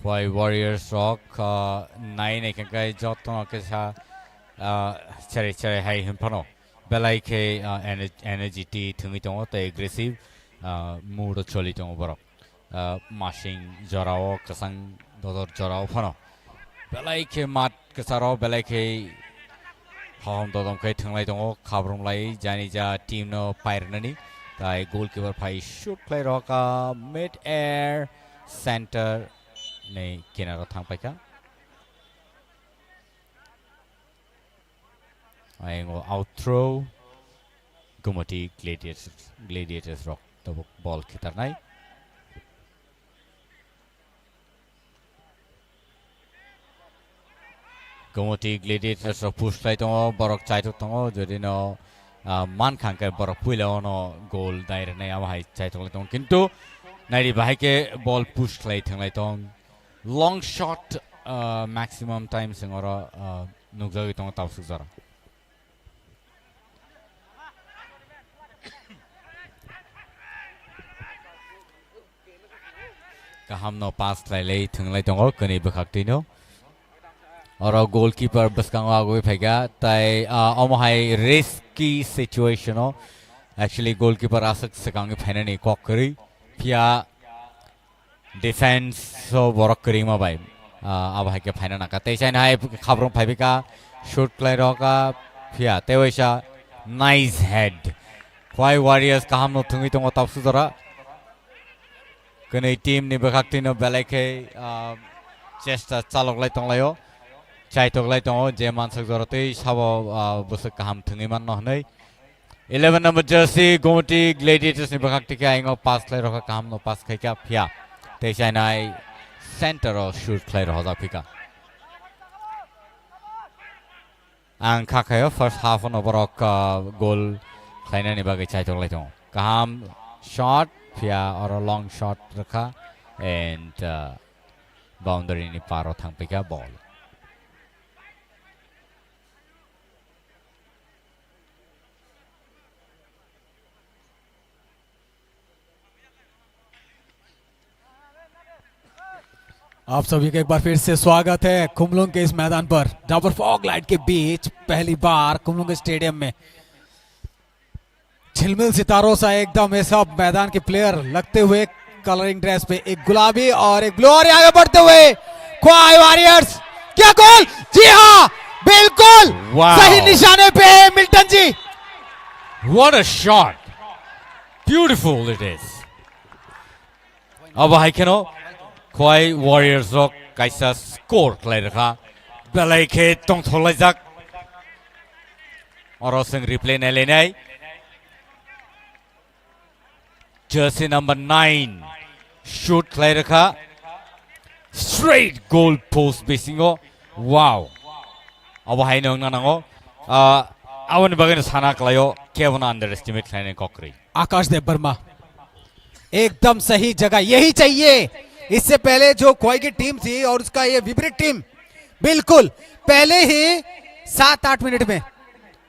Khwai Warriors rock 9 ekankai jotto ke sa चरे हाय हिमफनो बेलाई के एनर्जी टी थुंगी दङ त एग्रेसिव मूड चलि दङ बरक मासिं जराव कसं ददर जराव फनो बेलाई के मात कसारो बेलाई के हम ददम के थंगलाय दङ खाब्रंलाय जानि जा टीम नो पायरनानि ताय गोलकीपर फाइ शूट प्ले रका मिड एयर सेंटर नै किनाराव थांपायका आयंगो आउट थ्रो गुमती ग्लेडिएटर्स रक द बल खितारनाय गुमती ग्लेडिएटर्स पुश लाय दङ बरक चाइतो दङ जदिनो मान खांके बरक पुइलावनो गोल दायरनाय आहाय चाइतो दङ किन्तु नाइरि बाहायके बल पुश लाय थंलाय दङ लंग शॉट मैक्सिमम टाइम सिंगर नुगजागि दङ तावसु जरा गाहाम नो पास लायलै थंलाय दङ कनै बखाक्तिनो और गोलकीपर बसकांग आगो फेगा ताई अमहाय रिस्की सिचुएशन हो एक्चुअली गोलकीपर आसक सकांग फेननी कॉकरी फिया डिफेंस सो बरक करी मा बाय अब हाय के फाइना ना कते छैन हाय खबरों फाइबिका शूट प्ले रका फिया तेवैसा नाइस हेड क्वाइ वॉरियर्स काहाम नो थुंगी दङ तावसु जरा कनै टीम नि बखाक्तिनो बेलायखे चेष्टा चालकलाय तंलायो चाइतोगलाय दङ जे मानसक जरते साबो बसक गाहाम थुङैमान नहनै 11 नंबर जर्सी गोमती ग्लेडिएटर्स नि बखाक्तिके आइङो पास लाय रखा काम नो पास खैका फिया तेसाइनाय सेंटर और शूट प्ले रहा फिका आं खाखायो फर्स्ट हाफ न बरक गोल खाइनानि बागै चाइतोगलाय दङ गाहाम शॉट फिया और लॉन्ग शॉट रखा एंड बाउंड्री नि पारो थांपिका बॉल आप सभी का एक बार फिर से स्वागत है कुमलुंग के इस मैदान पर जहां पर फॉग लाइट के बीच पहली बार कुमलुंग स्टेडियम में झिलमिल सितारों सा एकदम ये सब मैदान के प्लेयर लगते हुए कलरिंग ड्रेस पे एक गुलाबी और एक ब्लू और आगे बढ़ते हुए ख्वाई वॉरियर्स क्या गोल जी हाँ बिल्कुल सही निशाने पे Milton ji what a shot beautiful it is अब हाइकेनो ख्वाई वॉरियर्स रक काइसा स्कोर खालाय रखा बेलायखे तंथलायजाक और जों रिप्ले नायलायनाय जर्सी नंबर 9 शूट खालाय रखा स्ट्रेट गोल पोस्ट बेसिंगो वाव अब हाय नंग नांगो आवन बगैन साना कलायो केवन अंडर एस्टिमेट खालायनाय कक्री आकाशदेव वर्मा एकदम सही जगह यही चाहिए इससे पहले जो खोई की टीम थी और उसका ये विपरीत टीम बिल्कुल पहले ही 7-8 मिनट में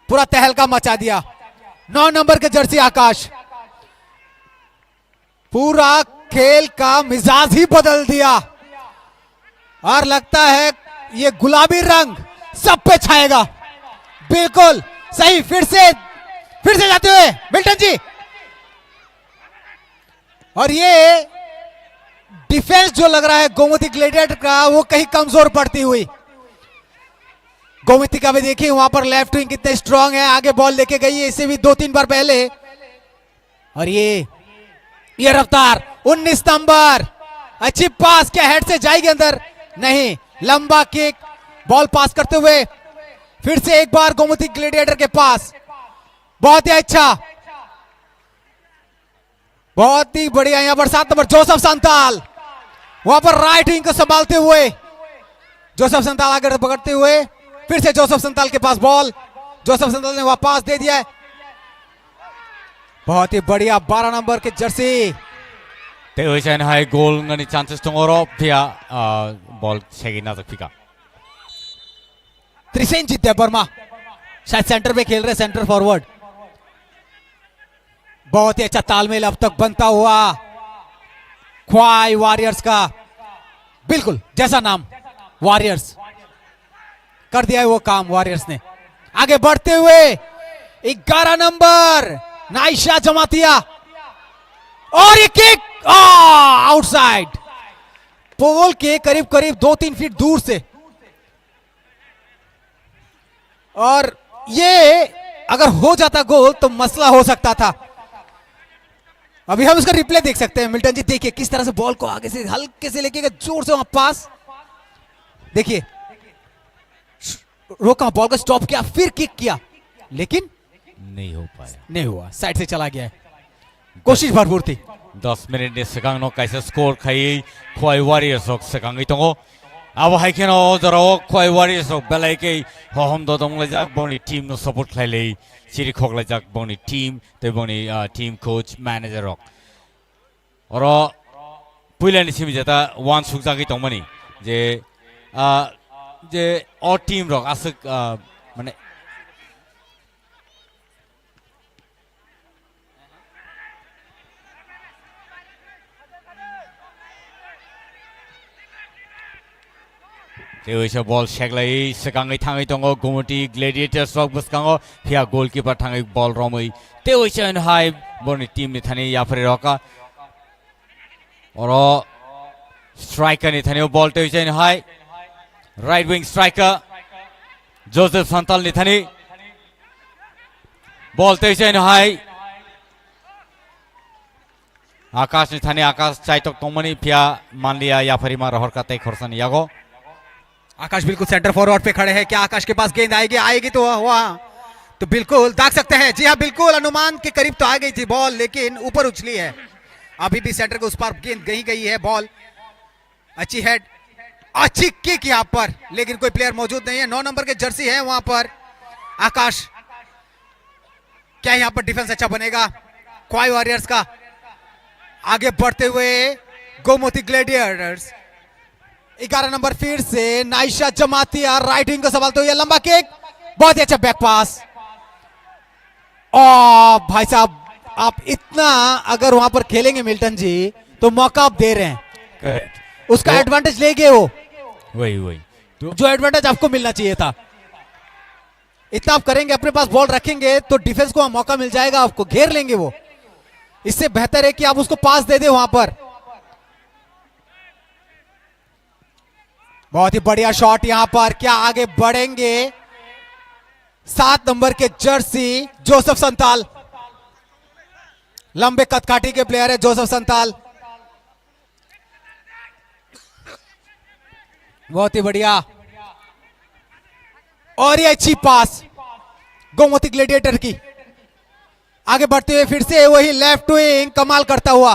पूरा तहलका मचा दिया 9 नंबर के जर्सी आकाश पूरा खेल का मिजाज ही बदल दिया और लगता है ये गुलाबी रंग सब पे छाएगा बिल्कुल सही फिर से जाते हुए मिल्टन जी और ये डिफेंस जो लग रहा है गोमती ग्लेडिएटर का वो कहीं कमजोर पड़ती हुई गोमती का भी देखिए वहां पर लेफ्ट विंग कितने स्ट्रांग है आगे बॉल लेके गई है इसे भी 2-3 बार पहले और ये रफ्तार 19 नंबर अच्छी पास क्या हेड से जाएगी अंदर नहीं लंबा किक बॉल पास करते हुए फिर से एक बार गोमती ग्लेडिएटर के पास बहुत ही अच्छा बहुत ही बढ़िया यहां पर 7 नंबर जोसेफ संताल वहां पर राइट विंग को संभालते हुए जोसेफ संताल आगे पकड़ते हुए फिर से जोसेफ संताल के पास बॉल जोसेफ संताल ने वहां पास दे दिया है बहुत ही बढ़िया 12 नंबर के जर्सी तेवैसन हाय गोल ngani chances tongoro pia ball segina zakika त्रिसेंजित देव वर्मा शायद सेंटर पे खेल रहे सेंटर फॉरवर्ड बहुत ही अच्छा तालमेल अब तक बनता हुआ ख्वाई वॉरियर्स का बिल्कुल जैसा नाम वॉरियर्स कर दिया है वो काम वॉरियर्स ने आगे बढ़ते हुए 11 नंबर नाइशा जमातिया, और ये किक आउटसाइड, पोल के करीब करीब 2-3 फीट दूर से। और ये अगर हो जाता गोल तो मसला हो सकता था। अभी हम उसका रिप्ले देख सकते हैं। मिल्टन जी देखिए किस तरह से बॉल को आगे से हल्के से लेके गए, जोर से वहां पास, देखिए रोका, बॉल को स्टॉप किया, फिर किक किया, लेकिन नहीं हो पाया, नहीं हुआ, साइड से चला गया है। कोशिश भरपूर थी। 10 मिनट ने segang no kaisa score khai khoi warriors ok segang itongo abo haikeno jaro khoi warriors ok belai ke hom do dong lai boni team no support khlai lei chiri khok lai jak boni team te boni team coach manager ok oro puilani simi jata one sukja ki tongmani je all team rok asuk mane Tewisha ball shaglai sekangai thangai tongo Gomoti Gladiators rok buskango pia goalkeeper thangai ball romoi Tewisha in high boni team ni thani yapare roka oro striker ni thani ball Tewisha in high right wing striker Joseph Santal ni thani ball Tewisha in high Akash ni thani Akash chaitok tongmani pia manliya yapari ma rohor ka tai khorsan yago आकाश बिल्कुल सेंटर फॉरवर्ड पे खड़े हैं। क्या आकाश के पास गेंद आएगी तो वहां तो बिल्कुल दाग सकते हैं। जी हाँ, बिल्कुल अनुमान के करीब तो आ गई थी बॉल, लेकिन ऊपर उछली है। अभी भी सेंटर के उस पार गेंद गई है। बॉल अच्छी हेड, अच्छी किक यहाँ पर, लेकिन कोई प्लेयर मौजूद नहीं है। 9 नंबर के जर्सी है वहां पर आकाश। क्या यहाँ पर डिफेंस अच्छा बनेगा क्वाई वॉरियर्स का? आगे बढ़ते हुए गोमती ग्लैडिएटर्स, 11 नंबर फिर से नाइशा जमातिया, राइट विंग को संभालते हुए लंबा किक, बहुत ही अच्छा बैक पास। और भाई साहब, आप इतना अगर वहां पर खेलेंगे मिल्टन जी तो मौका आप दे रहे हैं, उसका एडवांटेज ले गए वो, वही जो एडवांटेज आपको मिलना चाहिए था। इतना आप करेंगे, अपने पास बॉल रखेंगे तो डिफेंस को मौका मिल जाएगा, आपको घेर लेंगे वो। इससे बेहतर है कि आप उसको पास दे दे वहां पर। बहुत ही बढ़िया शॉट यहां पर, क्या आगे बढ़ेंगे 7 नंबर के जर्सी जोसेफ संताल, लंबे कदकाठी के प्लेयर है जोसेफ संताल। बहुत ही बढ़िया, और ये अच्छी पास गोमती ग्लैडिएटर की। आगे बढ़ते हुए फिर से वही लेफ्ट विंग कमाल करता हुआ।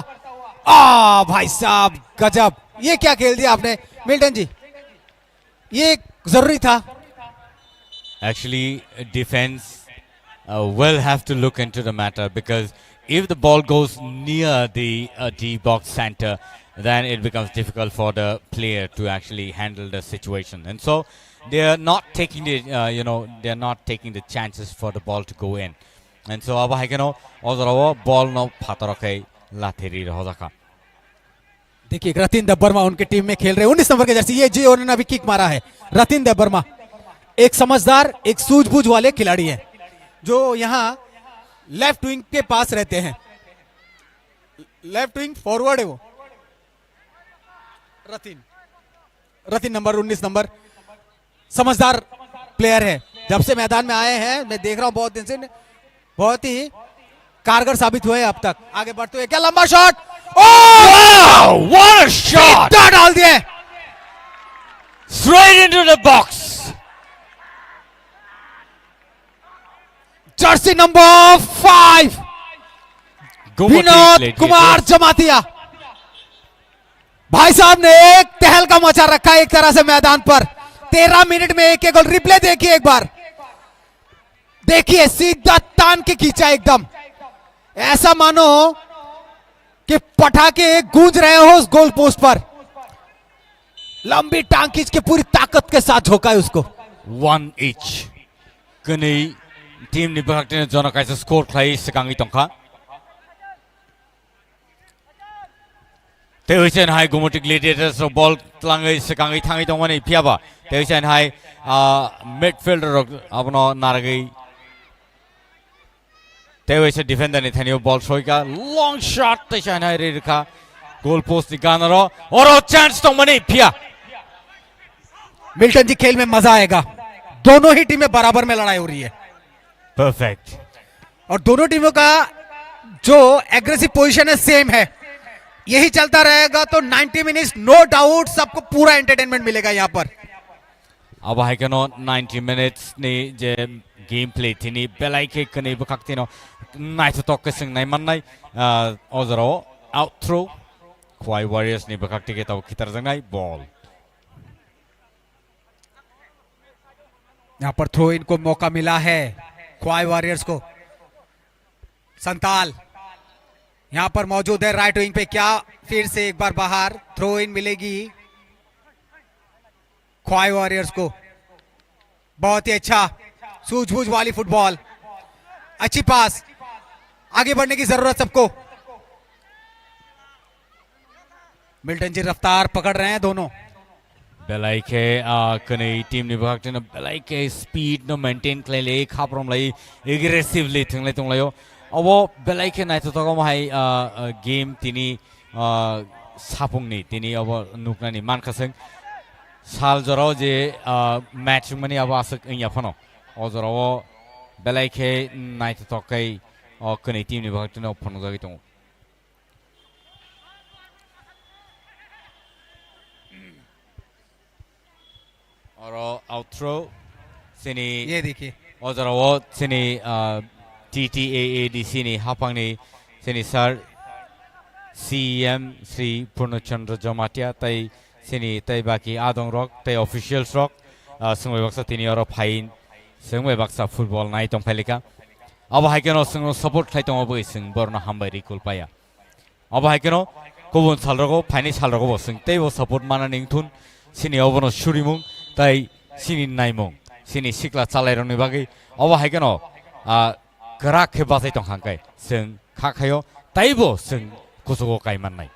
भाई साहब गजब, ये क्या खेल दिया आपने मिल्टन जी, ये जरूरी था। Actually, defense will have to look into the matter, because if the ball goes near the D box center, then it becomes difficult for the player to actually handle the situation, and so they are not taking the they are not taking the chances for the ball to go in, and so अब हाइकेनो और ball no फातरकै लाथेरी रहजका। देखिए रतिन देबबर्मा उनके टीम में खेल रहे 19 नंबर के जर्सी, ये जी उन्होंने अभी किक मारा है। रतिन देबबर्मा एक समझदार, एक सूझबूझ वाले खिलाड़ी हैं, जो यहां लेफ्ट विंग के पास रहते हैं। लेफ्ट विंग फॉरवर्ड है वो रतिन नंबर 19 नंबर, समझदार प्लेयर है। जब से मैदान में आए हैं मैं देख रहा हूं बहुत दिन से, बहुत ही कारगर साबित हुए अब तक। आगे बढ़ते हुए क्या लंबा shot, Wow, what a shot! डाल दिए Straight into the box. Jersey number 5 Vinod Kumar Jamatia. भाई साहब ने एक तहलका मचा रखा है एक तरह से मैदान पर। 13 मिनट में एक गोल। रिप्ले देखिए एक बार, देखिए सीधा तान के खींचा एकदम, ऐसा मानो कि पटाखे गूंज रहे हो उस गोल पोस्ट पर। लंबी टांग खींच के पूरी ताकत के साथ झोंका है उसको। 1 each. Kini team ni berhaknya zona kaisa score klai sekangi tongka. Teusen hai Gomotik Gladiators so ball tlangai sekangai thangai tongmani phiaba Teusen hai midfielder abono naragai Teusen defender ni thanio ball soika long shot Teusen hai rirka goal post nikanaro oro chance tongmani phia Milton ji खेल में मजा आएगा दोनों ही टीमें बराबर में लड़ाई हो रही है perfect और दोनों टीमों का जो एग्रेसिव पोजीशन है सेम है यही चलता रहेगा तो 90 मिनट्स नो डाउट सबको पूरा एंटरटेनमेंट मिलेगा यहाँ पर अब है कनो 90 minutes ni je gameplay tini belai ke kani bakaktino nai to tok kesing nai mannai ozaro out throw Kwai Warriors ni bakakti ke tau kitar jangai ball यहाँ पर थ्रो इन को मौका मिला है ख्वाई वॉरियर्स को संताल यहाँ पर मौजूद है राइट विंग पे क्या फिर से एक बार बाहर थ्रो इन मिलेगी ख्वाई वॉरियर्स को बहुत ही अच्छा सूझबूझ वाली फुटबॉल अच्छी पास आगे बढ़ने की जरूरत सबको मिल्टन जी रफ्तार पकड़ रहे हैं दोनों belai ke kani team ni bakakti belai ke speed no maintain klele khaprom lai aggressively thinglai tonglayo abo belai ke nai to togom hai game tini sapung ni tini abo nuknani man khaseng sal joro je match mani abo asak inya phano o joro belai ke nai to tokai kani team ni bakakti no phano jagi tong और आउटरो सिनी ये देखिए और जरा वो सिनी TTAADC नि हापांगनि सिनी सर CM श्री पूर्णचंद्र जमातिया तै सिनी तै बाकी आदोंग रॉक तै ऑफिशियल्स रॉक संगवे बक्सा तिनी और फाइन संगवे बक्सा फुटबॉल नाइ तों फैलिका अब हाइकेनो संगो सपोर्ट खाइतों अब इसिं बरना हामबारि कुलपाया अब हाइकेनो गुबुन सालरगो फाइनि सालरगो बसिं तै वो सपोर्ट माना निंथुन सिनी अबनो सुरिमुं तै सिनी नाइमुं सिनी सिक्ला चालायरनि बागै अब हाइकेनो गरा के बासै तों हांकाय जों खाखायो तैबो जों कुसुगो कायमाननाय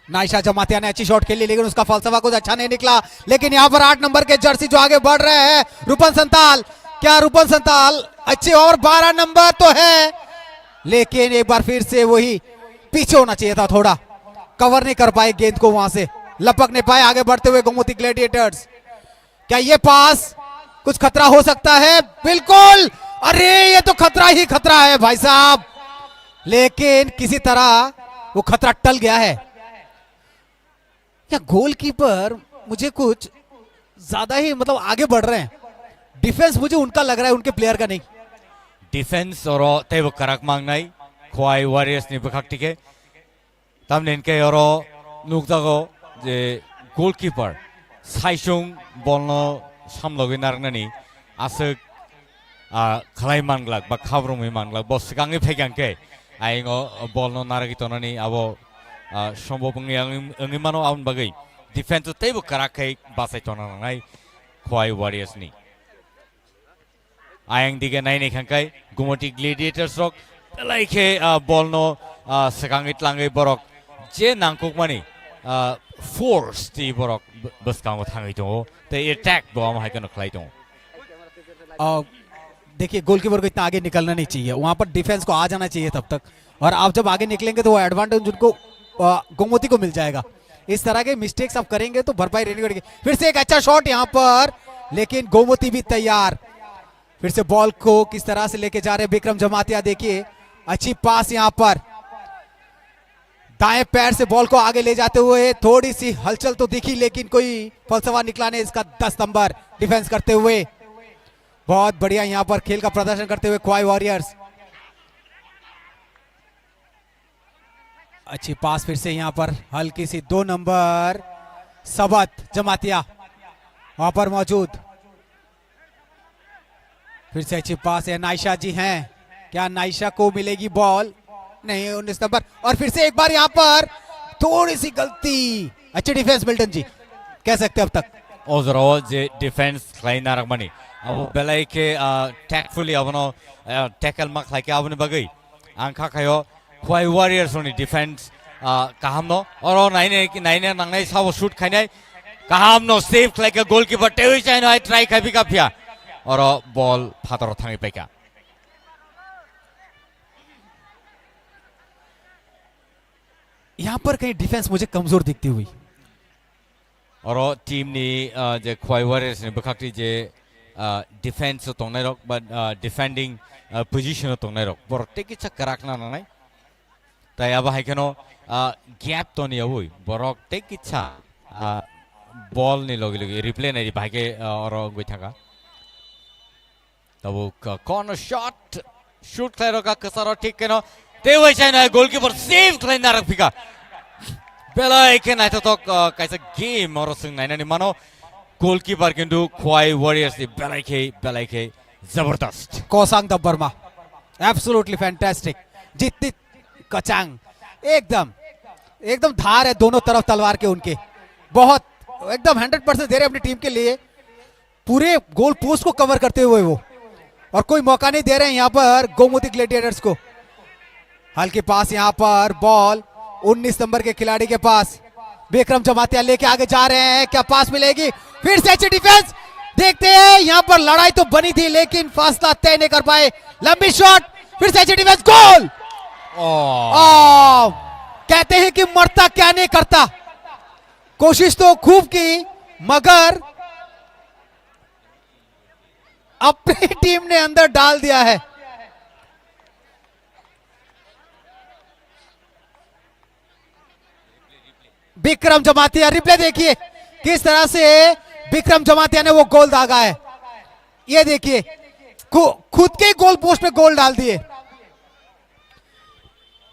नाइशा जमातिया ने अच्छी शॉट खेली लेकिन उसका फलसफा कुछ अच्छा नहीं निकला लेकिन यहाँ पर 8 नंबर के जर्सी जो आगे बढ़ रहे हैं रूपन संताल क्या रूपन संताल अच्छे और 12 नंबर तो है लेकिन एक बार फिर से वही पीछे होना चाहिए था थोड़ा कवर नहीं कर पाए गेंद को वहां से लपक नहीं पाए आगे बढ़ते हुए गोमती ग्लैडिएटर्स क्या ये पास कुछ खतरा हो सकता है बिल्कुल अरे ये तो खतरा ही खतरा है भाई साहब लेकिन किसी तरह वो खतरा टल गया है क्या गोलकीपर मुझे कुछ ज्यादा ही मतलब आगे बढ़ रहे हैं डिफेंस मुझे उनका लग रहा है उनके प्लेयर का नहीं डिफेंस और तैबो कराक मांगनाय ख्वाई वॉरियर्स नि बखाक्तिके तामने इनके और नुकदागो जे गोलकीपर साइसुं बलनो सामलगै नारनानि आसक खलाय मानग्लाक बा खाब्रमै मानग्लाक बस सिगाङै फैगांके आइङो बलनो नारगि तनानि आबो सम्भव अंगि मानो आउन बागै डिफेंस तैबो कराखै बासाय तनानाय ख्वाई वॉरियर्स नि आयं दिगे नायनै खांखाय गुमटी ग्लैडिएटर्स रक लाइके बलनो सिगाङै tlangै borok जे नांकुक मानि फोर्स ती borok बसकांगो थाङै दङ ते अटैक बम हाइकन खलाय दङ देखिए गोलकीपर को इतना आगे निकलना नहीं चाहिए वहां पर डिफेंस को आ जाना चाहिए तब तक और आप जब आगे निकलेंगे तो वो एडवांटेज उनको गोमती को मिल जाएगा इस तरह के मिस्टेक्स आप करेंगे तो भरपाई रहनी पड़ेगी फिर से एक अच्छा शॉट यहां पर लेकिन गोमती भी तैयार फिर से बॉल को किस तरह से लेके जा रहे विक्रम जमातिया देखिए अच्छी पास यहां पर दाएं पैर से बॉल को आगे ले जाते हुए थोड़ी सी हलचल तो दिखी लेकिन कोई फलसफा निकला नहीं इसका 10 नंबर डिफेंस करते हुए बहुत बढ़िया यहां पर खेल का प्रदर्शन करते हुए ख्वाई वॉरियर्स अच्छी पास फिर से यहां पर हल्की सी 2 नंबर सबत जमातिया वहां पर मौजूद फिर से अच्छी पास है नाइशा जी हैं क्या नाइशा को मिलेगी बॉल नहीं 19 नंबर और फिर से एक बार यहां पर थोड़ी सी गलती अच्छी डिफेंस मिल्टन जी कह सकते अब तक ओजरो जे डिफेंस लाइनर रखमानी अब बेलाई के टैक्टफुली अबनो टैकल मा खलाइके आबनो बगै आं खाखायो ख्वाई वॉरियर्स नि defence kaham no oro naine nangnai sawo shoot khainai kaham no save like a goalkeeper tewi chai no try khai bika phia oro ball phator thangi paika यहां पर कहीं डिफेंस मुझे कमजोर दिखती हुई oro team ni je khwai warriors ni bakhakti je defense tongnai rok but defending position tongnai rok bor teki chakarak na nanai tai aba haikeno gap to ni abui borok teki cha ball ni logi logi replay nai bhage oro goi thaka tabu corner shot shoot khai roka kasaro thik keno tewai chai na goalkeeper save khai na rak phika belai ke nai to kaisa game oro sing nai ni mano goalkeeper kintu khwai warriors ni belai ke zabardast कोसांग द बर्मा एब्सोल्युटली फैंटास्टिक जितनी कचांग एकदम धार है दोनों तरफ तलवार के उनके बहुत एकदम 100% दे रहे अपनी टीम के लिए पूरे गोल पोस्ट को कवर करते हुए वो और कोई मौका नहीं दे रहे हैं यहाँ पर गोमती ग्लेडिएटर्स को हल्के पास यहाँ पर बॉल 19 नंबर के खिलाड़ी के पास विक्रम जमातिया लेके आगे जा रहे हैं क्या पास मिलेगी फिर से अच्छी डिफेंस देखते हैं यहाँ पर लड़ाई तो बनी थी लेकिन फासला तय नहीं कर पाए लंबी शॉट फिर से अच्छी डिफेंस गोल कहते हैं कि मरता क्या नहीं करता कोशिश तो खूब की मगर अपनी टीम ने अंदर डाल दिया है विक्रम जमातिया रिप्ले देखिए किस तरह से विक्रम जमातिया ने वो गोल दागा है ये देखिए खुद के गोल पोस्ट पे गोल डाल दिए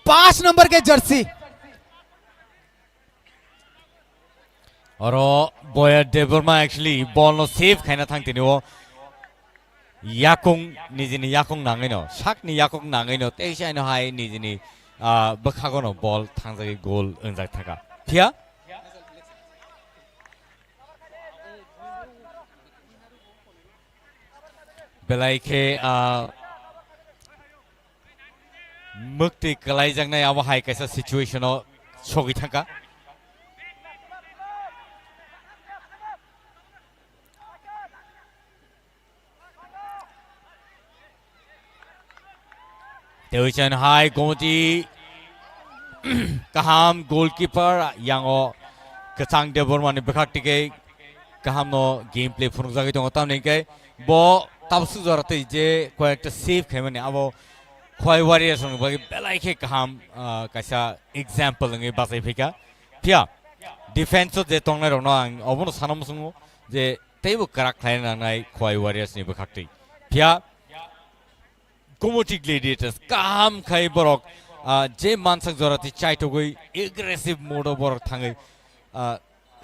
5 नंबर के जर्सी और बोयर देबरमा एक्चुअली बॉल नो सेव खाइना थांतिनि वो याकुंग निजिनि याकुंग नांगैनो साकनि याकुंग नांगैनो तेसाइनो हाय निजिनि बखागोनो बॉल थांजागे गोल ओंजाक थाका फिया बेलाइखे मुक्ति कलाई जंगनाय अब हाय कैसा सिचुएशन हो छोगी थाका तेविचन हाय Gomti kaham goalkeeper yango kachang de bormani bekhakti ke kaham no gameplay phungjagi dong tam nei ke bo tabsu jorate je koyekta save khaimani abo khoi warriors ong bagi belai ke kaham kaisa example ngi basai phika pia defense de tongnai rong ang obono sanam sungu je teibu karak khlaina nai khoi warriors ni bekhakti pia Gomoti Gladiators kaham khai borok जे मानसक जरती चाइतो गई एग्रेसिव मोड ओवर थांगे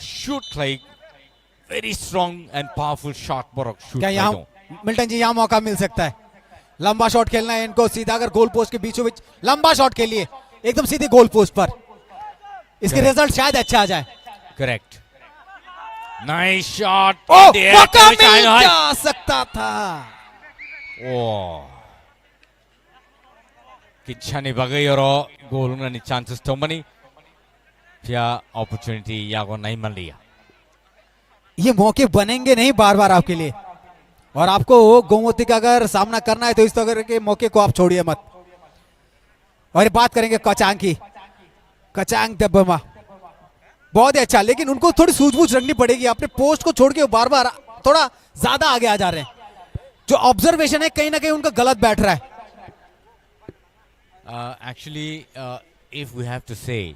shoot like very strong and powerful shot बरक शूट क्या यहाँ मिल्टन जी यहाँ मौका मिल सकता है लंबा शॉट खेलना है इनको सीधा अगर गोल पोस्ट के बीचों बीच लंबा शॉट खेलिए एकदम सीधे गोल पोस्ट पर इसके रिजल्ट शायद अच्छा आ जाए करेक्ट नाइस शॉट मौका मिल जा सकता था किच्छानी बगई और गोल उन्होंने चांसेस तो बनी क्या अपॉर्चुनिटी यागो नहीं मिल लिया ये मौके बनेंगे नहीं बार बार आपके लिए और आपको गोमती का अगर सामना करना है तो इस तरह के मौके को आप छोड़िए मत और बात करेंगे कचांग की कचांग दब्बमा बहुत ही अच्छा लेकिन उनको थोड़ी सूझबूझ रखनी पड़ेगी अपने पोस्ट को छोड़ के बार बार थोड़ा ज्यादा आगे आ जा रहे हैं जो ऑब्जर्वेशन है कहीं ना कहीं उनका गलत बैठ रहा है actually if we have to say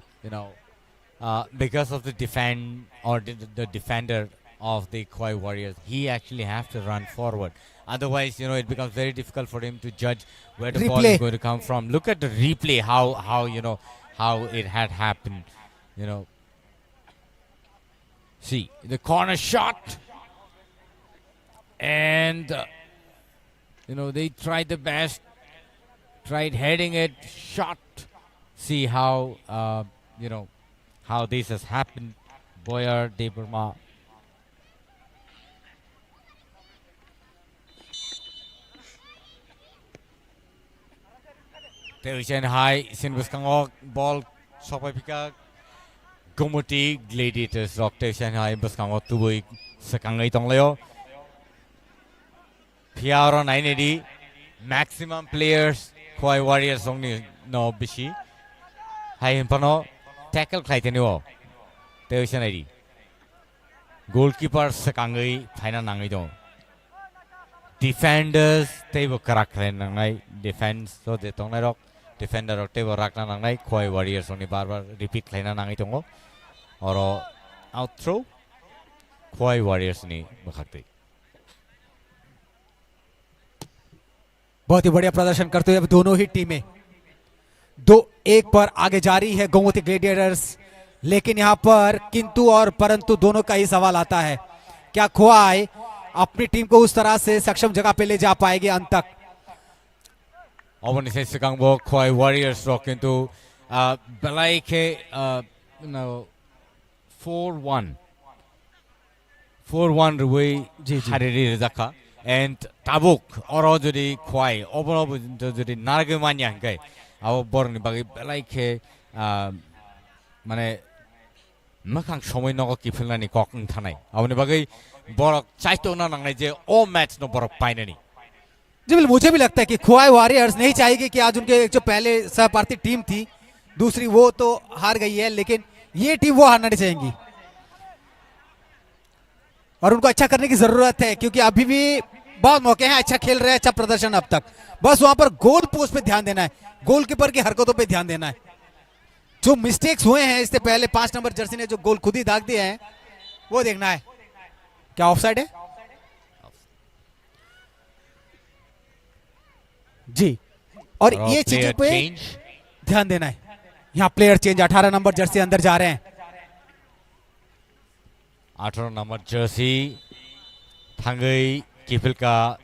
because of the defend or the defender of the Khoi Warriors he actually have to run forward otherwise it becomes very difficult for him to judge where the ball is going to come from. Look at the replay how how it had happened see the corner shot and they tried the best tried heading it shot see how how this has happened Boyer Deburma Tevichen high Sinbuskango ball Sopai pika Gomuti Gladiators rotation hai baskango tubui sekangai tongleo. Piaro 980 maximum players Khoi Warriors only no bishi. Hai impano tackle klaitenio. Teosan ID. Goalkeeper sekangai phaina nangai dong. Defenders tebo karak nangai defense so de tonglai rok. Defender tebo rakna nangai Khoi Warriors only bar repeat klaina nangai tongo. और आउट थ्रो Khoi Warriors ने बखते बहुत ही बढ़िया प्रदर्शन करते हुए अब दोनों ही टीमें 2-1 पर आगे जा रही है गोमती ग्लेडिएटर्स। लेकिन यहां पर किंतु और परंतु दोनों का ही सवाल आता है, क्या खोआई अपनी टीम को उस तरह से सक्षम जगह पे ले जा पाएगी अंत तक? अवनी से सिकांगबो Khoi Warriors रो किंतु बलाई के 4-1 रुई हारेरी रजाका and tabuk oro jodi Khoi overall jodi nargumanya gai abo borni bagi belai ke mane makhang somoi nogo kifilnani kokung thanai aboni bagi borok chaito na nangai je o match no borok painani। जी बिल्कुल, मुझे भी लगता है कि खोआई वॉरियर्स नहीं चाहेगी कि आज उनके जो पहले सहपाठी टीम थी दूसरी वो तो हार गई है, लेकिन ये टीम वो हारना नहीं चाहेंगी और उनको अच्छा करने की जरूरत है क्योंकि अभी भी बहुत मौके हैं, अच्छा खेल रहे हैं, अच्छा प्रदर्शन अब तक। बस वहां पर गोल पोस्ट पे ध्यान देना है, गोलकीपर की हरकतों पे ध्यान देना है। जो मिस्टेक्स हुए हैं इससे पहले 5 नंबर जर्सी ने जो गोल खुद ही दाग दिए हैं वो देखना है। क्या ऑफसाइड है? जी, और ये चीजों पे ध्यान देना है। यहाँ प्लेयर चेंज, 18 नंबर जर्सी अंदर जा रहे हैं। 18 नंबर जर्सी थांगई केफिल का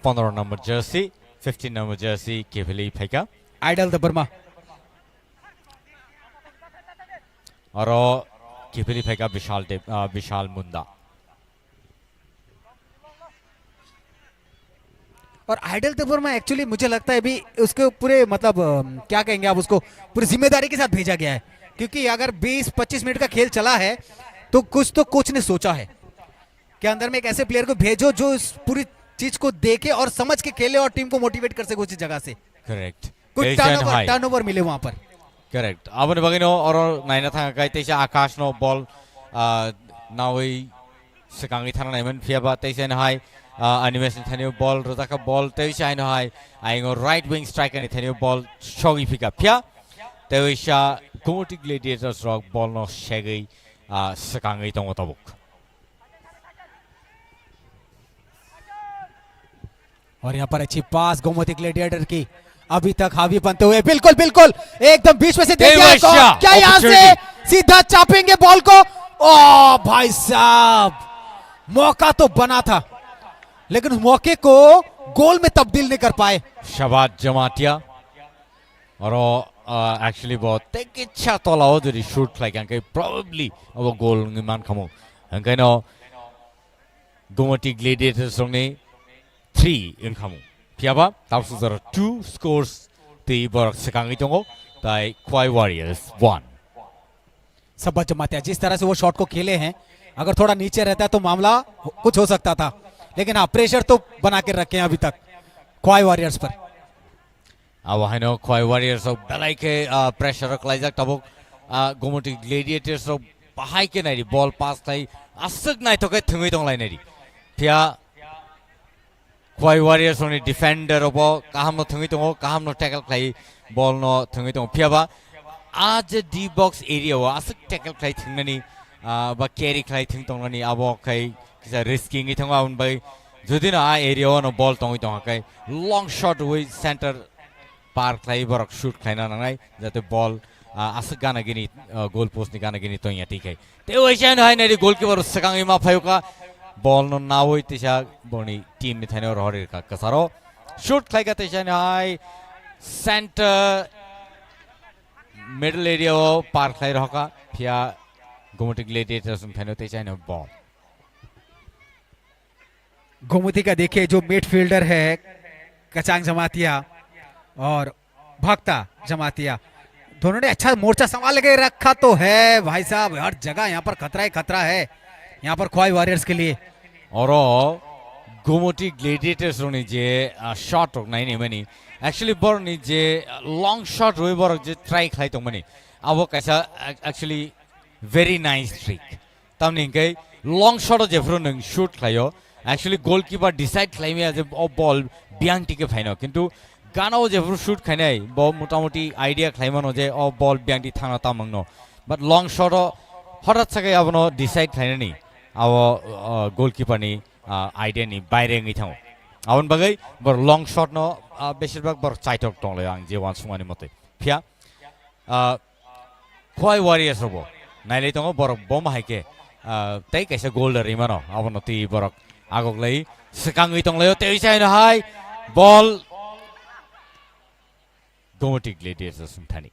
15 नंबर जर्सी 15 नंबर जर्सी केफिली फेंका आइडल द बर्मा और केफिली फेंका विशाल मुंडा। और आइडल द बर्मा एक्चुअली मुझे लगता है अभी उसके पूरे मतलब क्या कहेंगे आप उसको, पूरी जिम्मेदारी के साथ भेजा गया है क्योंकि अगर 20-25 मिनट का खेल चला है तो कुछ तो कोच ने सोचा है कि अंदर में एक ऐसे प्लेयर को भेजो जो इस पूरी चीज को देखे और समझ के खेले और टीम को मोटिवेट कर सके उस जगह से। करेक्ट, कुछ टर्नओवर मिले वहां पर। करेक्ट, अब बगिनो और नाइना था कई तेसे आकाश नो बॉल नावई सकांगी थाना नाइमन फियाबा तेसे नहाय एनिमेशन थानियो बॉल रोजा का बॉल तेसे आइ नहाय आइंगो राइट विंग स्ट्राइकर नि थानियो बॉल शोगी फिका फिया तेसा गोमती ग्लेडिएटर्स रॉक बॉल नो शेगई सकांगी तंगो तबुक। और यहाँ पर अच्छी पास गोमती ग्लेडिएटर की, अभी तक हावी बनते हुए बिल्कुल बिल्कुल एकदम बीच में से क्या यहाँ से सीधा चापेंगे बॉल को। ओ भाई साहब, मौका तो बना था लेकिन उस मौके को गोल में तब्दील नहीं कर पाए। शबाद जमातिया और एक्चुअली बहुत इच्छा तोला हो जो शूट लाइक अंके प्रोबेबली अब गोल निमान खमो अंके नो गोमती ग्लेडिएटर्स ने 3 इनकमो फियाबा ताउसु जरा 2 scores ते बर सकांगी तंगो ताई Khoi Warriors 1। सबत जमातिया जिस तरह से वो शॉट को खेले हैं, अगर थोड़ा नीचे रहता तो मामला कुछ हो सकता था, लेकिन हाँ प्रेशर तो बना के रखे हैं अभी तक Khoi Warriors पर। अब हाइनो Khoi Warriors of बलाई के प्रेशर रख लाइजा तबो गोमती ग्लेडिएटर्स of बाहाई के नहीं बॉल पास थाई असक नहीं तो के थंगी तंग लाई नहीं फिया Khoi Warriors only defender obo kaham no thungi tongo kaham no tackle khai ball no thungi tongo phiaba आज D box area wa asuk tackle khai thungnani ba carry khai thung tongani abo khai kisa risking ngi thonga un bai jodina a area no ball tongi tonga kai long shot with center par khai borok shoot khaina nangai jate ball asuk gana gini goal post ni gana gini toya tikai te oisan hai nari goalkeeper sakangi ma phayuka ball नो ना हुई तिशा बोनी टीम में थाने और हॉरेर का कसारो शूट खाई का तिशा नहीं सेंटर मिडल एरिया वो पार खाई रहा का फिर गोमती ग्लेडिएटर्स में थाने तिशा नहीं बॉल। गोमती का देखिए जो मिडफील्डर है कचांग जमातिया और भक्ता जमातिया, दोनों ने अच्छा मोर्चा संभाल के रखा तो है भाई साहब, हर जगह यहाँ पर खतरा ही खतरा है यहाँ पर खोवाई वॉरियर्स के लिए। और गोमती ग्लेडिएटर्स रोनी जे शॉट रोक नहीं मनी एक्चुअली बर नि जे लॉन्ग शॉट रोई बर जे ट्राई खाई तो मनी अब कैसा एक्चुअली वेरी नाइस ट्रिक तमनी के लॉन्ग शॉट जे फ्रो नंग शूट खायो एक्चुअली गोलकीपर डिसाइड खाई में जे बॉल बियांग टिके फाइनो किंतु गानाव जे फ्रो शूट खाई नहीं बॉल मोटामोटी आइडिया खाई मनो जे बॉल बियांग टी थाना तामंगनो बट लॉन्ग शॉट हठात सके अब नो डिसाइड खाई नहीं अब गोलकीपर नि आइडिया नि बाहिर गई थाउ आउन बगै बर लंग शट न बेसिरभाग बर चाइटक टंले आं जे वान सुमानि मते फिया खोवाई वॉरियर्स रबो नाइले तंगो बर बम हाइके तै कैसे गोल रिमानो अब नति बर आगोगलै सिकांगै तंले तै साइन हाय बॉल गोमती ग्लेडिएटर्स सुंथानी।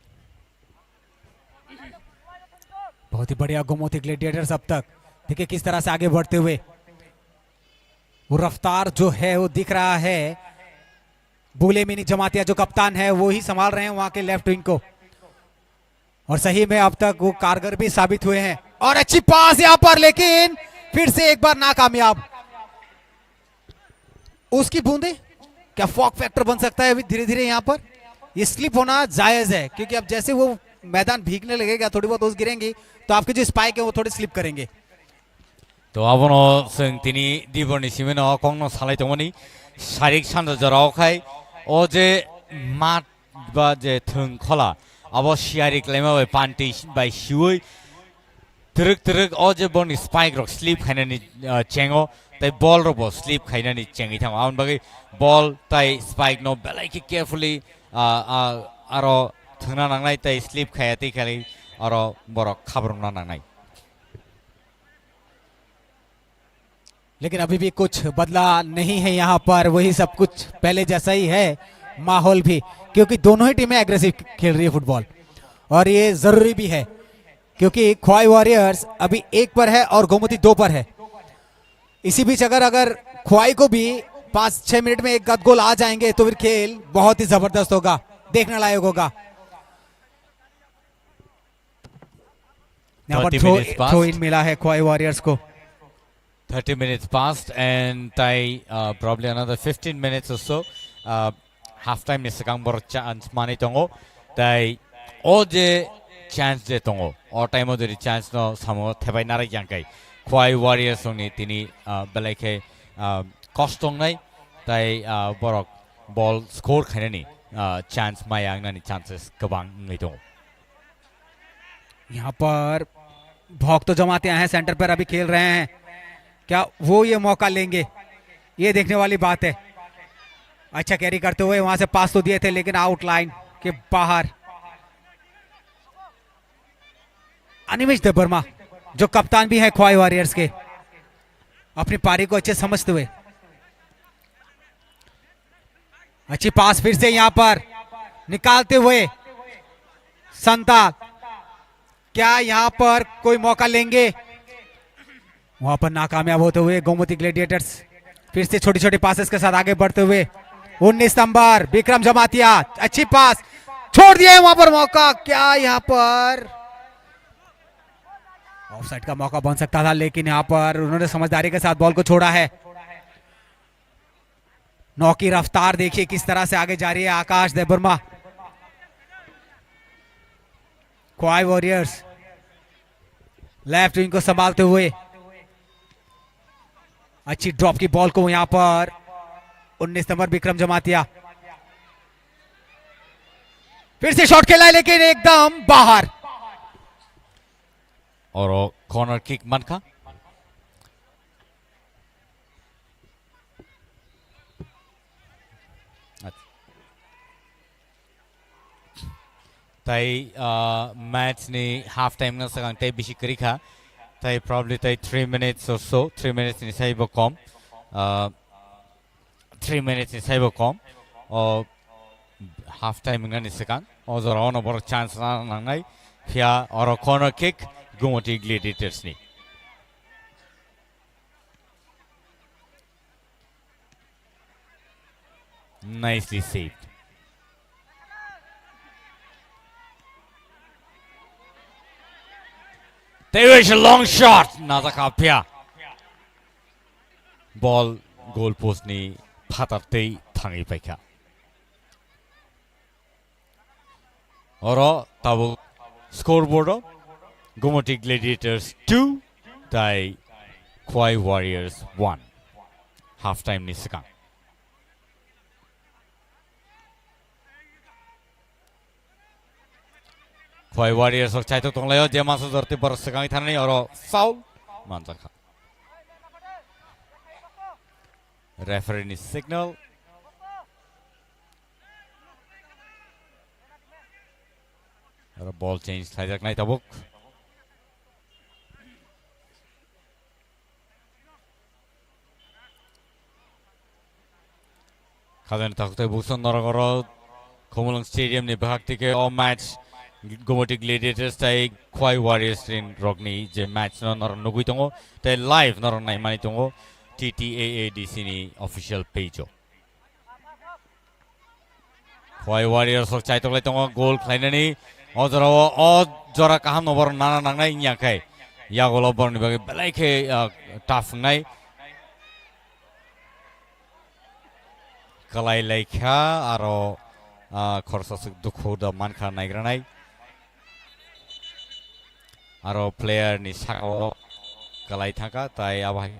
बहुत ही बढ़िया गोमती ग्लेडिएटर्स अब तक देखिए किस तरह से आगे बढ़ते हुए, वो रफ्तार जो है वो दिख रहा है। बुलेमिनी जमातिया जो कप्तान है वो ही संभाल रहे हैं वहां के लेफ्ट विंग को और सही में अब तक वो कारगर भी साबित हुए हैं। और अच्छी पास यहां पर लेकिन फिर से एक बार नाकामयाब। उसकी बूंदे क्या फॉक फैक्टर बन सकता है अभी धीरे धीरे यहाँ पर? ये स्लिप होना जायज है क्योंकि अब जैसे वो मैदान भीगने लगेगा थोड़ी बहुत ओस गिरेंगी तो आपके जो स्पाइक है वो थोड़े स्लिप करेंगे। तो आबनो जों दिनै दिबरनि सिमेनो कंनो सालाय दंमोन शारीरिक सान्द जरावखाय ओ जे मात बा जे थोंखला अब सियारि क्लेमा बाय पान्टी बाय सिवै तरक तरक ओ जे बनि स्पाइक रक स्लिप खाइनानि चेंगो तै बल रबो स्लिप खाइनानि चेंगि थां आउन बागै बल तै स्पाइक नो बेलायकि केयरफुली आरो थोंना नांनाय तै स्लिप खायातै खालि आरो बरक खाब्रना नांनाय। लेकिन अभी भी कुछ बदला नहीं है यहाँ पर, वही सब कुछ पहले जैसा ही है माहौल भी, क्योंकि दोनों ही टीमें एग्रेसिव खेल रही है फुटबॉल और ये जरूरी भी है क्योंकि खोवाई वॉरियर्स अभी 1 पर है और गोमती 2 पर है। इसी बीच अगर खोवाई को भी 5-6 मिनट में एक गद गोल आ जाएंगे तो फिर खेल बहुत ही जबरदस्त होगा, देखने लायक होगा। यहाँ पर थ्रो इन मिला है खोवाई वॉरियर्स को। 30 minutes passed and probably another 15 minutes or so. Half time is second bor chance mani tongo. Tai o je chance je tongo. Or time o de chance no samo thebai nara jangkai. Khoai Warriors ongni tini belai kostong nai. Tai borok ball score khainani chance mayang nani chances kabang ngai tongo. यहाँ पर भौक तो जमाते हैं सेंटर पर अभी खेल रहे हैं, क्या वो ये मौका लेंगे? ये देखने वाली बात है। अच्छा कैरी करते हुए वहां से पास तो दिए थे लेकिन आउटलाइन के बाहर। अनिमेश देबबर्मा जो कप्तान भी है खोवाई वॉरियर्स के, अपनी पारी को अच्छे समझते हुए अच्छी पास फिर से यहां पर निकालते हुए संताल, क्या यहां पर कोई मौका लेंगे? वहां पर नाकामयाब होते हुए गोमती ग्लेडिएटर्स फिर से छोटी छोटी पासेस के साथ आगे बढ़ते हुए 19 नंबर विक्रम जमातिया, अच्छी पास छोड़ दिया है वहां पर मौका, क्या यहां पर ऑफसाइड का मौका बन सकता था लेकिन यहां पर उन्होंने समझदारी के साथ बॉल को छोड़ा है। नौ की रफ्तार देखिए किस तरह से आगे जा रही है Akash Debbarma. Khowai Warriors left wing को संभालते हुए अच्छी ड्रॉप की बॉल को यहां पर 19 नंबर विक्रम जमातिया फिर से शॉट खेला है लेकिन एकदम बाहर। और कॉर्नर किक मन का ताई मैच ने हाफ टाइम ना सगां ताई बिशी करी खा ताई probably ताई 3 minutes or so 3 minutes ni sai bo kom 3 minutes ni sai bo kom और हाफ टाइम ना नि सगां और जरा ono bor chance na nangai फिया और corner kick Gomti gladiators ni nicely saved। There is a long shot. Nazaka Pia. Ball goal post ni Patate Tangi Peka. Oro Tabu scoreboard. Gomoti Gladiators 2. Tai Kwai Warriors 1. Halftime ni sekang. Kwai Warriors of Chaito Tongleo, Jamasu Dorti Borsagang Tani or foul. Manzaka. Referee is signal. Or a ball change. Sajak Night book. Kazan Takte Buson Noragoro, Komulang Stadium, Nibhaktike, all match. Gomoti Gladiators tai Kwai Warriors in Rogni je match no nor nuguitongo tai live nor nai manitongo TTAADC ni official page. Kwai Warriors ok chaitok leitongo goal khlainani ojoro o jora kaham no bor nana nangnai nyakai ya golo bor ni bagi belai ke tough ngai kalai laikha aro khorsasuk dukho da mankha naigranai aro player ni sakao kalai thaka tai abai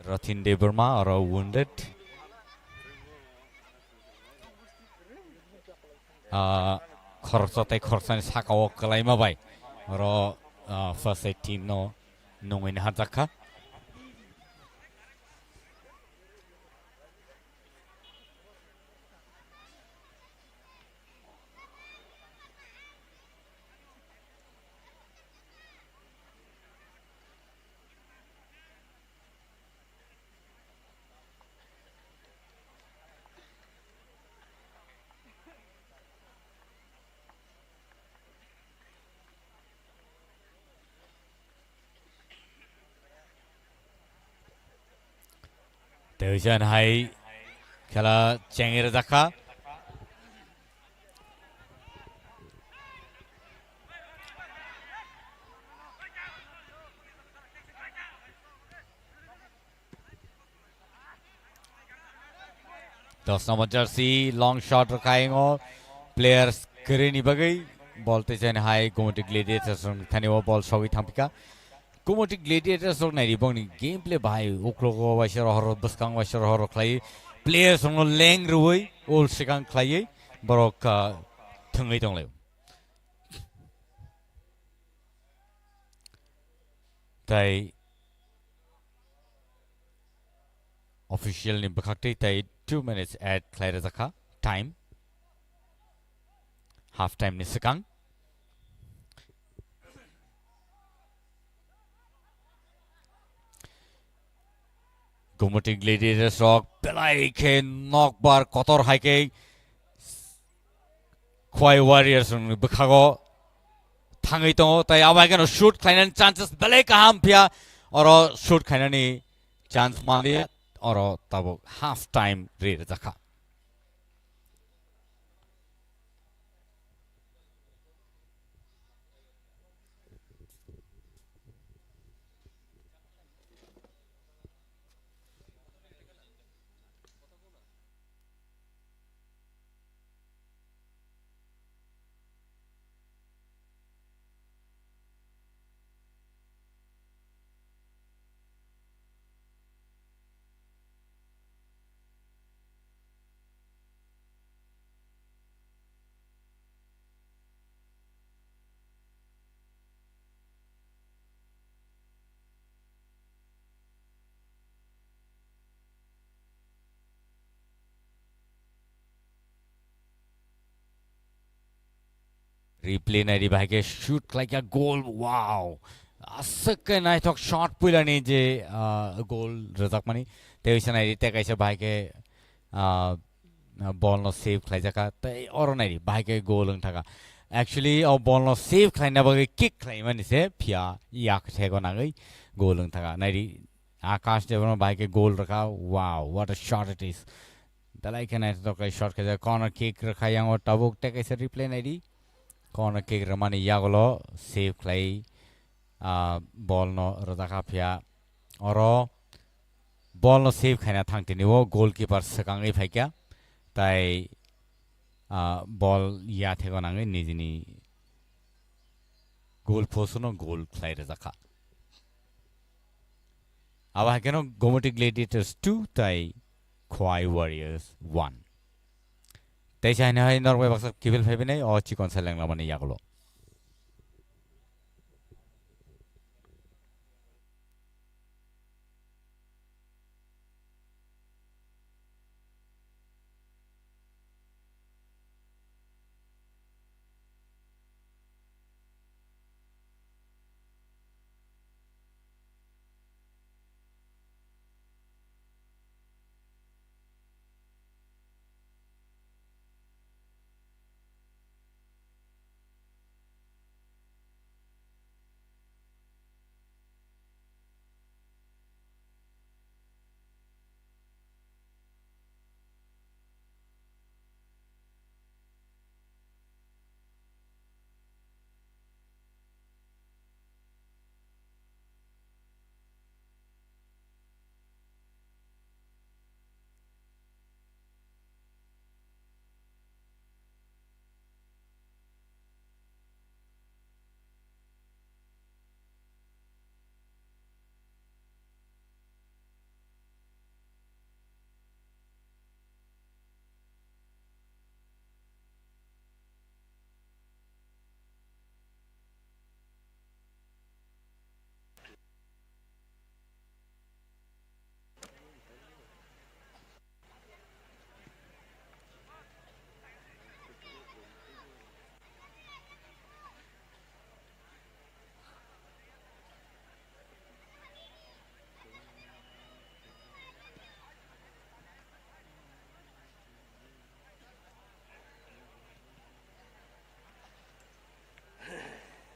Rathin Deburma aro wounded khorsa ni sakao kalai mabai aro first aid team no nungin hatakha Dejan hai kala chengir dakha Dos number jersey long shot rakaingo players kere ni bagai ball te chen hai Gomoti Gladiators thaniwa ball shogi thampika Gomoti Gladiators or nai bong ni gameplay bhai oklogo waisar horo buskang waisar horo khlai players no leng ruoi ol sikang khlai borok thungai tongleu tai official ni bakhakte tai 2 minutes at khlai razaka time half time ni sikang Gomoti Gladiators rock belai ke knock bar kotor hai ke Kwai Warriors bukhago thangai to tai abai kan shoot khainan chances belai kaham pia or shoot khainani chance mali or tabo half time re zakha replay nai bhai ke shoot like a goal wow asak nai thok shot pulani je goal razak mani teisa nai te kaisa bhai ke ball no save khlai jaka tai or nai bhai ke goal ang thaka actually a ball no save khlai na bagi kick khlai mani se phia yak thego na gai goal ang thaka nai akash devon bhai ke goal rakha wow what a shot it is dalai kena to kai shot ke corner kick rakha yang o tabuk te kai se replay nai di corner kick ramani yagolo save klai ball no rodaka phya oro ball no save khaina thangtini o goalkeeper sakangai phaikya tai ball ya thego nangai nijini goal post no goal klai rajaka aba keno Gomoti Gladiators 2 tai Khwai Warriors 1 tai chai na hai Norway baksa kibel phai bene o chikon seleng la mani yagolo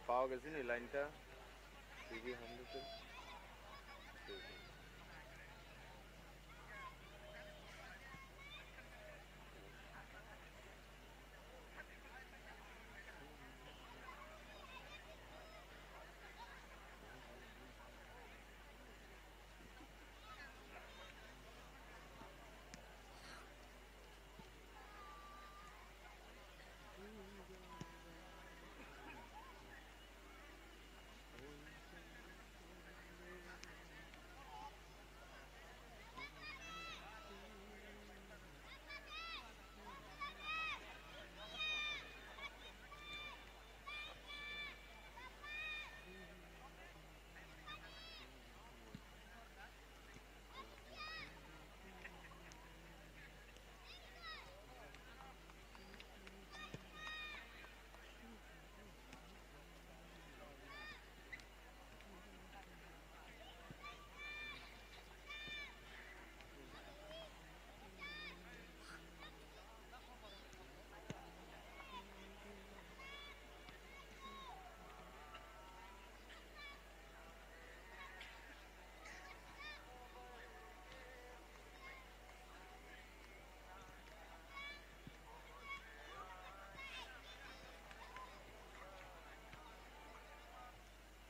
পাওয়া গেছে নি লাইনটা টিভি 100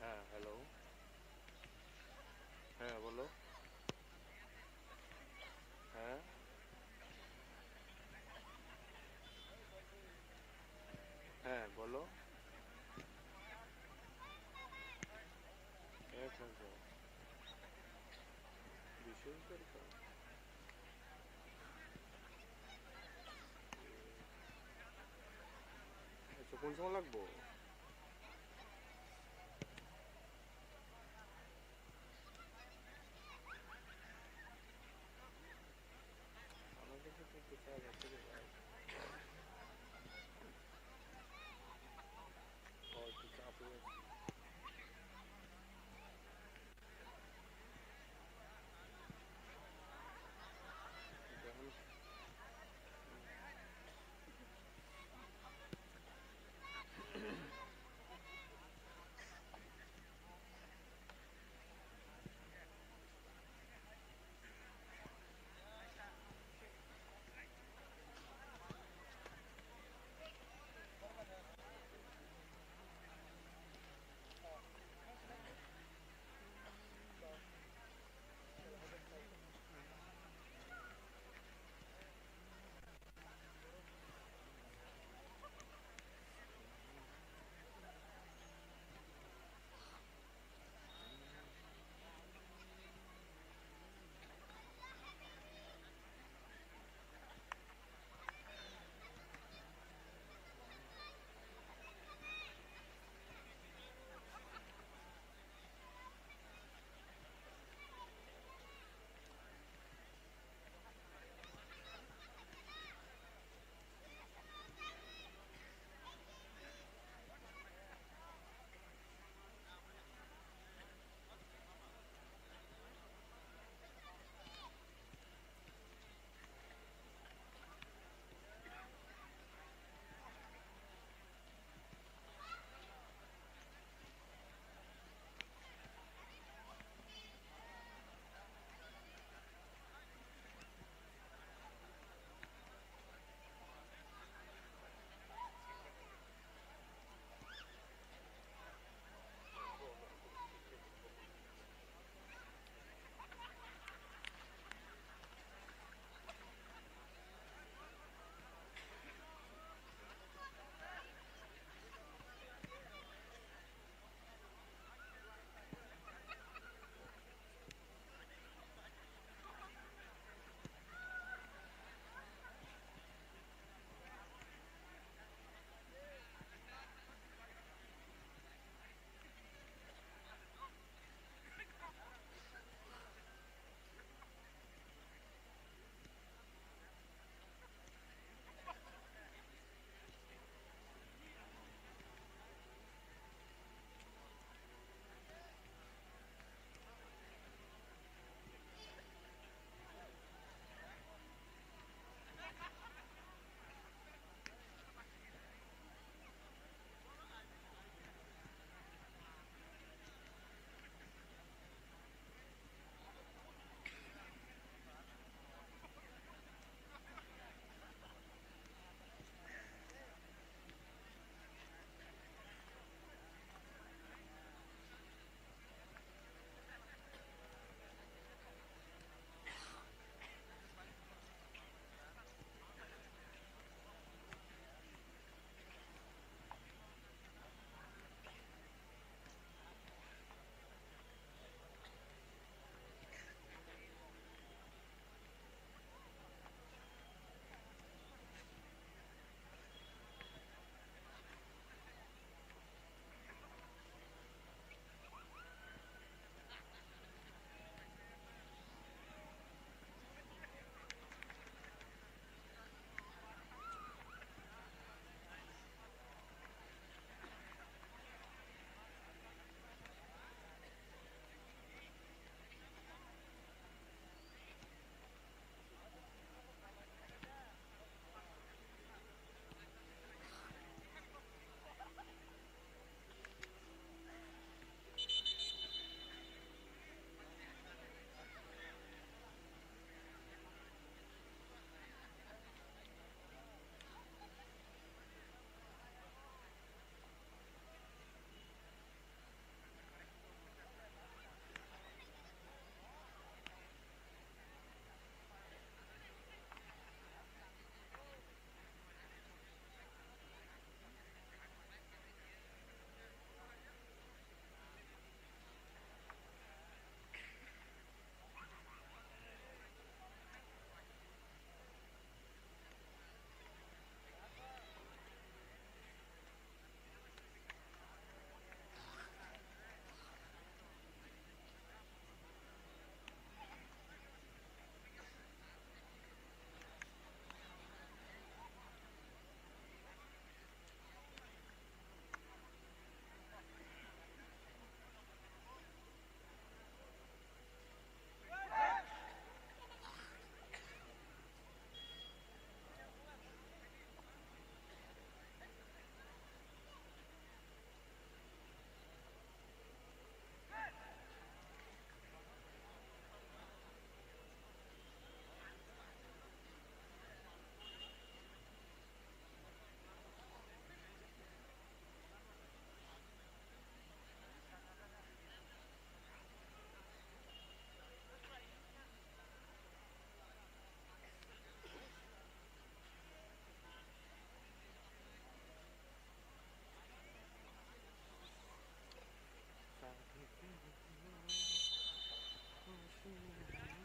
হ্যাঁ হ্যালো হ্যাঁ বলো হ্যাঁ হ্যাঁ বলো বিশেষ দরকার আচ্ছা কোন সময় লাগবো আমাদের সাথে একটু চাপ আছে রে ভাই একটু চাপ রয়েছে যখন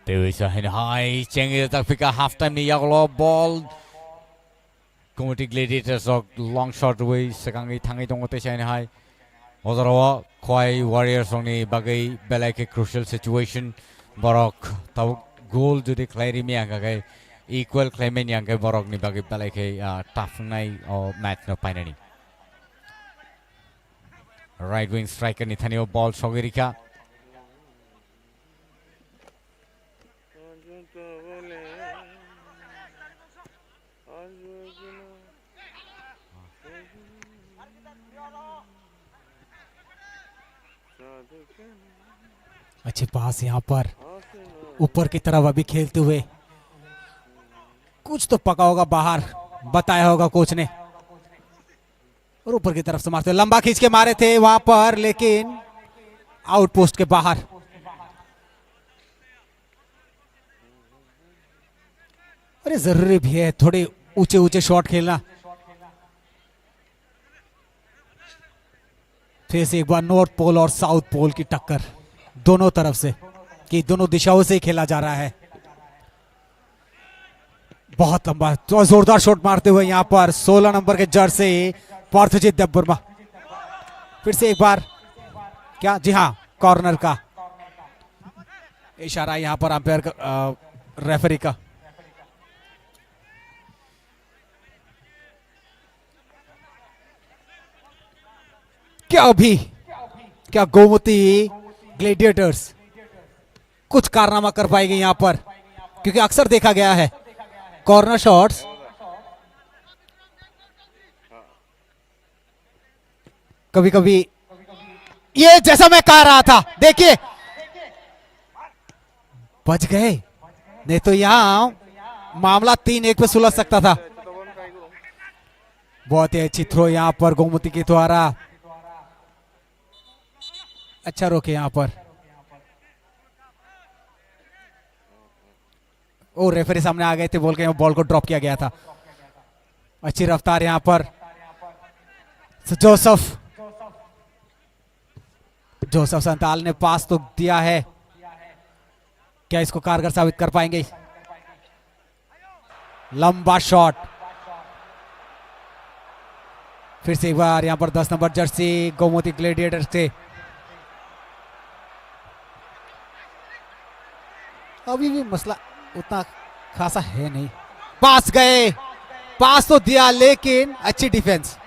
Dewi hai cengir tak fika half time ni yaglo ball. Community Gladiators of long shot away sekangi tangi tongote shine hai. Ozarawa Khwai Warriors ni bagai belai ke crucial situation. Borok tau goal judi klairi mi angka equal claimant yang ke borok ni bagai belai ke tough nai or match no painani. Right wing striker ni thanio ball sogirika. अच्छे पास यहाँ पर ऊपर की तरफ अभी खेलते हुए कुछ तो पका होगा बाहर, बताया होगा कोच ने, और ऊपर की तरफ से मारते लंबा खींच के मारे थे वहां पर, लेकिन आउटपोस्ट के बाहर। अरे जरूरी भी है थोड़े ऊंचे ऊंचे शॉट खेलना। फिर से एक बार नॉर्थ पोल और साउथ पोल की टक्कर, दोनों तरफ से, कि दोनों दिशाओं से खेला जा रहा है। बहुत लंबा तो जोरदार शॉट मारते हुए यहां पर 16 नंबर के जर्सी पार्थजीत देववर्मा। फिर से एक बार क्या, जी हां, कॉर्नर का इशारा यहां पर अंपायर रेफरी का। क्या अभी क्या गोमती ग्लेडिएटर्स कुछ कारनामा कर पाएगी यहां पर, क्योंकि अक्सर देखा गया है कॉर्नर शॉट्स कभी कभी, ये जैसा मैं कह रहा था, देखिए बच गए, नहीं तो यहां मामला 3-1 पे सुलझ सकता था। बहुत ही अच्छी थ्रो यहां पर गोमती के द्वारा, अच्छा रोके यहां पर। ओ रेफरी सामने आ गए थे, बोल के बॉल को ड्रॉप किया गया था। अच्छी रफ्तार यहां पर जोसेफ संताल ने पास तो दिया है, क्या इसको कारगर साबित कर पाएंगे? लंबा शॉट, फिर से एक बार यहां पर 10 नंबर जर्सी गोमती ग्लेडिएटर्स से। अभी भी मसला उतना खासा है नहीं, पास गए, पास तो दिया लेकिन अच्छी डिफेंस।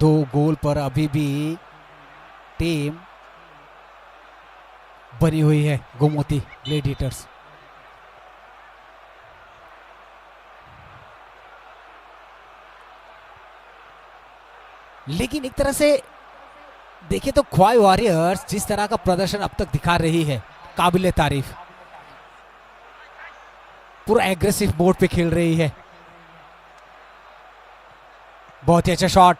दो गोल पर अभी भी टीम बनी हुई है गोमती ग्लेडिएटर्स। लेकिन एक तरह से देखिए तो ख्वाई वॉरियर्स जिस तरह का प्रदर्शन अब तक दिखा रही है, काबिले तारीफ, पूरा एग्रेसिव मोड पे खेल रही है। बहुत ही अच्छा शॉट,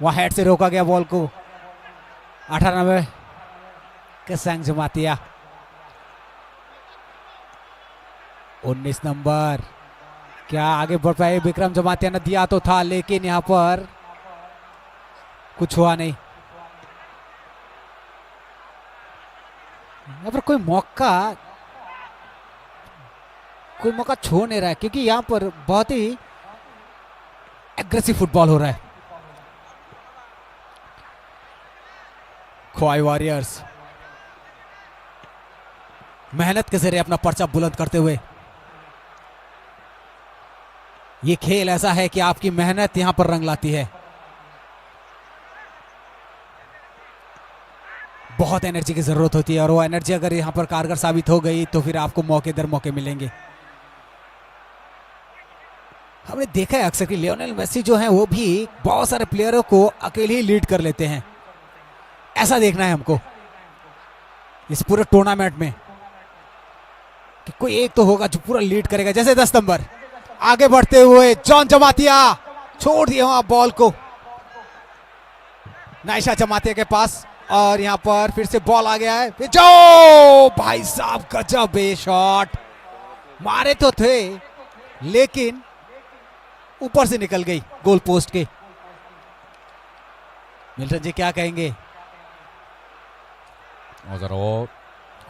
वहां हेड से रोका गया बॉल को। 18 नंबर केसंग जमातिया, 19 नंबर, क्या आगे बढ़ पाए? विक्रम जमातिया ने दिया तो था, लेकिन यहां पर कुछ हुआ नहीं। यहां पर कोई मौका छोड़ नहीं रहा है, क्योंकि यहां पर बहुत ही एग्रेसिव फुटबॉल हो रहा है। ख्वाई वॉरियर्स मेहनत के जरिए अपना पर्चा बुलंद करते हुए, ये खेल ऐसा है कि आपकी मेहनत यहां पर रंग लाती है। बहुत एनर्जी की जरूरत होती है, और वो एनर्जी अगर यहां पर कारगर साबित हो गई तो फिर आपको मौके दर मौके मिलेंगे। हमने देखा है अक्सर कि लियोनेल मेसी जो है वो भी बहुत सारे प्लेयरों को अकेले ही लीड कर लेते हैं। ऐसा देखना है हमको इस पूरे टूर्नामेंट में कि कोई एक तो होगा जो पूरा लीड करेगा। जैसे 10 नंबर आगे बढ़ते हुए जॉन जमातिया छोड़ दिया वहां बॉल को नाइशा जमातिया के पास, और यहां पर फिर से बॉल आ गया है। जो भाई साहब गजब शॉट, मारे तो थे लेकिन ऊपर से निकल गई गोल पोस्ट के। मिल्टन जी क्या कहेंगे? Ozaro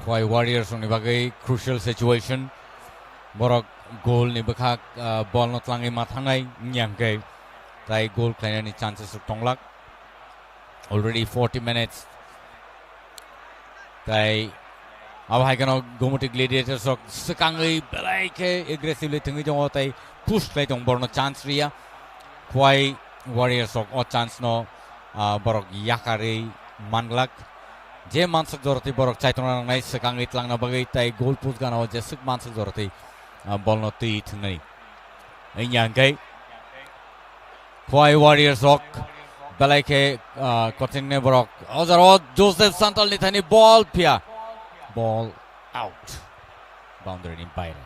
Khwai Warriors ni bagai crucial situation. Borok goal ni bakak ball not langi mathangai nyangkai. Tai goal khaina ni chances of tonglak. Already 40 minutes. Tai abhai kano Gomuti Gladiators ok sekangai belai ke aggressively thingi jong tai push lai jong borno chance ria. Khwai Warriors ok o chance no borok yakari manglak. जे मानसिक जरूरत बरक चाइतना नाइ सकांग इतलांग ना बगै ताइ गोल पोस्ट गाना जे सक मानसिक जरूरत बॉल न ती थनै इन्यांगै Khwai Warriors ok belai ke koting ne borok ozaro Joseph Santal ni thani ball pia ball out boundary ni baire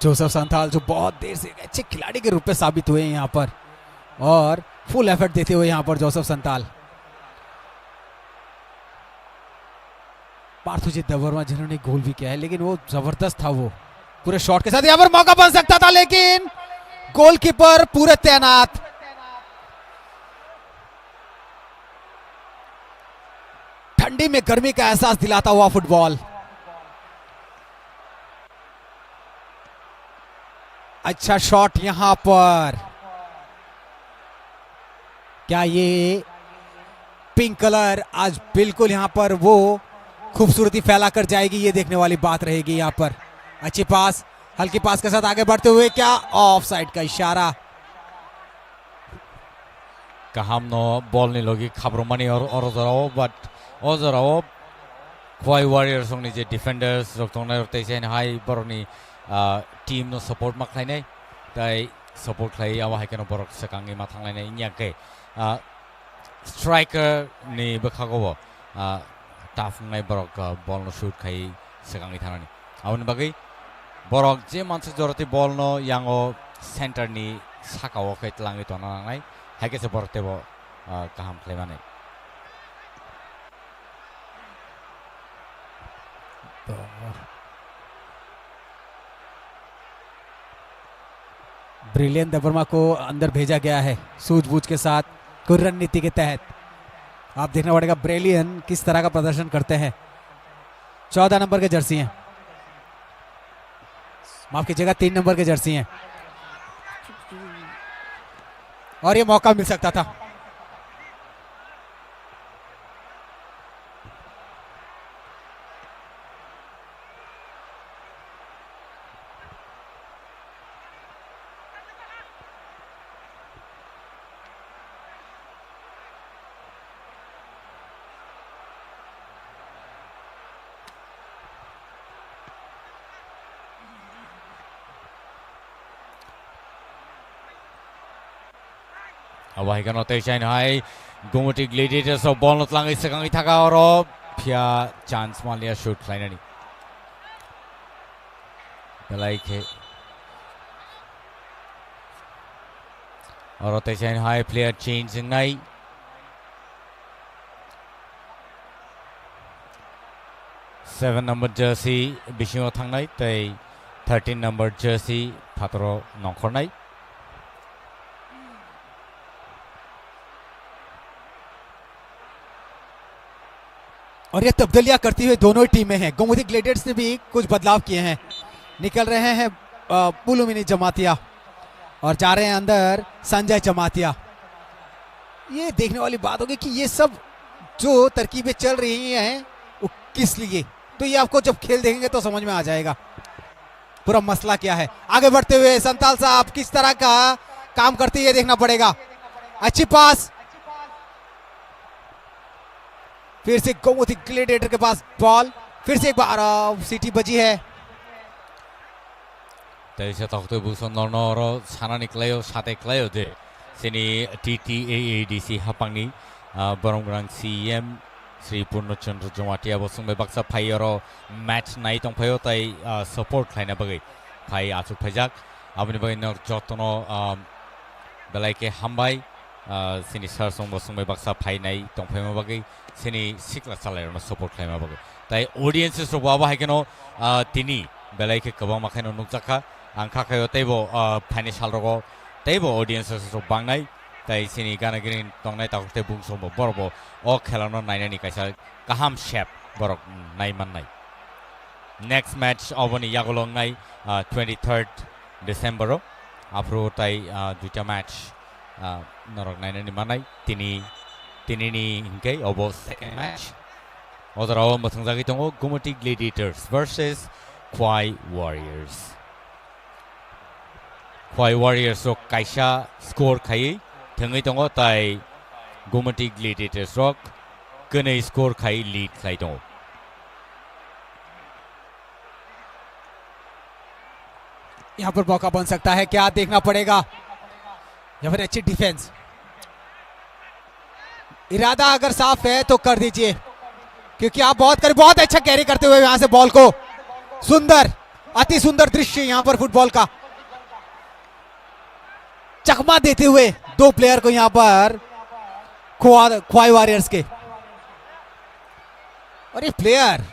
Joseph Santhal जो बहुत देर से अच्छे खिलाड़ी के रूप में साबित हुए हैं यहाँ पर और फुल एफर्ट देते हुए यहाँ पर जोसेफ संथाल। पार्थुजीत देववर्मा जिन्होंने गोल भी किया है लेकिन वो जबरदस्त था, वो पूरे शॉट के साथ यहाँ पर मौका बन सकता था लेकिन गोलकीपर पूरे तैनात। ठंडी में गर्मी का एहसास दिलाता हुआ फुटबॉल। अच्छा शॉट यहां पर, क्या ये पिंक कलर आज बिल्कुल यहां पर वो खूबसूरती फैला कर जाएगी, ये देखने वाली बात रहेगी। यहां पर अच्छी पास, हल्की पास के साथ आगे बढ़ते हुए क्या ऑफ साइड का इशारा। kaham no ball ni logi khabromani or ozaro but ozaro Khwai Warriors ong ni je defenders rok tong na rote sen hai boroni team no support ma khlai nei tai support khlai awa hai keno borok sakangi ma thanglai nei nya ke striker ni bakhago tough ngai borok ball no shoot khai sakangi thanani awni bagai borok je manse jorati ball no yango center ni sakao khai tlangi tona ngai hai ke se borok tebo kaham khlai mane brilliant Debbarma को अंदर भेजा गया है सूझबूझ के साथ, कोई रणनीति के तहत। आप देखना पड़ेगा ब्रिलियन किस तरह का प्रदर्शन करते हैं। 14 नंबर के जर्सी हैं, माफ कीजिएगा 3 नंबर के जर्सी हैं और ये मौका मिल सकता था। awai kano te chain hai Gomuti Gladiators of ball not langi sakangi thaka oro pia chance malia shoot khlai ni belai ke oro te chain hai player change ngai seven number jersey bishingo thangnai tai 13 number jersey phatro nongkhornai और ये तब्दीलियां करती हुई दोनों ही टीमें हैं। गोमुदी ग्लेडिएटर्स ने भी कुछ बदलाव किए हैं, निकल रहे हैं पुलुमिनी जमातिया और जा रहे हैं अंदर संजय जमातिया। ये देखने वाली बात होगी कि ये सब जो तरकीबें चल रही हैं वो किस लिए, तो ये आपको जब खेल देखेंगे तो समझ में आ जाएगा पूरा मसला क्या है। आगे बढ़ते हुए संताल साहब किस तरह का काम करते हैं देखना पड़ेगा। अच्छी पास, फिर से गोमुदी ग्लेडिएटर के पास बॉल, फिर से एक बार सीटी बजी है। तैसे तख्तो बुसन नरनो साना निकलायो साथे क्लायो दे सेनी TTAADC हापांगनी बरंग्रां CM श्री पूर्णचंद्र जमातिया बसुंबे बक्सा फाइरो मैच नाइ तंफायो ताइ सपोर्ट खाइना बगै फाइ आसु फैजाक आबनि बगै नर जतनो बेलाइके हामबाय sini sarsong bosong me baksa phainai tongphai ma bagai sini sikla chalairno support khlaima bagai tai audiences ro baba haikeno tini belai ke kabang makheno nukjaka angkha khayo taibo phaini salrogo taibo audiences ro bangnai tai sini gana green tongnai takte bungsom borbo o khelano nainani kaisa kaham shape borok naiman. Next match oboni yagolong nai 23rd December apro tai duita match norok nainani manai tini ni hingkai obo second match odaro mathungjagi tongo Gumati Gladiators versus Khwai Warriors. Khwai Warriors ro kaisa score khai thangai tongo tai Gumati Gladiators ro kanai score khai lead khai tongo. यहाँ पर मौका बन सकता है, क्या देखना पड़ेगा। या फिर अच्छी डिफेंस, इरादा अगर साफ है तो कर दीजिए, क्योंकि आप बहुत अच्छा कैरी करते हुए यहां से बॉल को, सुंदर अति सुंदर दृश्य यहां पर फुटबॉल का, चकमा देते हुए दो प्लेयर को यहां पर ख्वाई वॉरियर्स के। और ये प्लेयर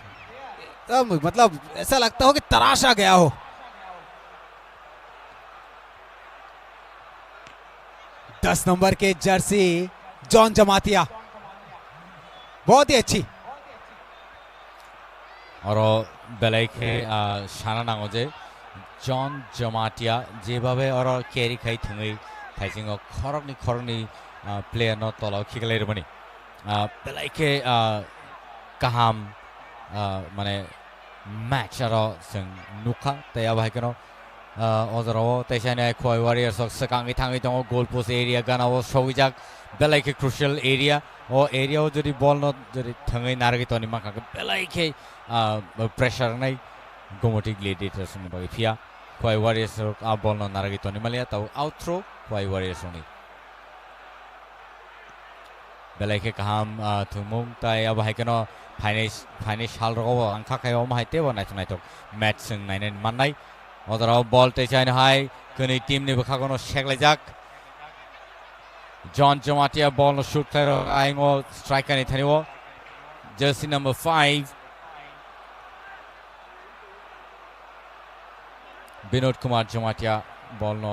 मतलब ऐसा लगता हो कि तराशा गया हो। दस नंबर के जर्सी जॉन जमातिया, बहुत ही अच्छी। और बेलाई के शाना नांगो जे जॉन जमातिया जेबाबे और कैरी खाई थंगै थाइसिंग खरकनि प्लेयर न तलाव खिगलाय रबनि बेलाई के काहाम माने मैच आरो जों नुखा तया बाहायकनो अजराव तैसाने Khwai Warriors सकांगै थांगै दङ गोल पोस्ट एरिया गानाव सौजाक बेलाई के क्रुशियल एरिया ओ एरिया जदि बल न जदि थांगै नारगै तनि माखा बेलाई के प्रेशर नै Gumati Gladiators नि बागै फिया Khwai Warriors आ बल न नारगै तनि मालिया ताउ आउट थ्रो Khwai Warriors नि बेलाई के काहाम थुमुं ताय अब हायकनो फाइनेस हाल रगो अंखा खायो माहायते व नायथो मैच जों नायनाय माननाय अदराव बल तैसाइन हाय कनै टीम नि बखागनो सेगलायजाक जॉन जमातिया बल न शूट खायो आइंगो स्ट्राइकर नि थानिवो जर्सी नंबर 5 विनोद कुमार जमातिया बल न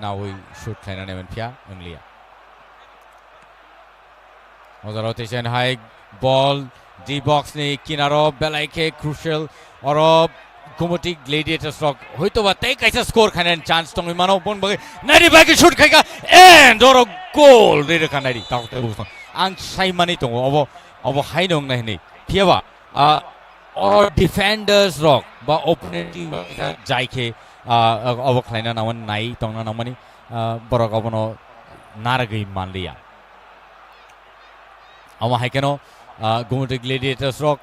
नावै शूट खायनानै मोनफिया ओंलिया अदराव तैसाइन हाय बल डी बॉक्स नि किनारो बेलाई के क्रुशियल और Gumati Gladiators rock hoito ba tai kaisa score khanen chance tong mano bon bage nari bage shoot khaiga and or goal re khanari takte bu ang sai mani tong obo hainong nai ni phiaba or defenders rock ba opponent jaike obo khlaina nawan nai tong na namani borok obono naragei manliya ama haikeno Gumati Gladiators rock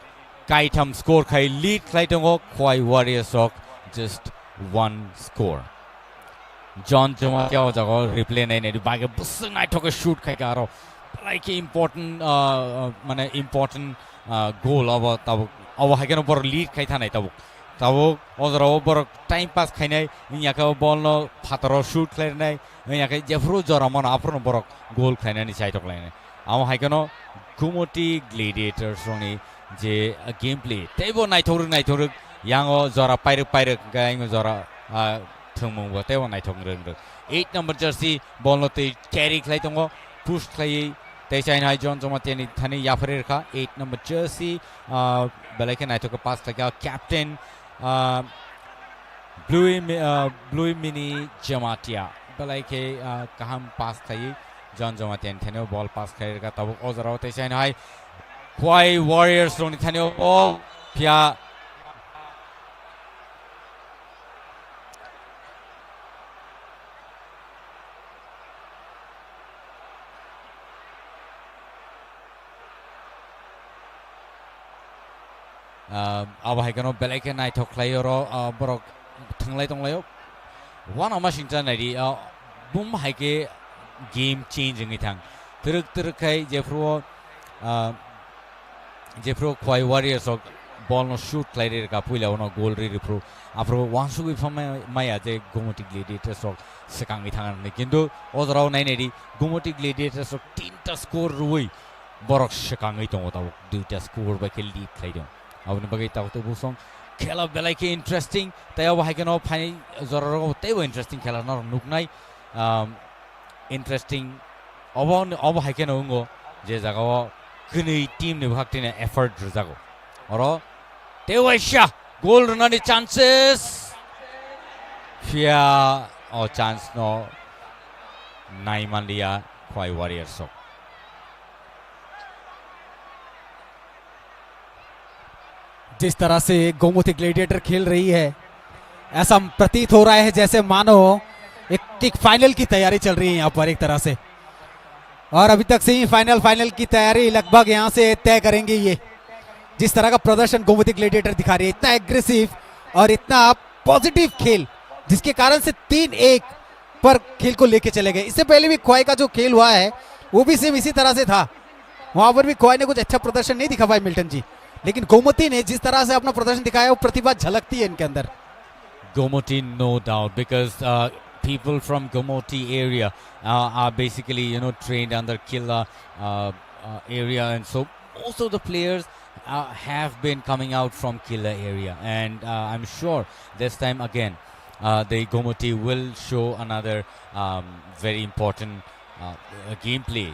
Kaitam score khai lead Klaitongo Khwai Warriors rock just one score. John Jamatia jago replay nai nai bage busung nai thok shoot khai karo like important mane important goal aba tab aba hageno bor lead khai thanai tab odro bor time pass khai nai yaka ball no phataro shoot khai nai yaka jefru joramon apro bor goal khai nai sai tok lai nai amo hageno Gumati Gladiators roni J game play तेबो नायथौरक यांगो जरा पाइरक गाइमो जरा थंमो तेबो नायथौरक रोंग 8 नंबर जर्सी बल नते कैरी खलाय दङ पुश खलाय तैसाइन हाय जॉन जमातियानि थानि याफरेरखा 8 नंबर जर्सी बेलायके नायथौक पास थाका कैप्टन ब्लू मिनी जमातिया बेलायके काहाम पास थाय जॉन जमातियानि थानि बल पास खलायरखा तब अजराव तैसाइन हाय Khwai Warriors roni thanio all pia अब हायकनो बेलायके नायथख्लायो र बरक थंलाय दंलायो वन अमासिं जानायदि बुम हायके गेम चेंजिंग थां तरक जेफ्रो जेफ्रो Khwai Warriors बल न शूट खालायरेरखा पुइलाव न गोल रेफ्रो Afro वानसुगै फमाया J Gumati Gladiators sekangi thangan kintu ojrao nainedi Gumoti Gladiators rok 3ta score ruoi borok sekangi tongo tabo 2ta score ba khel lead khlaidong aboni bagai taw to busong khela belai ke interesting tayo haikeno phai jororo tebo interesting khela na nuknai interesting अब हाइकेन उंगो जे जागाव कनै टीम ने भागटिने एफर्ट रजागो अरो तेवाइशा गोल रनानि चांसेस फिया ओ चांस नो नाइमानलिया क्वाई वॉरियर्स जिस तरह से गोमती ग्लैडिएटर खेल रही है ऐसा प्रतीत हो रहा है जैसे मानो एक फाइनल की तैयारी चल रही है यहाँ पर एक तरह से, और अभी तक सेमीफाइनल फाइनल की तैयारी लगभग यहाँ से तय करेंगे ये। जिस तरह का प्रदर्शन गोमती ग्लैडिएटर दिखा रही है, इतना एग्रेसिव और इतना पॉजिटिव खेल, जिसके कारण से 3-1 पर खेल को लेके चले गए। इससे पहले भी खोई का जो खेल हुआ है वो भी सेम इसी तरह से था, वहां पर भी खोई ने कुछ अच्छा प्रदर्शन नहीं दिखा पाए मिल्टन जी, लेकिन गोमती ने जिस तरह से अपना प्रदर्शन दिखाया वो प्रतिभा झलकती है इनके अंदर। Gomoti, no doubt, because people from Gomoti area are basically, trained under Killa area, and so most of the players have been coming out from Killa area, and I'm sure this time again the Gomoti will show another very important gameplay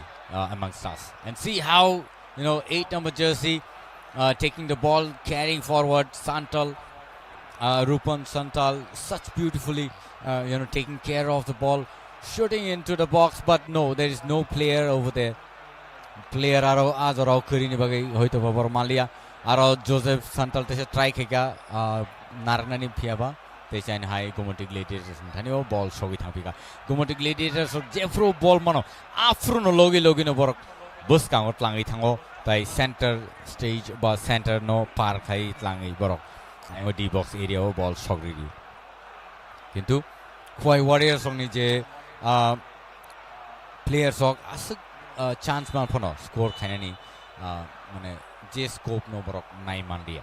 amongst us, and see how 8 number jersey taking the ball, carrying forward Santal. Rupan Santal such beautifully taking care of the ball, shooting into the box, but no, there is no player over there. Player aro azarao kurini bagai hoito babar malia aro Joseph Santal tese try kheka narnani phiaba techain hai Gomoti Gladiators thanio ball shogi thapika Gomoti Gladiators jefro ball mano afro no logi no borok bus kangot langai thango tai center stage ba center no par khai tlangai borok D box area o ball shogri kintu khoi warriors ongni je players ok asuk chance ma phono score khainani mane J scope no बरक नाई मान दिया।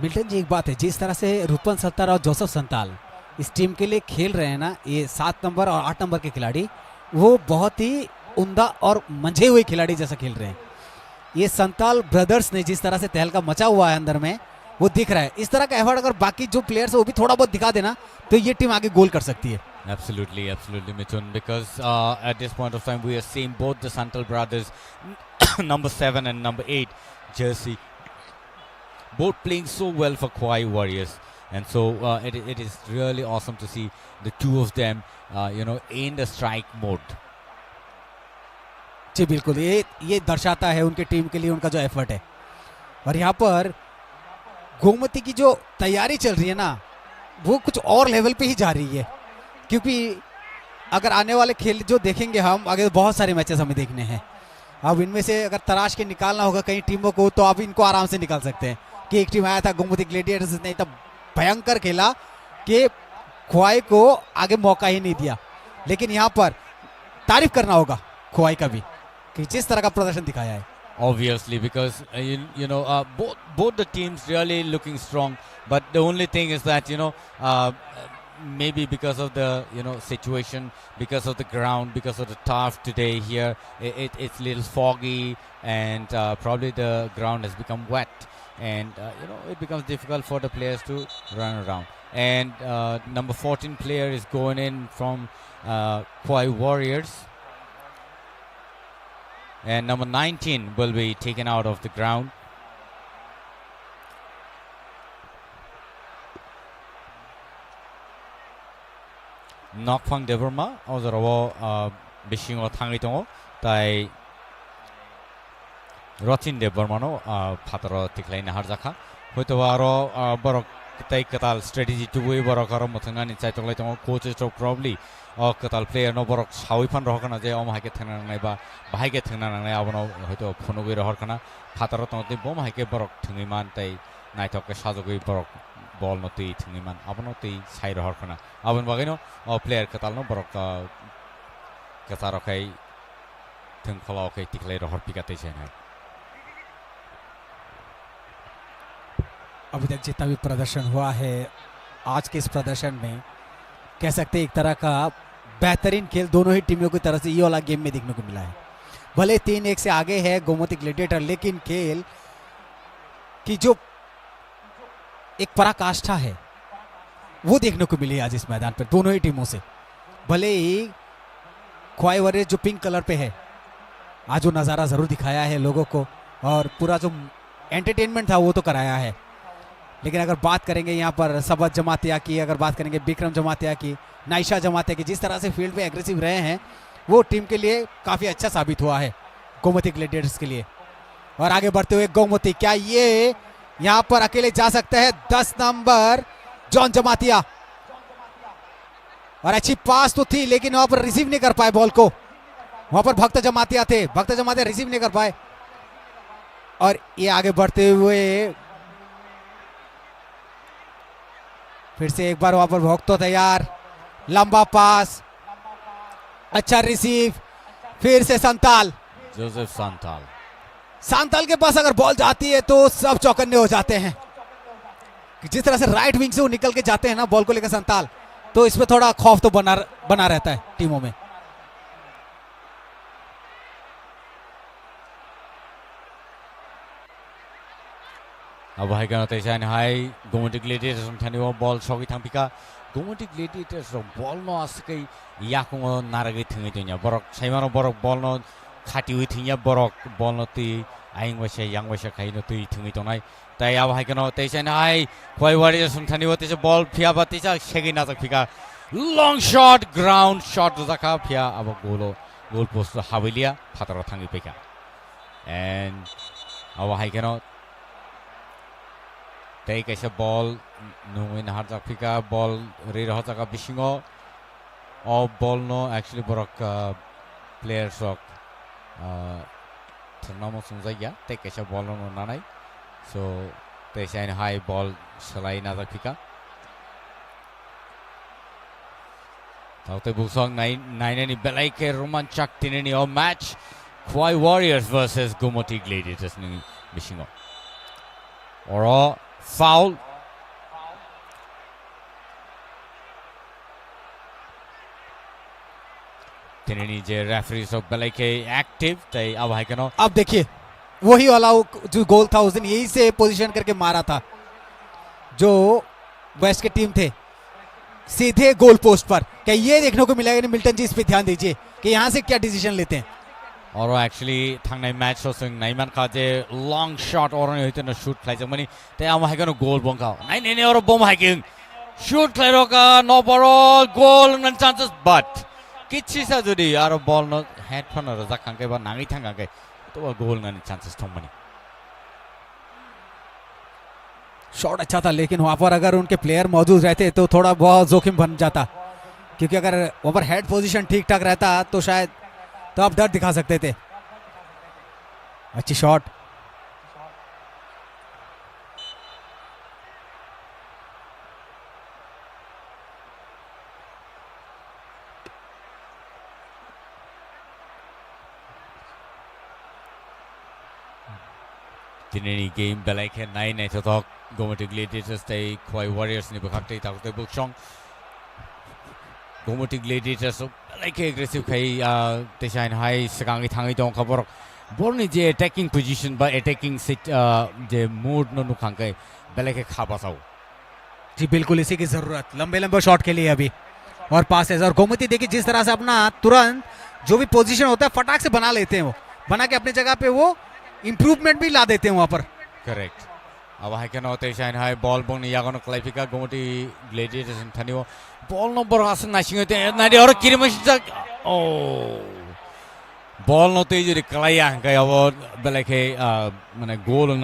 मिल्टन जी एक बात है, जिस तरह से रूपन सत्तार और जोसेफ संताल इस टीम के लिए खेल रहे हैं ना, ये 7 नंबर और 8 नंबर के खिलाड़ी वो बहुत ही उम्दा और मंझे हुए खिलाड़ी जैसा खेल रहे हैं। ये संताल ब्रदर्स ने जिस तरह से तहलका मचा हुआ है अंदर में वो दिख रहा है। इस तरह का एफर्ट अगर बाकी जो प्लेयर्स है वो भी थोड़ा बहुत दिखा देना तो ये टीम आगे गोल कर सकती है। Absolutely, Mithun, because at this point of time we are seeing both the Santal brothers, number 7 and number 8 jersey, both playing so well for Kauai Warriors, and so it is really awesome to see the two of them, in the strike mode. जी बिल्कुल, ये दर्शाता है उनके टीम के लिए उनका जो एफर्ट है। और यहाँ पर गोमती की जो तैयारी चल रही है ना, वो कुछ और लेवल पे ही जा रही है, क्योंकि अगर आने वाले खेल जो देखेंगे हम आगे, बहुत सारे मैचेस हमें देखने हैं। अब इनमें से अगर तराश के निकालना होगा कई टीमों को तो आप इनको आराम से निकाल सकते हैं कि एक टीम आया था गोमती ग्लैडिएटर्स ने इतना भयंकर खेला कि खोआई को आगे मौका ही नहीं दिया, लेकिन यहाँ पर तारीफ करना होगा खोआई का भी कि जिस तरह का प्रदर्शन दिखाया है। Obviously, because both the teams really looking strong, but the only thing is that maybe because of the situation, because of the ground, because of the turf today here, it's a little foggy, and probably the ground has become wet, and it becomes difficult for the players to run around. And number 14 player is going in from Kauai Warriors, and number 19 will be taken out of the ground. Nokphang Deverma ozarawo bishingo thangai tongo tai Rotin Deverma no phataro tiklaina harjaka hoito aro borok tai katal strategy to we borok aro muthanga ni chai toklai tongo coaches to probably katal player no borok sawi phan rohkana je om haike thangna nai ba bahaike thangna nai abono hoito phono goi rohkana phataro tongo bom haike borok thungi man tai naitoke sajogoi borok ball no tui thungi man abono tui sai rohkana abon bagino player katal no borok kataro kai thung khala kai tiklai rohor pikate chena। अभी तक जितना भी प्रदर्शन हुआ है आज के इस प्रदर्शन में, कह सकते हैं एक तरह का बेहतरीन खेल दोनों ही टीमों की तरफ से ये वाला गेम में देखने को मिला है। भले 3-1 से आगे है गोमती ग्लैडिएटर, लेकिन खेल की जो एक पराकाष्ठा है वो देखने को मिली आज इस मैदान पर दोनों ही टीमों से। भले ही ख्वाई वॉरियर्स जो पिंक कलर पे है आज वो नज़ारा ज़रूर दिखाया है लोगों को और पूरा जो एंटरटेनमेंट था वो तो कराया है, लेकिन अगर बात करेंगे यहाँ पर सबत जमातिया की, अगर बात करेंगे बिक्रम जमातिया की, नाइशा जमातिया की, जिस तरह से फील्ड पे एग्रेसिव रहे हैं वो टीम के लिए काफ़ी अच्छा साबित हुआ है गोमती ग्लैडिएटर्स के लिए। और आगे बढ़ते हुए गोमती, क्या ये यहाँ पर अकेले जा सकते हैं? 10 नंबर जॉन जमातिया, और अच्छी पास तो थी लेकिन वहां पर रिसीव नहीं कर पाए बॉल को। वहां पर भक्त जमातिया थे, भक्त जमातिया रिसीव नहीं कर पाए। और ये आगे बढ़ते हुए फिर से एक बार वहां पर भक्तो तैयार, लंबा पास, अच्छा रिसीव, फिर से संताल, जोसेफ सांताल। सांताल के पास अगर बॉल जाती है तो सब चौकन्ने हो जाते हैं। जिस तरह से राइट विंग से वो निकल के जाते हैं ना बॉल को लेकर संताल, तो इसमें थोड़ा खौफ तो बना रहता है टीमों में। अब हाई करना तैसा हाई गोमती ग्लैडिएटर्स थानी वो बॉल शॉकी थांग पिका गोमती ग्लैडिएटर्स बॉल नो आसके याकुंगो नारगे थंगे तोnya borok saimano borok ball no khati hui thinya borok ball no tui aing wase yang wase khai no tui thungi tonai tai अब हाई करना तैसा हाई ख्वाई वॉरियर्स थानी वो तैसा बॉल फिया बा तैसा शेगी ना तक फिका long shot ground shot zaka फिया अब गोल पोस्ट हावेलिया फातरा थांगी पिका and अब हाई करना tei kaisa ball nungin har jak phika ball ri rah jaka bisingo o ball no actually borok players ok thernamo sungjaya tei kaisa ball no nanai so tei sain high ball salai na jak phika taute busong nai ni belai ke romanchak tineni o match Khwai Warriors versus Gomoti Gladiators ni bisingo oro foul तिनी जे रेफरी सब बेले के एक्टिव तई अब हाई कनो। अब देखिए वही वाला जो गोल था उस दिन यही से पोजीशन करके मारा था जो वेस्ट के टीम थे सीधे गोल पोस्ट पर। क्या ये देखने को मिलेगा? मिल्टन जी इस पे ध्यान दीजिए कि यहाँ से क्या डिसीजन लेते हैं। और एक्चुअली थांनाय मैच हो जों नायमान का जे लंग शॉट और होइते न शूट खाइजों माने ते आम हाइगनो गोल बंका नाय ने और बम हाइकिंग शूट खाइरो का नो बॉल गोल न चांसेस बट किछि सा जदि आरो बॉल न हेड फन र जाखांके बा नांगै थांगांके तो गोल न चांसेस थम माने। शॉट अच्छा था लेकिन वहां पर अगर उनके प्लेयर मौजूद रहते तो थोड़ा बहुत जोखिम बन जाता, क्योंकि अगर वहां पर हेड पोजीशन ठीक ठाक रहता तो शायद तो आप दर्द दिखा सकते थे। अच्छी शॉट, दिनैनि गेम बेलायखे नायनाय थक गोमती ग्लैडिएटर्स तै ख्वाई वॉरियर्स नि बखाक्तै ताकतै बुकसं गोमती ग्लैडिएटर्स बेलायखे एग्रेसिव खाइ तेसाइन हाई सगांगै थांगै दं खबर बलनि जे अटैकिंग पोजीशन बा अटैकिंग सिट जे मूड न नुखांगै बेलायखे खाबासाव। जी बिल्कुल इसी की जरूरत लंबे लंबे शॉट के लिए अभी और पासेस। और गोमती देखिए जिस तरह से अपना तुरंत जो भी पोजीशन होता है फटाक से बना लेते हैं, वो बना के अपनी जगह पे वो इंप्रूवमेंट भी ला देते हैं वहां पर। करेक्ट। अब हाई कैन होते शाइन हाई बॉल बंग यागन क्लाइफिका गोमती ग्लैडिएटर्स थानियो बॉल नंबर आसन नासिंगते नादि और किरमस ओ बॉल नते जदि क्लाइया हंगाय अब बेलायखे माने गोल